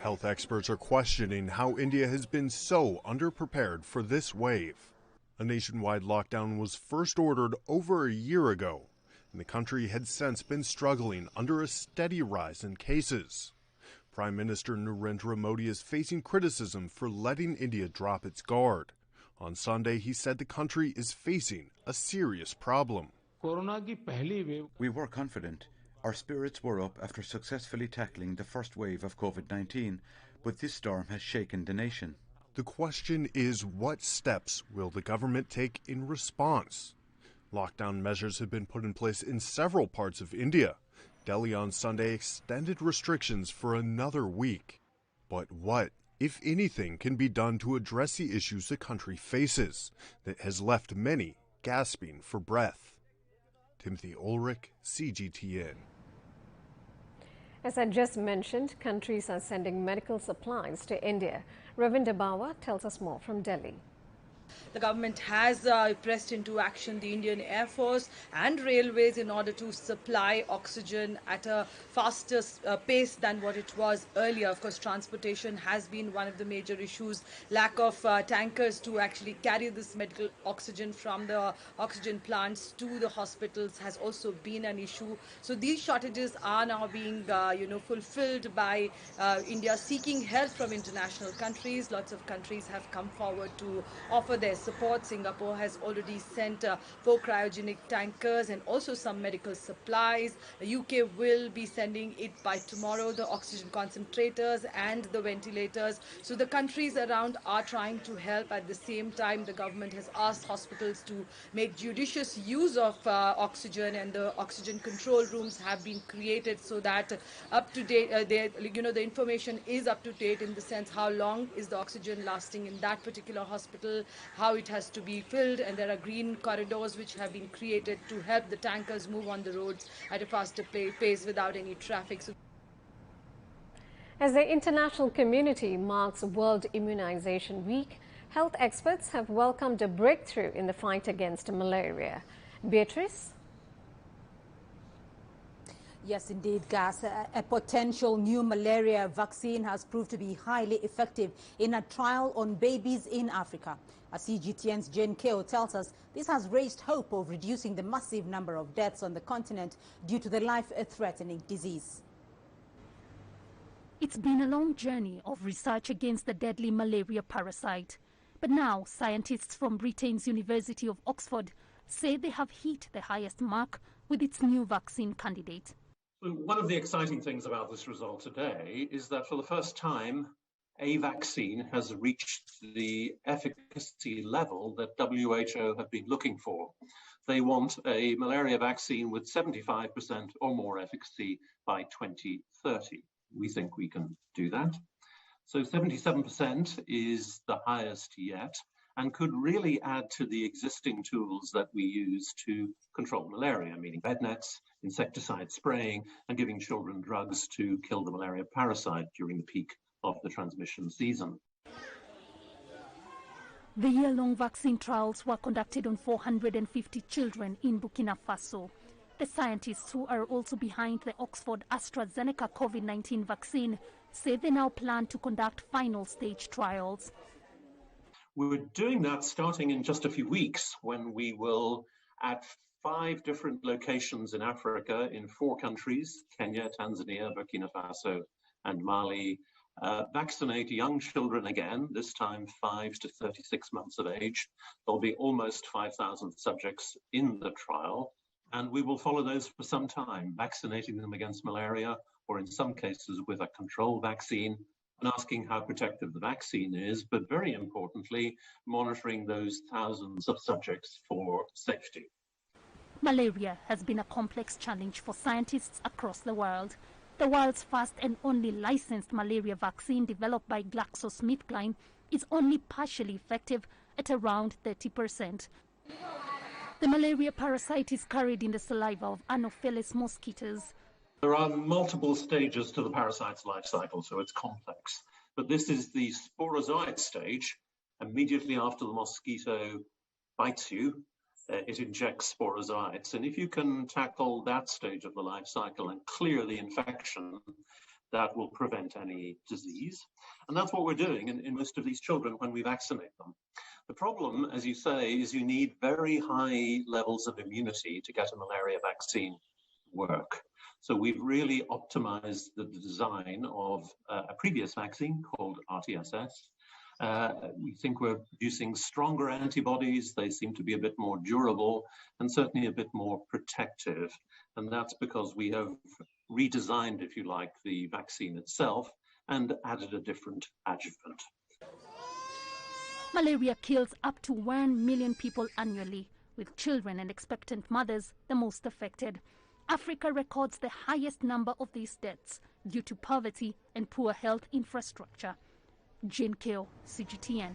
Health experts are questioning how India has been so underprepared for this wave. A nationwide lockdown was first ordered over a year ago, and the country had since been struggling under a steady rise in cases. Prime Minister Narendra Modi is facing criticism for letting India drop its guard. On Sunday, he said the country is facing a serious problem. We were confident. Our spirits were up after successfully tackling the first wave of COVID-19, but this storm has shaken the nation. The question is, what steps will the government take in response? Lockdown measures have been put in place in several parts of India. Delhi on Sunday extended restrictions for another week. But what, if anything, can be done to address the issues the country faces that has left many gasping for breath? Timothy Ulrich, CGTN. As I just mentioned, countries are sending medical supplies to India. Ravinder Bawa tells us more from Delhi. The government has pressed into action the Indian Air Force and railways in order to supply oxygen at a faster pace than what it was earlier. Of course, transportation has been one of the major issues. Lack of tankers to actually carry this medical oxygen from the oxygen plants to the hospitals has also been an issue. So these shortages are now being fulfilled by India seeking help from international countries. Lots of countries have come forward to offer their support. Singapore has already sent 4 cryogenic tankers and also some medical supplies. The UK will be sending it by tomorrow, the oxygen concentrators and the ventilators. So the countries around are trying to help. At the same time, the government has asked hospitals to make judicious use of oxygen, and the oxygen control rooms have been created so that up to date, the information is up to date in the sense how long is the oxygen lasting in that particular hospital, how it has to be filled, and there are green corridors which have been created to help the tankers move on the roads at a faster pace without any traffic. As the international community marks World Immunization Week, health experts have welcomed a breakthrough in the fight against malaria. Beatrice? Yes, indeed, Gas. A potential new malaria vaccine has proved to be highly effective in a trial on babies in Africa. As CGTN's Jane Keo tells us, this has raised hope of reducing the massive number of deaths on the continent due to the life-threatening disease. It's been a long journey of research against the deadly malaria parasite. But now, scientists from Britain's University of Oxford say they have hit the highest mark with its new vaccine candidate. One of the exciting things about this result today is that for the first time, a vaccine has reached the efficacy level that WHO have been looking for. They want a malaria vaccine with 75% or more efficacy by 2030. We think we can do that. So 77% is the highest yet, and could really add to the existing tools that we use to control malaria, meaning bed nets, insecticide spraying, and giving children drugs to kill the malaria parasite during the peak of the transmission season. The year-long vaccine trials were conducted on 450 children in Burkina Faso. The scientists who are also behind the Oxford AstraZeneca COVID-19 vaccine say they now plan to conduct final stage trials. We're doing that starting in just a few weeks, when we will, at 5 different locations in Africa, in 4 countries, Kenya, Tanzania, Burkina Faso, and Mali, vaccinate young children again, this time 5 to 36 months of age. There'll be almost 5,000 subjects in the trial, and we will follow those for some time, vaccinating them against malaria, or in some cases with a control vaccine, and asking how protective the vaccine is, but very importantly, monitoring those thousands of subjects for safety. Malaria has been a complex challenge for scientists across the world. The world's first and only licensed malaria vaccine, developed by GlaxoSmithKline, is only partially effective at around 30%. The malaria parasite is carried in the saliva of Anopheles mosquitoes. There are multiple stages to the parasite's life cycle, so it's complex. But this is the sporozoite stage. Immediately after the mosquito bites you, it injects sporozoites. And if you can tackle that stage of the life cycle and clear the infection, that will prevent any disease. And that's what we're doing in most of these children when we vaccinate them. The problem, as you say, is you need very high levels of immunity to get a malaria vaccine work. So we've really optimized the design of a previous vaccine called RTSS. We think we're producing stronger antibodies. They seem to be a bit more durable and certainly a bit more protective. And that's because we have redesigned, if you like, the vaccine itself and added a different adjuvant. Malaria kills up to 1 million people annually, with children and expectant mothers the most affected. Africa records the highest number of these deaths due to poverty and poor health infrastructure. Jane Keo, CGTN.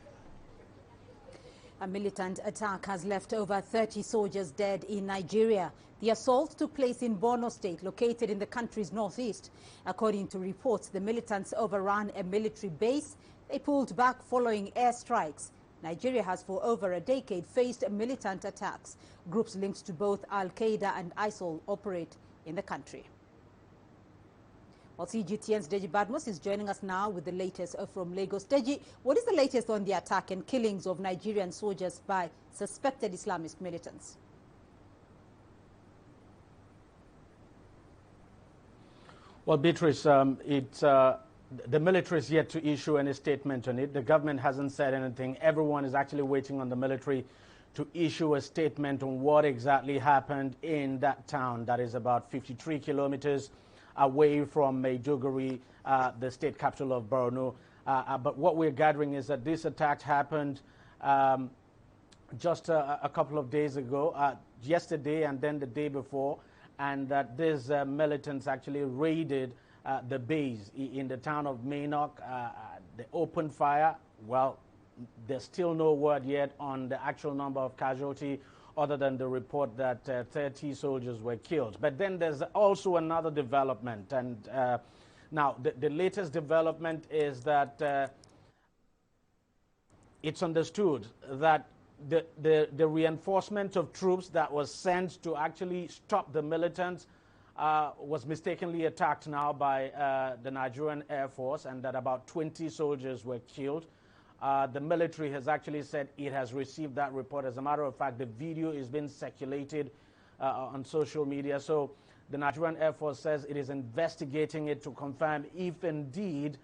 A militant attack has left over 30 soldiers dead in Nigeria. The assault took place in Borno State, located in the country's northeast. According to reports, the militants overran a military base. They pulled back following airstrikes. Nigeria has for over a decade faced militant attacks. Groups linked to both Al-Qaeda and ISIL operate in the country. Well, CGTN's Deji Badmus is joining us now with the latest from Lagos. Deji, what is the latest on the attack and killings of Nigerian soldiers by suspected Islamist militants? Well, Beatrice, the military is yet to issue any statement on it. The government hasn't said anything. Everyone is actually waiting on the military to issue a statement on what exactly happened in that town that is about 53 kilometers away from Maiduguri, the state capital of Borno. But what we're gathering is that this attack happened just a couple of days ago, yesterday and then the day before, and that these militants actually raided the base in the town of Mainok. They opened fire. Well, there's still no word yet on the actual number of casualties, other than the report that 30 soldiers were killed. But then there's also another development, and now the latest development is that it's understood that the reinforcement of troops that was sent to actually stop the militants was mistakenly attacked now by the Nigerian Air Force, and that about 20 soldiers were killed. The military has actually said it has received that report. As a matter of fact, the video is being circulated on social media. So the Nigerian Air Force says it is investigating it to confirm if indeed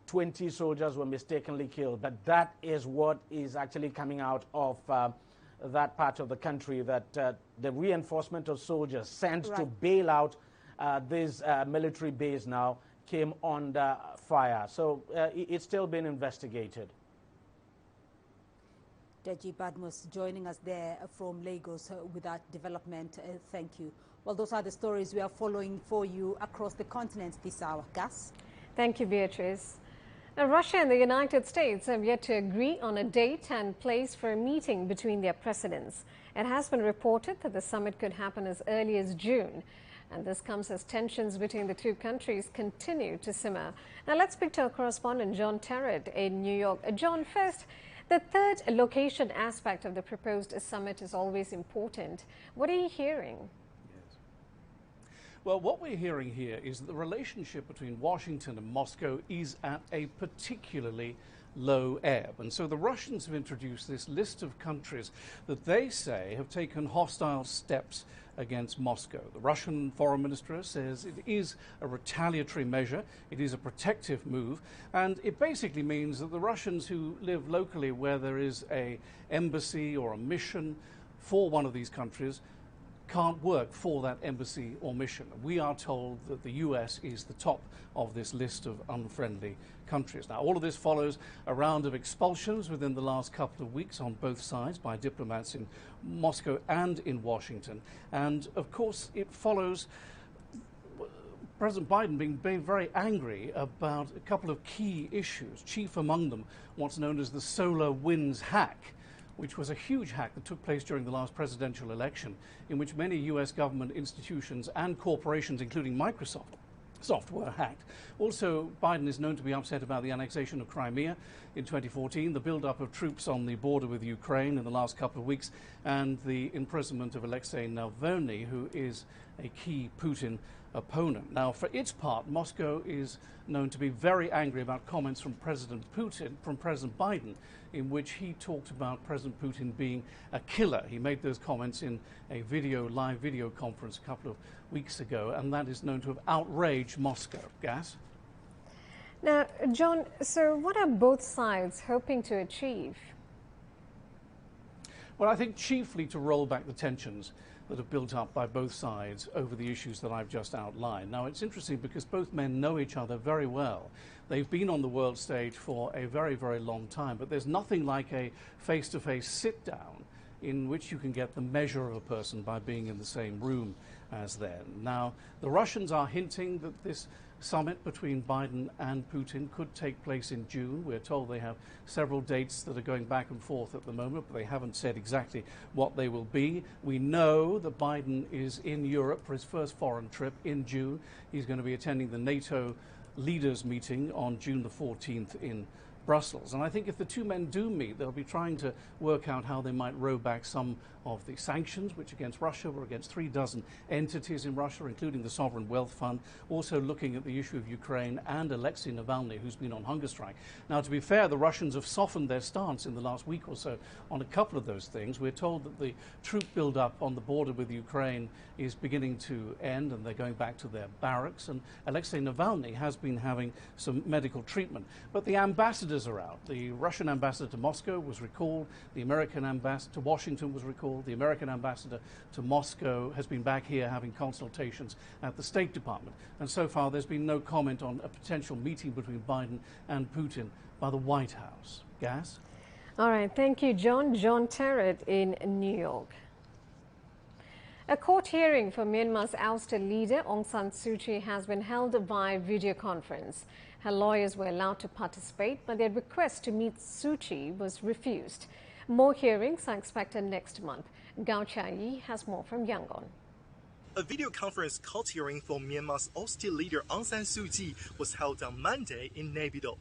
20 soldiers were mistakenly killed. But that is what is actually coming out of that part of the country that the reinforcement of soldiers sent to Right. bail out this military base now came under fire. So it's still being investigated. Deji Badmus joining us there from Lagos with that development. Thank you. Well, those are the stories we are following for you across the continent this hour. Gas? Thank you, Beatrice. Now, Russia and the United States have yet to agree on a date and place for a meeting between their presidents. It has been reported that the summit could happen as early as June. And this comes as tensions between the two countries continue to simmer. Now, let's speak to our correspondent, John Terrett in New York. John, first, the third location aspect of the proposed summit is always important. What are you hearing? Well, what we're hearing here is that the relationship between Washington and Moscow is at a particularly low ebb. And so the Russians have introduced this list of countries that they say have taken hostile steps against Moscow. The Russian foreign minister says it is a retaliatory measure, it is a protective move, and it basically means that the Russians who live locally where there is an embassy or a mission for one of these countries can't work for that embassy or mission. We are told that the US is the top of this list of unfriendly countries. Now, all of this follows a round of expulsions within the last couple of weeks on both sides by diplomats in Moscow and in Washington. And, of course, it follows President Biden being very angry about a couple of key issues, chief among them what's known as the solar winds hack, which was a huge hack that took place during the last presidential election, in which many US government institutions and corporations, including Microsoft, were hacked. Also, Biden is known to be upset about the annexation of Crimea in 2014, the build-up of troops on the border with Ukraine in the last couple of weeks, and the imprisonment of Alexei Navalny, who is a key Putin opponent. Now, for its part, Moscow is known to be very angry about comments from President Biden, in which he talked about President Putin being a killer. He made those comments in a live video conference a couple of weeks ago, and that is known to have outraged Moscow. Gas? Now, John, so what are both sides hoping to achieve? Well, I think chiefly to roll back the tensions that have built up by both sides over the issues that I've just outlined. Now, it's interesting because both men know each other very well. They've been on the world stage for a very, very long time, but there's nothing like a face-to-face sit-down in which you can get the measure of a person by being in the same room as them. Now, the Russians are hinting that this summit between Biden and Putin could take place in June. We're told they have several dates that are going back and forth at the moment, but they haven't said exactly what they will be. We know that Biden is in Europe for his first foreign trip in June. He's going to be attending the NATO leaders meeting on June the 14th in Brussels. And I think if the two men do meet, they'll be trying to work out how they might row back some of the sanctions, which against Russia were against 36 entities in Russia, including the Sovereign Wealth Fund, also looking at the issue of Ukraine and Alexei Navalny, who's been on hunger strike. Now, to be fair, the Russians have softened their stance in the last week or so on a couple of those things. We're told that the troop build-up on the border with Ukraine is beginning to end, and they're going back to their barracks. And Alexei Navalny has been having some medical treatment. But the ambassadors are out. The Russian ambassador to Moscow was recalled. The American ambassador to Washington was recalled. The American ambassador to Moscow has been back here having consultations at the State Department. And so far, there's been no comment on a potential meeting between Biden and Putin by the White House. Gas? All right. Thank you, John. John Terrett in New York. A court hearing for Myanmar's ousted leader Aung San Suu Kyi has been held via video conference. Her lawyers were allowed to participate, but their request to meet Suu Kyi was refused. More hearings are expected next month. Gao Chia-yi has more from Yangon. A video conference court hearing for Myanmar's ousted leader Aung San Suu Kyi was held on Monday in Naypyidaw.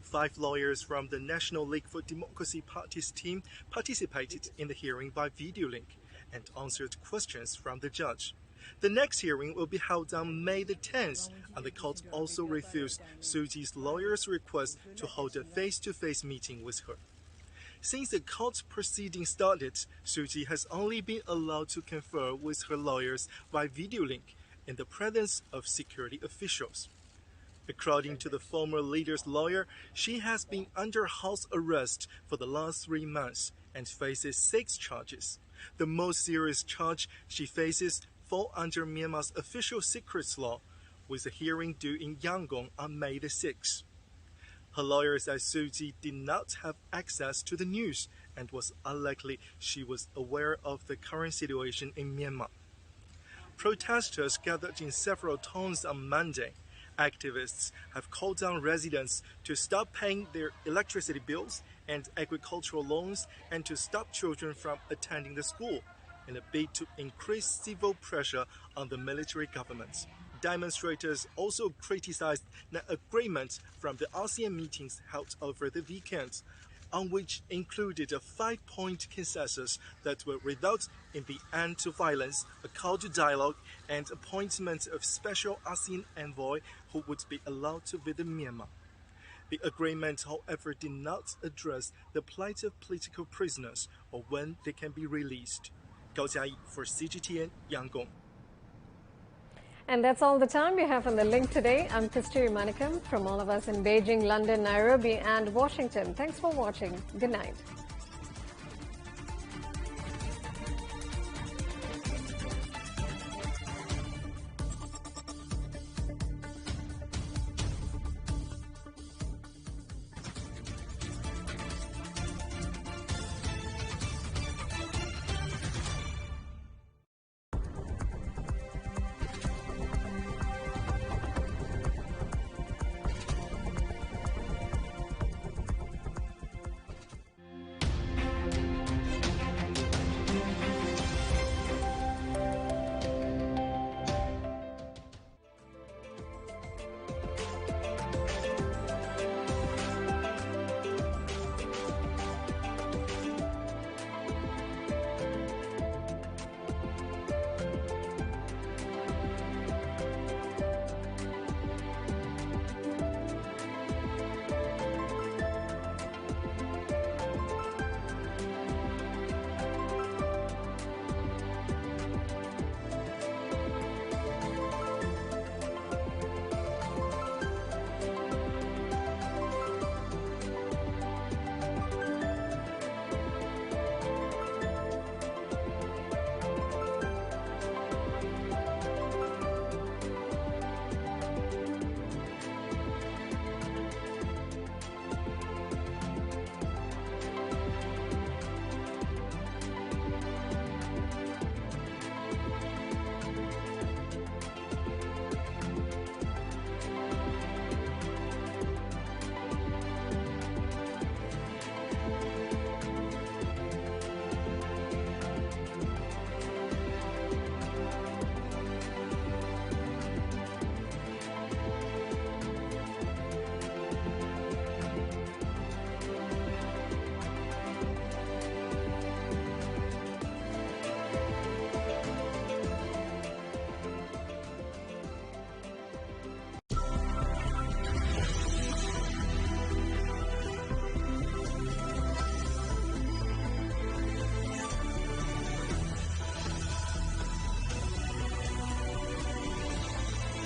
5 lawyers from the National League for Democracy Party's team participated in the hearing by video link and answered questions from the judge. The next hearing will be held on May the 10th, and the court also refused Suu Kyi's lawyers' request to hold a face-to-face meeting with her. Since the court proceedings started, Suu Kyi has only been allowed to confer with her lawyers by video link in the presence of security officials. According to the former leader's lawyer, she has been under house arrest for the last 3 months and faces 6 charges. The most serious charge she faces fall under Myanmar's official secrets law, with a hearing due in Yangon on May the 6th. Her lawyer said Suu Kyi did not have access to the news and was unlikely she was aware of the current situation in Myanmar. Protesters gathered in several towns on Monday. Activists have called on residents to stop paying their electricity bills and agricultural loans and to stop children from attending the school, in a bid to increase civil pressure on the military government. Demonstrators also criticized the agreement from the ASEAN meetings held over the weekend, on which included a 5-point consensus that will result in the end to violence, a call to dialogue, and appointment of special ASEAN envoy who would be allowed to visit Myanmar. The agreement, however, did not address the plight of political prisoners or when they can be released. Gao Jiayi for CGTN, Yangon. And that's all the time we have on The Link today. I'm Kasturi Manikam from all of us in Beijing, London, Nairobi and Washington. Thanks for watching. Good night.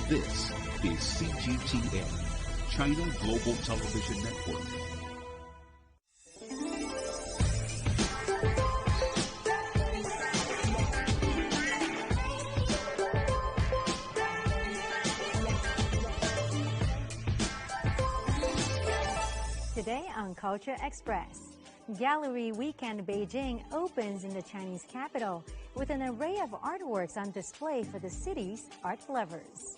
This is CGTN, China Global Television Network. Today on Culture Express, Gallery Weekend Beijing opens in the Chinese capital with an array of artworks on display for the city's art lovers.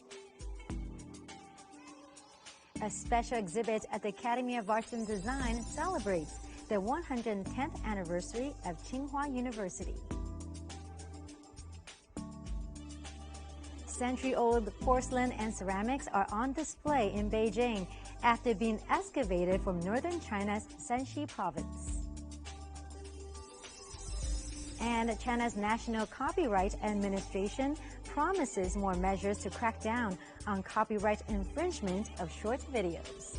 A special exhibit at the Academy of Arts and Design celebrates the 110th anniversary of Tsinghua University. Century-old porcelain and ceramics are on display in Beijing after being excavated from northern China's Shanxi province. And China's National Copyright Administration promises more measures to crack down on copyright infringement of short videos.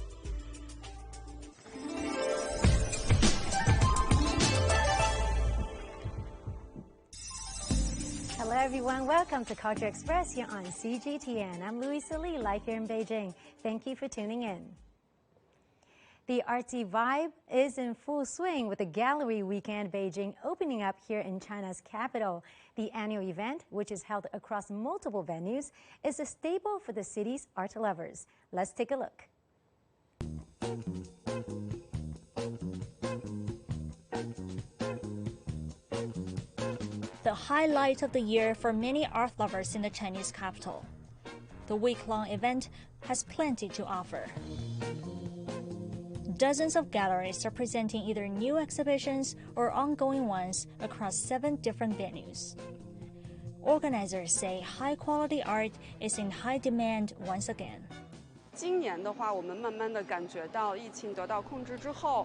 Hello everyone, welcome to Culture Express here on CGTN. I'm Louisa Lee, live here in Beijing. Thank you for tuning in. The artsy vibe is in full swing with the Gallery Weekend Beijing opening up here in China's capital. The annual event, which is held across multiple venues, is a staple for the city's art lovers. Let's take a look. The highlight of the year for many art lovers in the Chinese capital. The week-long event has plenty to offer. Dozens of galleries are presenting either new exhibitions or ongoing ones across 7 different venues. Organizers say high-quality art is in high demand once again.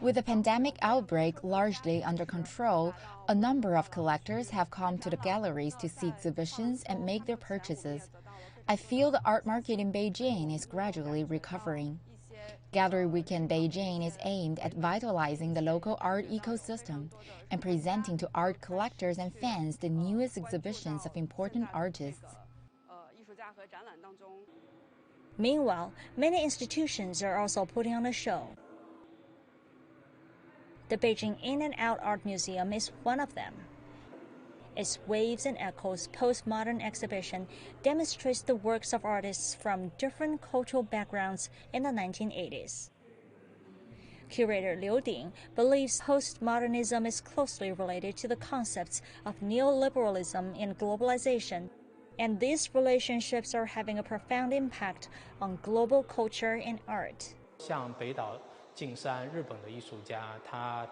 With the pandemic outbreak largely under control, a number of collectors have come to the galleries to see exhibitions and make their purchases. I feel the art market in Beijing is gradually recovering. Gallery Weekend Beijing is aimed at vitalizing the local art ecosystem and presenting to art collectors and fans the newest exhibitions of important artists. Meanwhile, many institutions are also putting on a show. The Beijing In and Out Art Museum is one of them. Its Waves and Echoes postmodern exhibition demonstrates the works of artists from different cultural backgrounds in the 1980s. Curator Liu Ding believes postmodernism is closely related to the concepts of neoliberalism and globalization, and these relationships are having a profound impact on global culture and art.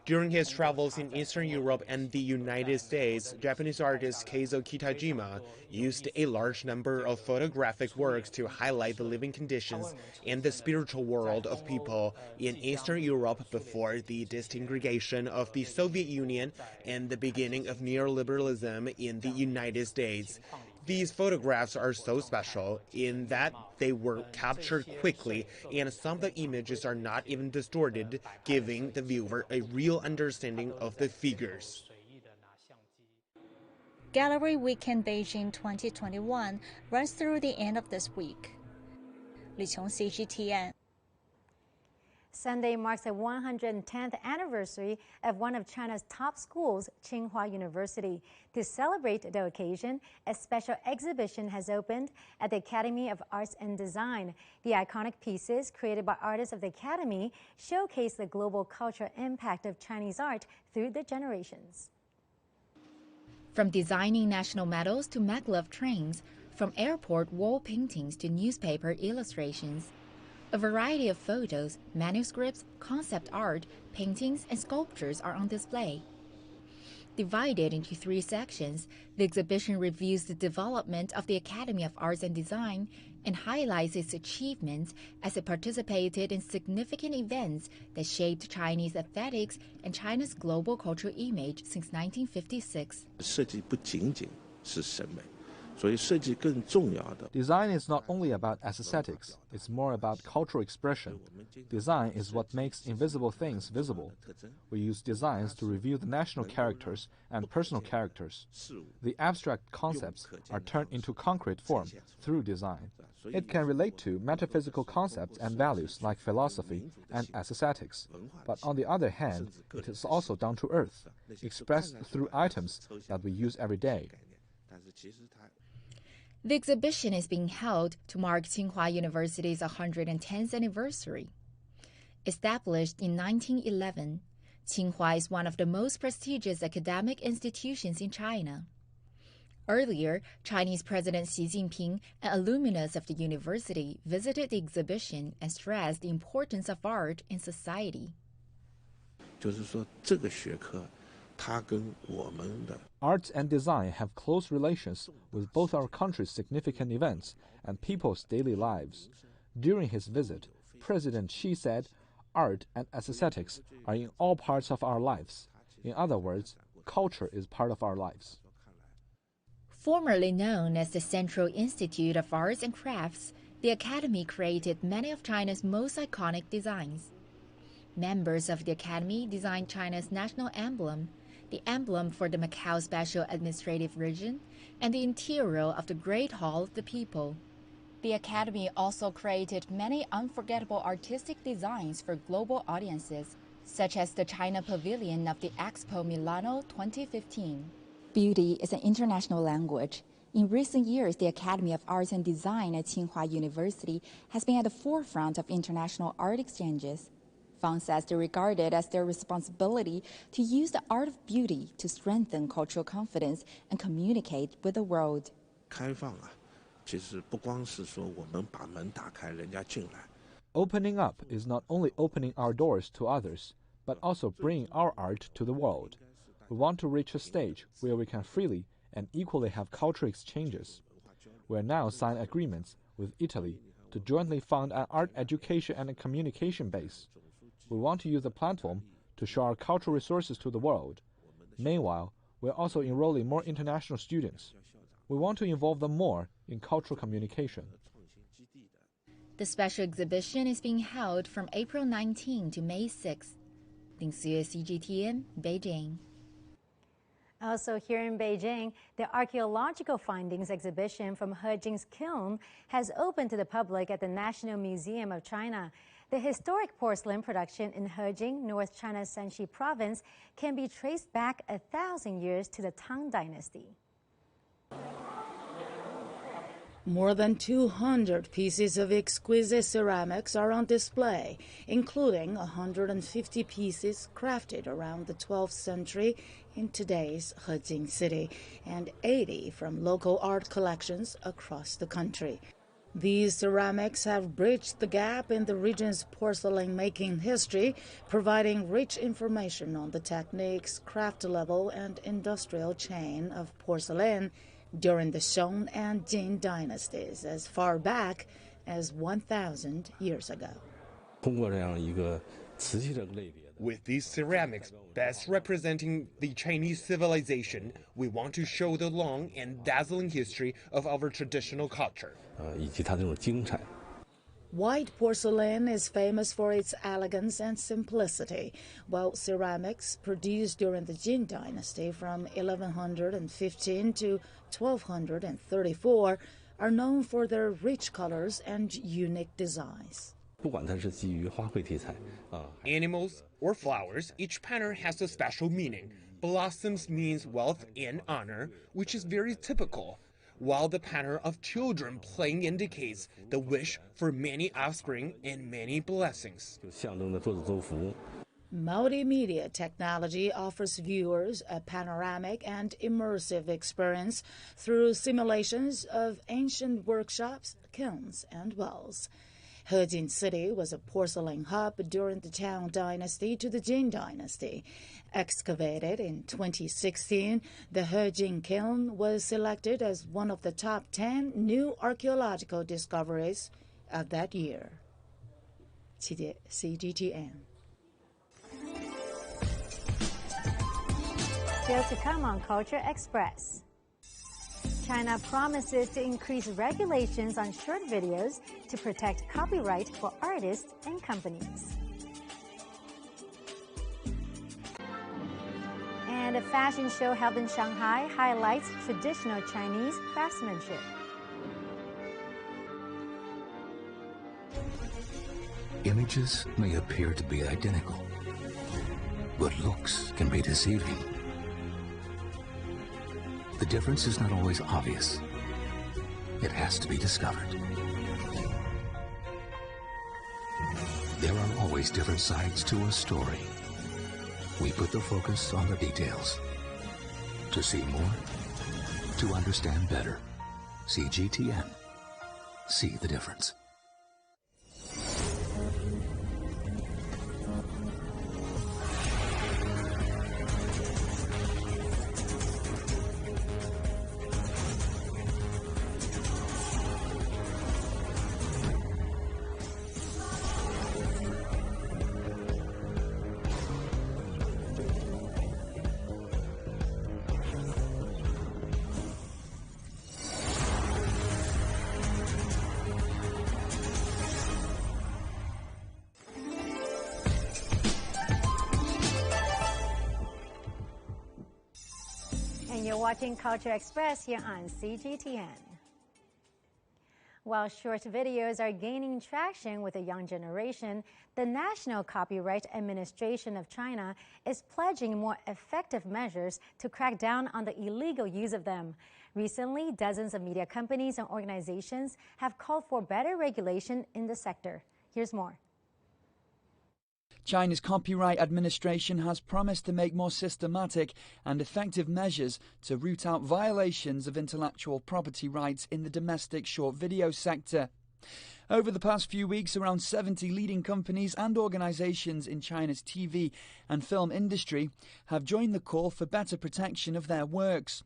During his travels in Eastern Europe and the United States, Japanese artist Keizo Kitajima used a large number of photographic works to highlight the living conditions and the spiritual world of people in Eastern Europe before the disintegration of the Soviet Union and the beginning of neoliberalism in the United States. These photographs are so special in that they were captured quickly and some of the images are not even distorted, giving the viewer a real understanding of the figures. Gallery Weekend Beijing 2021 runs through the end of this week. Li Qiong, CGTN. Sunday marks the 110th anniversary of one of China's top schools, Tsinghua University. To celebrate the occasion, a special exhibition has opened at the Academy of Arts and Design. The iconic pieces created by artists of the Academy showcase the global cultural impact of Chinese art through the generations. From designing national medals to maglev trains, from airport wall paintings to newspaper illustrations, a variety of photos, manuscripts, concept art, paintings, and sculptures are on display. Divided into 3 sections, the exhibition reviews the development of the Academy of Arts and Design and highlights its achievements as it participated in significant events that shaped Chinese aesthetics and China's global cultural image since 1956. Design is not only about aesthetics, it's more about cultural expression. Design is what makes invisible things visible. We use designs to reveal the national characters and personal characters. The abstract concepts are turned into concrete form through design. It can relate to metaphysical concepts and values like philosophy and aesthetics. But on the other hand, it is also down to earth, expressed through items that we use every day. The exhibition is being held to mark Tsinghua University's 110th anniversary. Established in 1911, Tsinghua is one of the most prestigious academic institutions in China. Earlier, Chinese President Xi Jinping, an alumnus of the university, visited the exhibition and stressed the importance of art in society. Arts and design have close relations with both our country's significant events and people's daily lives. During his visit, President Xi said, art and aesthetics are in all parts of our lives. In other words, culture is part of our lives. Formerly known as the Central Institute of Arts and Crafts, the Academy created many of China's most iconic designs. Members of the Academy designed China's national emblem, the emblem for the Macau Special Administrative Region, and the interior of the Great Hall of the People. The Academy also created many unforgettable artistic designs for global audiences, such as the China Pavilion of the Expo Milano 2015. Beauty is an international language. In recent years, the Academy of Arts and Design at Tsinghua University has been at the forefront of international art exchanges. Fang says they regard it as their responsibility to use the art of beauty to strengthen cultural confidence and communicate with the world. 开放啊，其实不光是说我们把门打开，人家进来。 Opening up is not only opening our doors to others, but also bringing our art to the world. We want to reach a stage where we can freely and equally have cultural exchanges. We are now signing agreements with Italy to jointly fund an art education and a communication base. We want to use the platform to show our cultural resources to the world. Meanwhile, we are also enrolling more international students. We want to involve them more in cultural communication. The special exhibition is being held from April 19 to May 6. 林思月 CGTN, Beijing. Also here in Beijing, the archaeological findings exhibition from Hejing's kiln has opened to the public at the National Museum of China. The historic porcelain production in Hejing, North China's Shanxi province, can be traced back 1,000 years to the Tang Dynasty. More than 200 pieces of exquisite ceramics are on display, including 150 pieces crafted around the 12th century in today's Hejing city, and 80 from local art collections across the country. These ceramics have bridged the gap in the region's porcelain-making history, providing rich information on the techniques, craft level, and industrial chain of porcelain during the Song and Jin dynasties as far back as 1,000 years ago. With these ceramics best representing the Chinese civilization, we want to show the long and dazzling history of our traditional culture. White porcelain is famous for its elegance and simplicity, while ceramics produced during the Jin dynasty from 1115 to 1234 are known for their rich colors and unique designs. Animals or flowers, each pattern has a special meaning. Blossoms means wealth and honor, which is very typical, while the pattern of children playing indicates the wish for many offspring and many blessings. Multimedia technology offers viewers a panoramic and immersive experience through simulations of ancient workshops, kilns, and wells. Hejing City was a porcelain hub during the Tang Dynasty to the Jin Dynasty. Excavated in 2016, the Hejing kiln was selected as one of the top 10 new archaeological discoveries of that year. CGTN. Still to come on Culture Express. China promises to increase regulations on short videos to protect copyright for artists and companies. And a fashion show held in Shanghai highlights traditional Chinese craftsmanship. Images may appear to be identical, but looks can be deceiving. The difference is not always obvious. It has to be discovered. There are always different sides to a story. We put the focus on the details. To see more, to understand better. CGTN. See the difference. And you're watching Culture Express here on CGTN. While short videos are gaining traction with the young generation, the National Copyright Administration of China is pledging more effective measures to crack down on the illegal use of them. Recently, dozens of media companies and organizations have called for better regulation in the sector. Here's more. China's Copyright Administration has promised to make more systematic and effective measures to root out violations of intellectual property rights in the domestic short video sector. Over the past few weeks, around 70 leading companies and organizations in China's TV and film industry have joined the call for better protection of their works.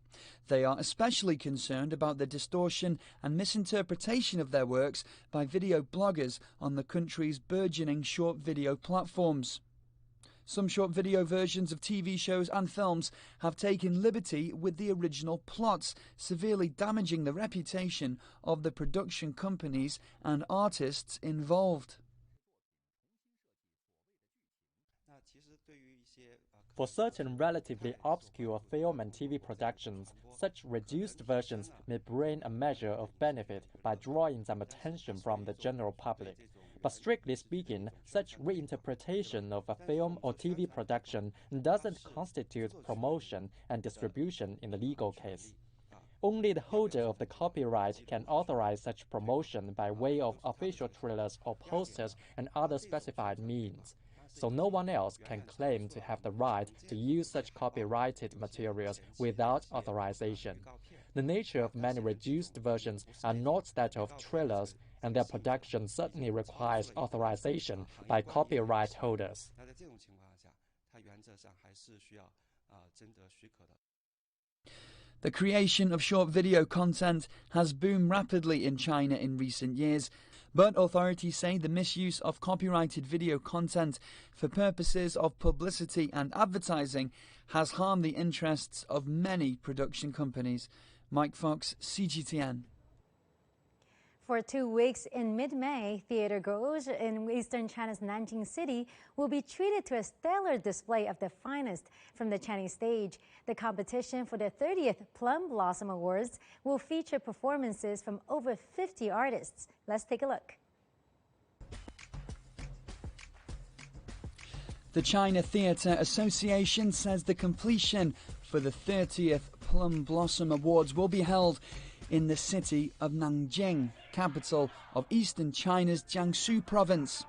They are especially concerned about the distortion and misinterpretation of their works by video bloggers on the country's burgeoning short video platforms. Some short video versions of TV shows and films have taken liberty with the original plots, severely damaging the reputation of the production companies and artists involved. For certain relatively obscure film and TV productions, such reduced versions may bring a measure of benefit by drawing some attention from the general public. But strictly speaking, such reinterpretation of a film or TV production doesn't constitute promotion and distribution in the legal case. Only the holder of the copyright can authorize such promotion by way of official trailers or posters and other specified means. So no one else can claim to have the right to use such copyrighted materials without authorization. The nature of many reduced versions are not that of trailers, and their production certainly requires authorization by copyright holders. The creation of short video content has boomed rapidly in China in recent years, but authorities say the misuse of copyrighted video content for purposes of publicity and advertising has harmed the interests of many production companies. Mike Fox, CGTN. For 2 weeks in mid-May, theatergoers in eastern China's Nanjing city will be treated to a stellar display of the finest from the Chinese stage. The competition for the 30th Plum Blossom Awards will feature performances from over 50 artists. Let's take a look. The China Theatre Association says the completion for the 30th Plum Blossom Awards will be held in the city of Nanjing, capital of eastern China's Jiangsu province.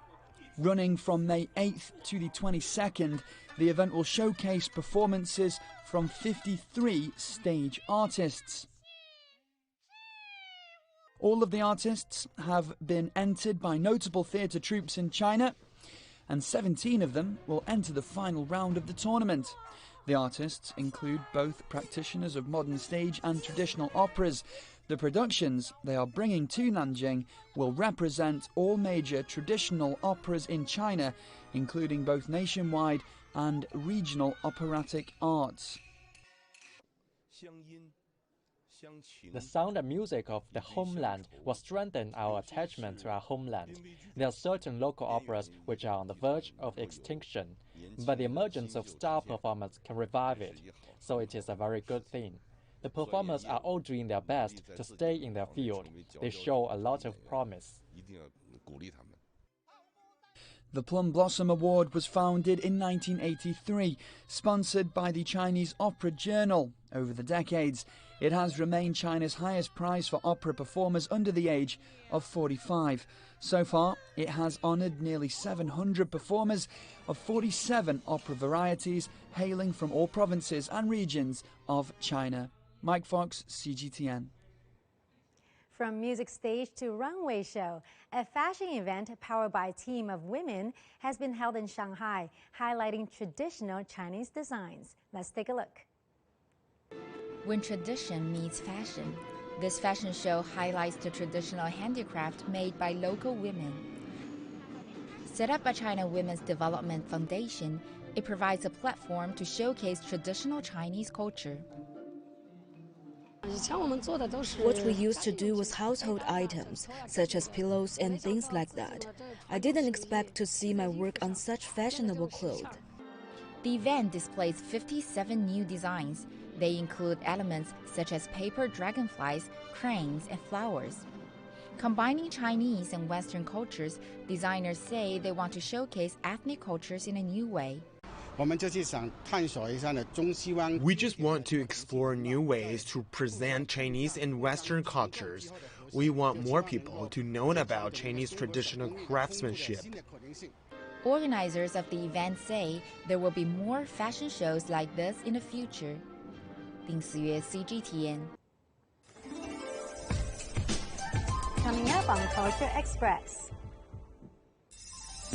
Running from May 8th to the 22nd, the event will showcase performances from 53 stage artists. All of the artists have been entered by notable theatre troupes in China, and 17 of them will enter the final round of the tournament. The artists include both practitioners of modern stage and traditional operas. The productions they are bringing to Nanjing will represent all major traditional operas in China, including both nationwide and regional operatic arts. The sound and music of the homeland will strengthen our attachment to our homeland. There are certain local operas which are on the verge of extinction, but the emergence of star performers can revive it, so it is a very good thing. The performers are all doing their best to stay in their field. They show a lot of promise. The Plum Blossom Award was founded in 1983, sponsored by the Chinese Opera Journal. Over the decades, it has remained China's highest prize for opera performers under the age of 45. So far, it has honoured nearly 700 performers of 47 opera varieties, hailing from all provinces and regions of China. Mike Fox, CGTN. From music stage to runway show, a fashion event powered by a team of women has been held in Shanghai, highlighting traditional Chinese designs. Let's take a look. When tradition meets fashion, this fashion show highlights the traditional handicraft made by local women. Set up by China Women's Development Foundation, it provides a platform to showcase traditional Chinese culture. What we used to do was household items, such as pillows and things like that. I didn't expect to see my work on such fashionable clothes. The event displays 57 new designs. They include elements such as paper dragonflies, cranes, and flowers. Combining Chinese and Western cultures, designers say they want to showcase ethnic cultures in a new way. We just want to explore new ways to present Chinese and Western cultures. We want more people to know about Chinese traditional craftsmanship. Organizers of the event say there will be more fashion shows like this in the future. 丁思月 CGTN. Coming up on Culture Express.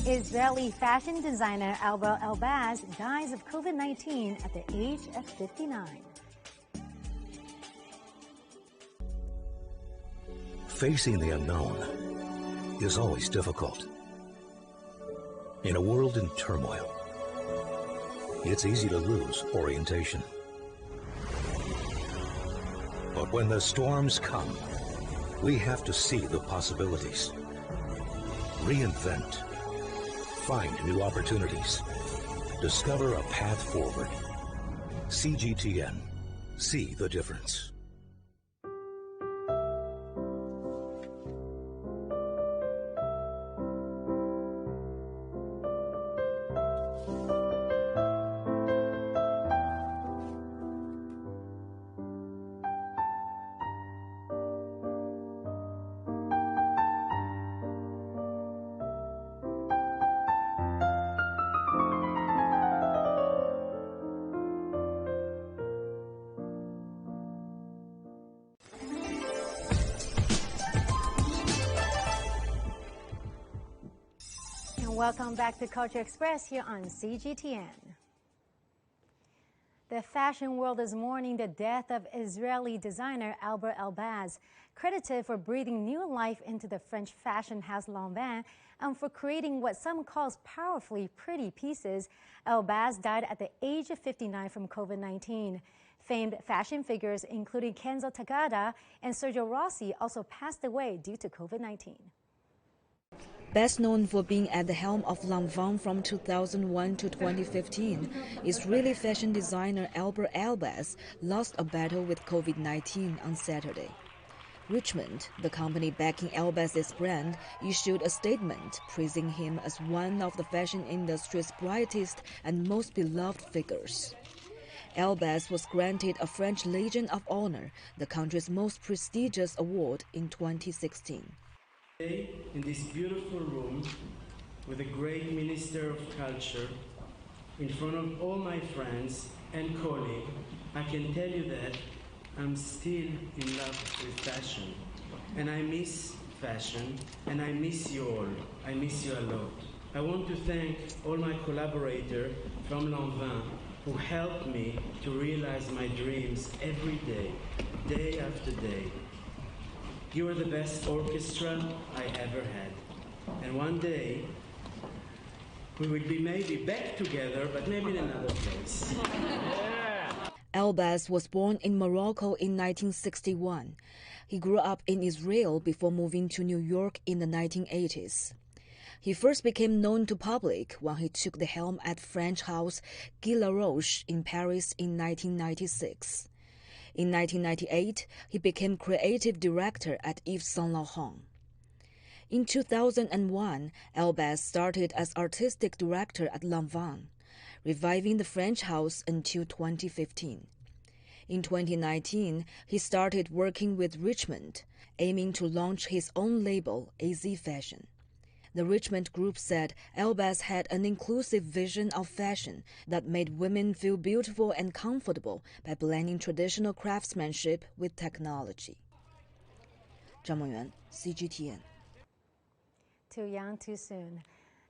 Israeli fashion designer Albert Elbaz dies of COVID-19 at the age of 59. Facing the unknown is always difficult. In a world in turmoil, it's easy to lose orientation. But when the storms come, we have to see the possibilities, reinvent, find new opportunities, discover a path forward. CGTN. See the difference. Welcome back to Culture Express here on CGTN. The fashion world is mourning the death of Israeli designer Albert Elbaz, credited for breathing new life into the French fashion house Lanvin and for creating what some calls powerfully pretty pieces. Elbaz died at the age of 59 from COVID-19. Famed fashion figures including Kenzo Tagada and Sergio Rossi also passed away due to COVID-19. Best known for being at the helm of Lanvin from 2001 to 2015, Israeli fashion designer Albert Elbaz lost a battle with COVID-19 on Saturday. Richmond, the company backing Elbaz's brand, issued a statement praising him as one of the fashion industry's brightest and most beloved figures. Elbaz was granted a French Legion of Honor, the country's most prestigious award, in 2016. In this beautiful room, with a great Minister of Culture, in front of all my friends and colleagues, I can tell you that I'm still in love with fashion. And I miss fashion, and I miss you all. I miss you a lot. I want to thank all my collaborators from Lanvin who helped me to realize my dreams every day, day after day. You are the best orchestra I ever had. And one day, we will be maybe back together, but maybe in another place. Elbaz was born in Morocco in 1961. He grew up in Israel before moving to New York in the 1980s. He first became known to public when he took the helm at French house Guy Laroche in Paris in 1996. In 1998, he became creative director at Yves Saint Laurent. In 2001, Elbaz started as artistic director at Lanvin, reviving the French house until 2015. In 2019, he started working with Richmond, aiming to launch his own label, AZ Fashion. The Richmond Group said Elbaz had an inclusive vision of fashion that made women feel beautiful and comfortable by blending traditional craftsmanship with technology. Zhang Mengyuan, CGTN. Too young, too soon.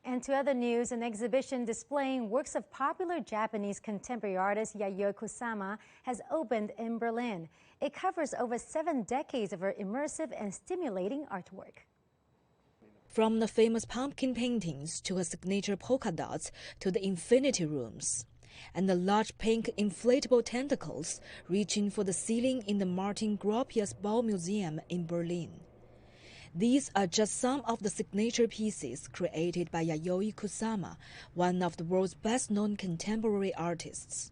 And to other news, an exhibition displaying works of popular Japanese contemporary artist Yayoi Kusama has opened in Berlin. It covers over 7 decades of her immersive and stimulating artwork. From the famous pumpkin paintings to her signature polka dots to the infinity rooms, and the large pink inflatable tentacles reaching for the ceiling in the Martin Gropius Bau Museum in Berlin. These are just some of the signature pieces created by Yayoi Kusama, one of the world's best-known contemporary artists.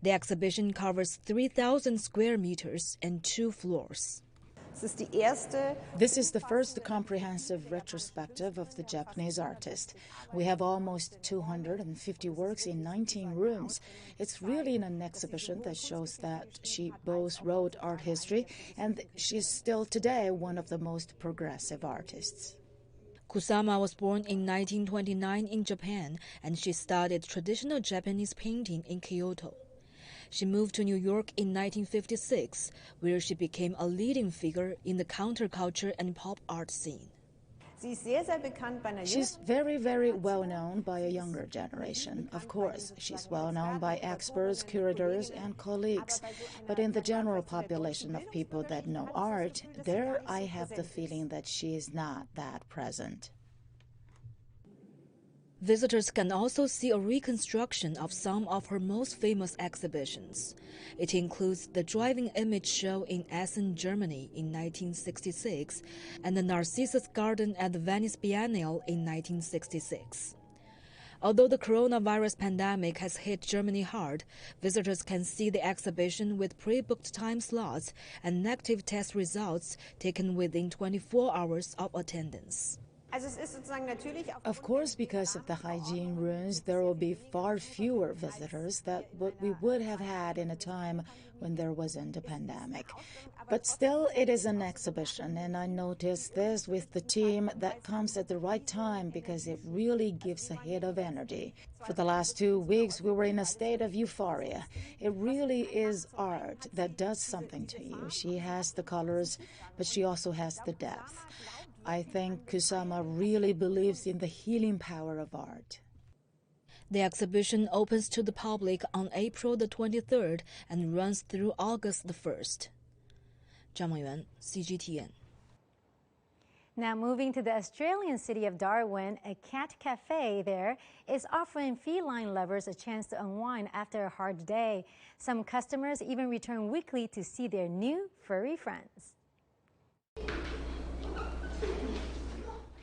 The exhibition covers 3,000 square meters and 2 floors. This is the first comprehensive retrospective of the Japanese artist. We have almost 250 works in 19 rooms. It's really an exhibition that shows that she both wrote art history and she's still today one of the most progressive artists. Kusama was born in 1929 in Japan, and she studied traditional Japanese painting in Kyoto. She moved to New York in 1956, where she became a leading figure in the counterculture and pop art scene. She's very, very well known by a younger generation. Of course, she's well known by experts, curators, and colleagues. But in the general population of people that know art, there I have the feeling that she is not that present. Visitors can also see a reconstruction of some of her most famous exhibitions. It includes the Driving Image Show in Essen, Germany in 1966 and the Narcissus Garden at the Venice Biennial in 1966. Although the coronavirus pandemic has hit Germany hard, visitors can see the exhibition with pre-booked time slots and negative test results taken within 24 hours of attendance. Of course, because of the hygiene rules, there will be far fewer visitors than what we would have had in a time when there wasn't a pandemic. But still, it is an exhibition, and I noticed this with the team that comes at the right time because it really gives a hit of energy. For the last 2 weeks, we were in a state of euphoria. It really is art that does something to you. She has the colors, but she also has the depth. I think Kusama really believes in the healing power of art. The exhibition opens to the public on April the 23rd and runs through August the 1st. Zhang Mengyuan, CGTN. Now moving to the Australian city of Darwin, a cat cafe there is offering feline lovers a chance to unwind after a hard day. Some customers even return weekly to see their new furry friends.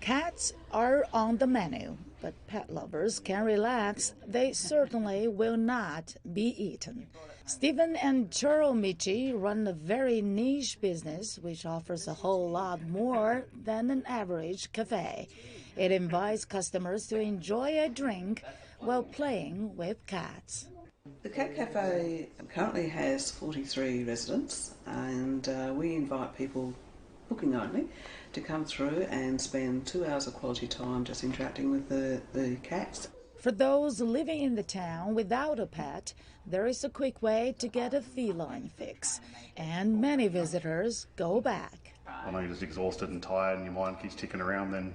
Cats are on the menu, but pet lovers can relax. They certainly will not be eaten. Stephen and Churro Michi run a very niche business which offers a whole lot more than an average cafe. It invites customers to enjoy a drink while playing with cats. The Cat Cafe currently has 43 residents, and we invite people, booking only, to come through and spend 2 hours of quality time just interacting with the cats. For those living in the town without a pet, there is a quick way to get a feline fix, and many visitors go back. I know you're just exhausted and tired and your mind keeps ticking around, then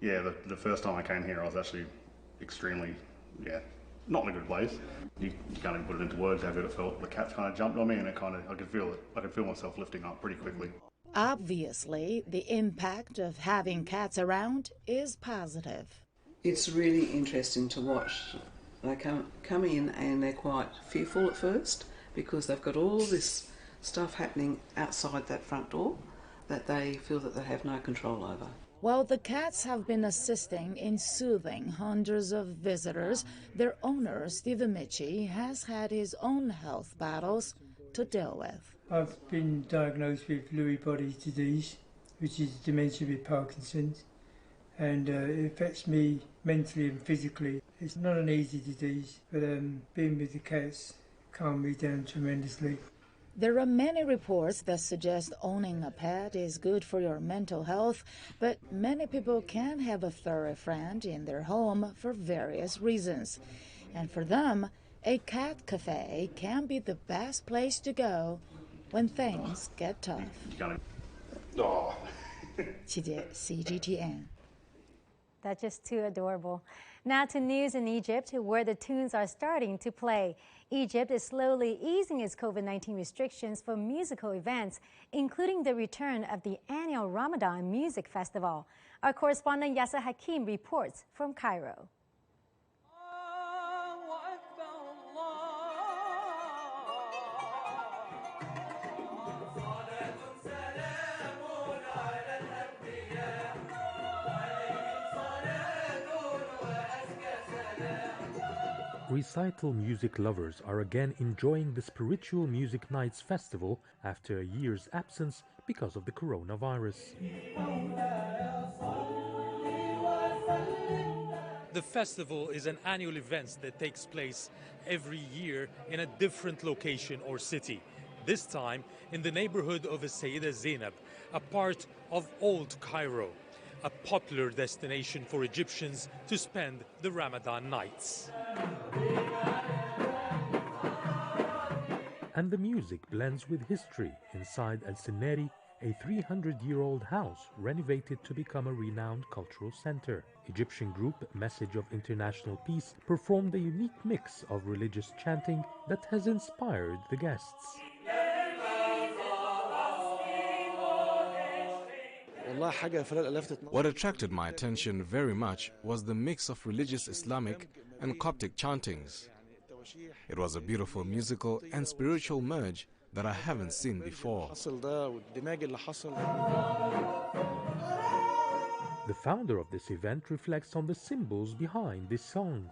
yeah, the first time I came here I was actually extremely, not in a good place. You can't even put it into words how good it felt. The cats kind of jumped on me and I could feel it. I could feel myself lifting up pretty quickly. Obviously, the impact of having cats around is positive. It's really interesting to watch. They come in and they're quite fearful at first because they've got all this stuff happening outside that front door that they feel that they have no control over. While the cats have been assisting in soothing hundreds of visitors, their owner, Stephen Michi, has had his own health battles to deal with. I've been diagnosed with Lewy body disease, which is dementia with Parkinson's, and it affects me mentally and physically. It's not an easy disease, but being with the cats calmed me down tremendously. There are many reports that suggest owning a pet is good for your mental health, but many people can have a furry friend in their home for various reasons. And for them, a cat cafe can be the best place to go when things get tough. CGTN. That's just too adorable. Now to news in Egypt, where the tunes are starting to play. Egypt is slowly easing its COVID-19 restrictions for musical events, including the return of the annual Ramadan Music Festival. Our correspondent Yasser Hakim reports from Cairo. Recital music lovers are again enjoying the Spiritual Music Nights Festival after a year's absence because of the coronavirus. The festival is an annual event that takes place every year in a different location or city. This time in the neighborhood of Sayyida Zainab, a part of Old Cairo, a popular destination for Egyptians to spend the Ramadan nights. And the music blends with history inside El Sineri, a 300-year-old house renovated to become a renowned cultural center. Egyptian group Message of International Peace performed a unique mix of religious chanting that has inspired the guests. What attracted my attention very much was the mix of religious Islamic and Coptic chantings. It was a beautiful musical and spiritual merge that I haven't seen before. The founder of this event reflects on the symbols behind these songs.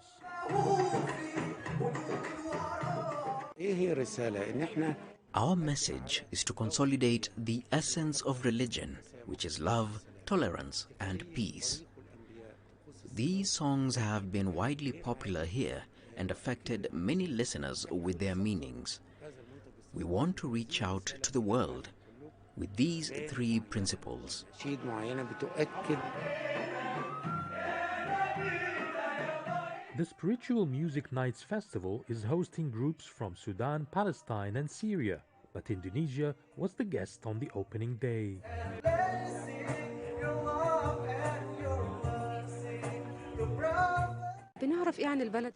Our message is to consolidate the essence of religion, which is love, tolerance, and peace. These songs have been widely popular here and affected many listeners with their meanings. We want to reach out to the world with these three principles. The Spiritual Music Nights Festival is hosting groups from Sudan, Palestine, and Syria, but Indonesia was the guest on the opening day.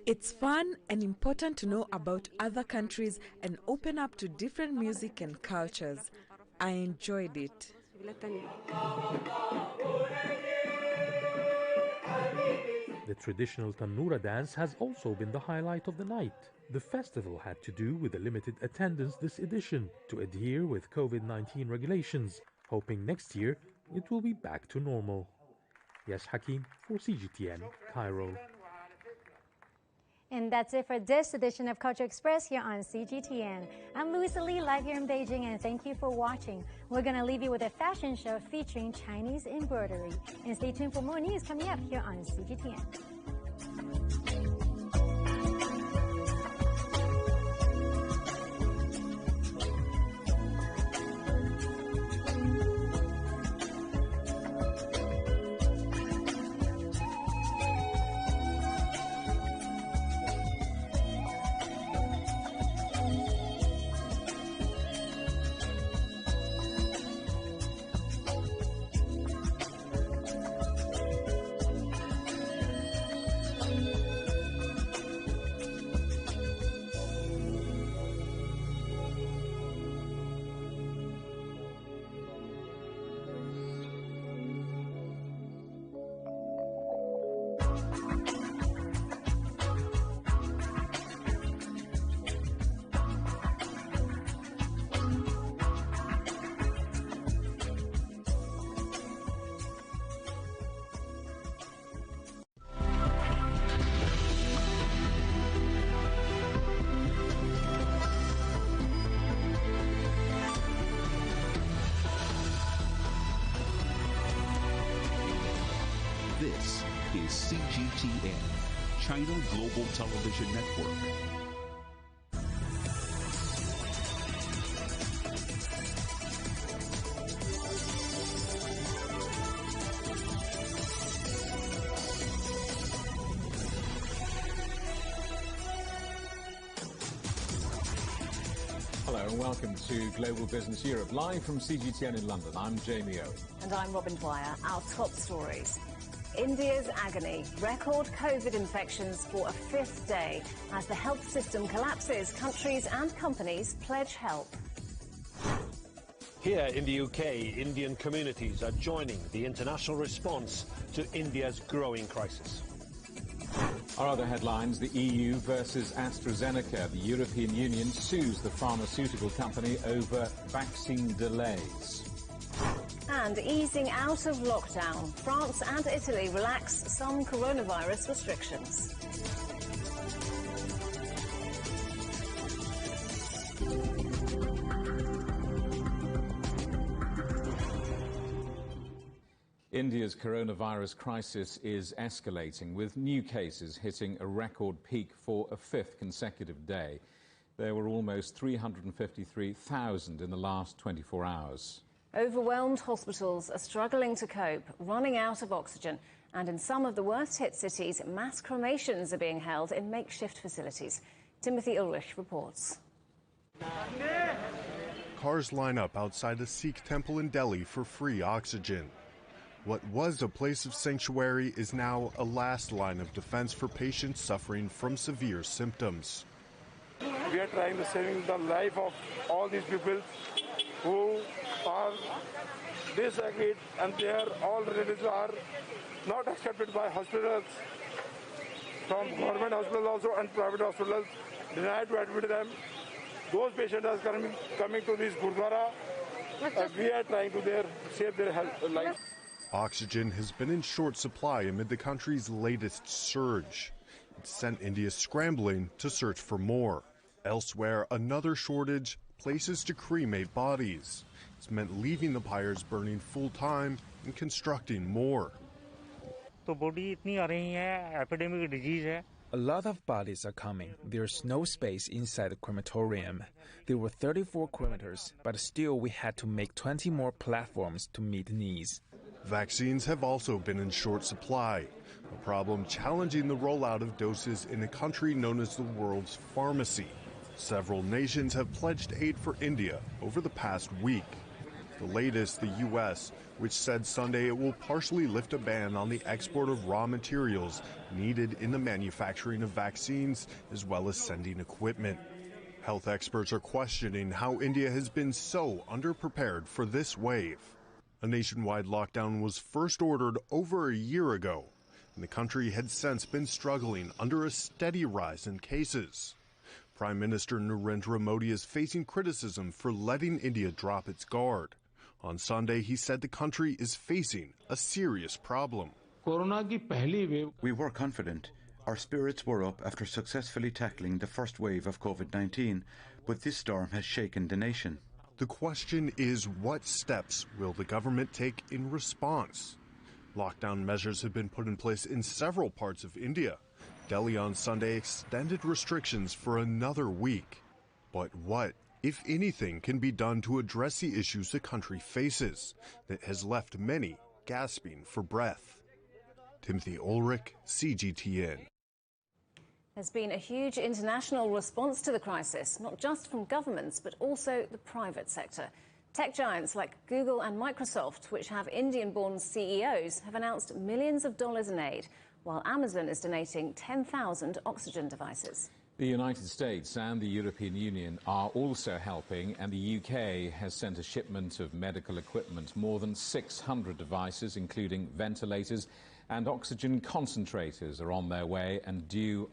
It's fun and important to know about other countries and open up to different music and cultures. I enjoyed it. The traditional Tanura dance has also been the highlight of the night. The festival had to do with the limited attendance this edition to adhere with COVID-19 regulations, hoping next year it will be back to normal. Yes, Hakim for CGTN, Cairo. And that's it for this edition of Culture Express here on CGTN. I'm Louisa Lee, live here in Beijing, and thank you for watching. We're going to leave you with a fashion show featuring Chinese embroidery. And stay tuned for more news coming up here on CGTN. This is CGTN, China Global Television Network. Hello and welcome to Global Business Europe, live from CGTN in London. I'm Jamie Owen. And I'm Robin Dwyer. Our top stories. India's agony. Record COVID infections for a fifth day. As the health system collapses, countries and companies pledge help. Here in the UK, Indian communities are joining the international response to India's growing crisis. Our other headlines, the EU versus AstraZeneca. The European Union sues the pharmaceutical company over vaccine delays. And easing out of lockdown. France and Italy relax some coronavirus restrictions. India's coronavirus crisis is escalating, with new cases hitting a record peak for a fifth consecutive day. There were almost 353,000 in the last 24 hours. Overwhelmed hospitals are struggling to cope, running out of oxygen. And in some of the worst-hit cities, mass cremations are being held in makeshift facilities. Timothy Ulrich reports. Cars line up outside a Sikh temple in Delhi for free oxygen. What was a place of sanctuary is now a last line of defense for patients suffering from severe symptoms. We are trying to save the life of all these people who are disagreed, and their all relatives are not accepted by hospitals, from government hospitals also and private hospitals, denied to admit them. Those patients are coming to this Gurdwara, and we are trying to save their life. Oxygen has been in short supply amid the country's latest surge. It sent India scrambling to search for more. Elsewhere, another shortage, places to cremate bodies. It's meant leaving the pyres burning full-time and constructing more. A lot of bodies are coming. There's no space inside the crematorium. There were 34 cremators, but still we had to make 20 more platforms to meet needs. Vaccines have also been in short supply, a problem challenging the rollout of doses in a country known as the world's pharmacy. Several nations have pledged aid for India over the past week. The latest, the U.S., which said Sunday it will partially lift a ban on the export of raw materials needed in the manufacturing of vaccines, as well as sending equipment. Health experts are questioning how India has been so underprepared for this wave. A nationwide lockdown was first ordered over a year ago, and the country had since been struggling under a steady rise in cases. Prime Minister Narendra Modi is facing criticism for letting India drop its guard. On Sunday, he said the country is facing a serious problem. We were confident. Our spirits were up after successfully tackling the first wave of COVID-19, but this storm has shaken the nation. The question is, what steps will the government take in response? Lockdown measures have been put in place in several parts of India. Delhi on Sunday extended restrictions for another week. But what, if anything, can be done to address the issues the country faces that has left many gasping for breath? Timothy Ulrich, CGTN. There's been a huge international response to the crisis, not just from governments, but also the private sector. Tech giants like Google and Microsoft, which have Indian-born CEOs, have announced millions of dollars in aid, while Amazon is donating 10,000 oxygen devices. The United States and the European Union are also helping, and the UK has sent a shipment of medical equipment, more than 600 devices, including ventilators and oxygen concentrators, are on their way and due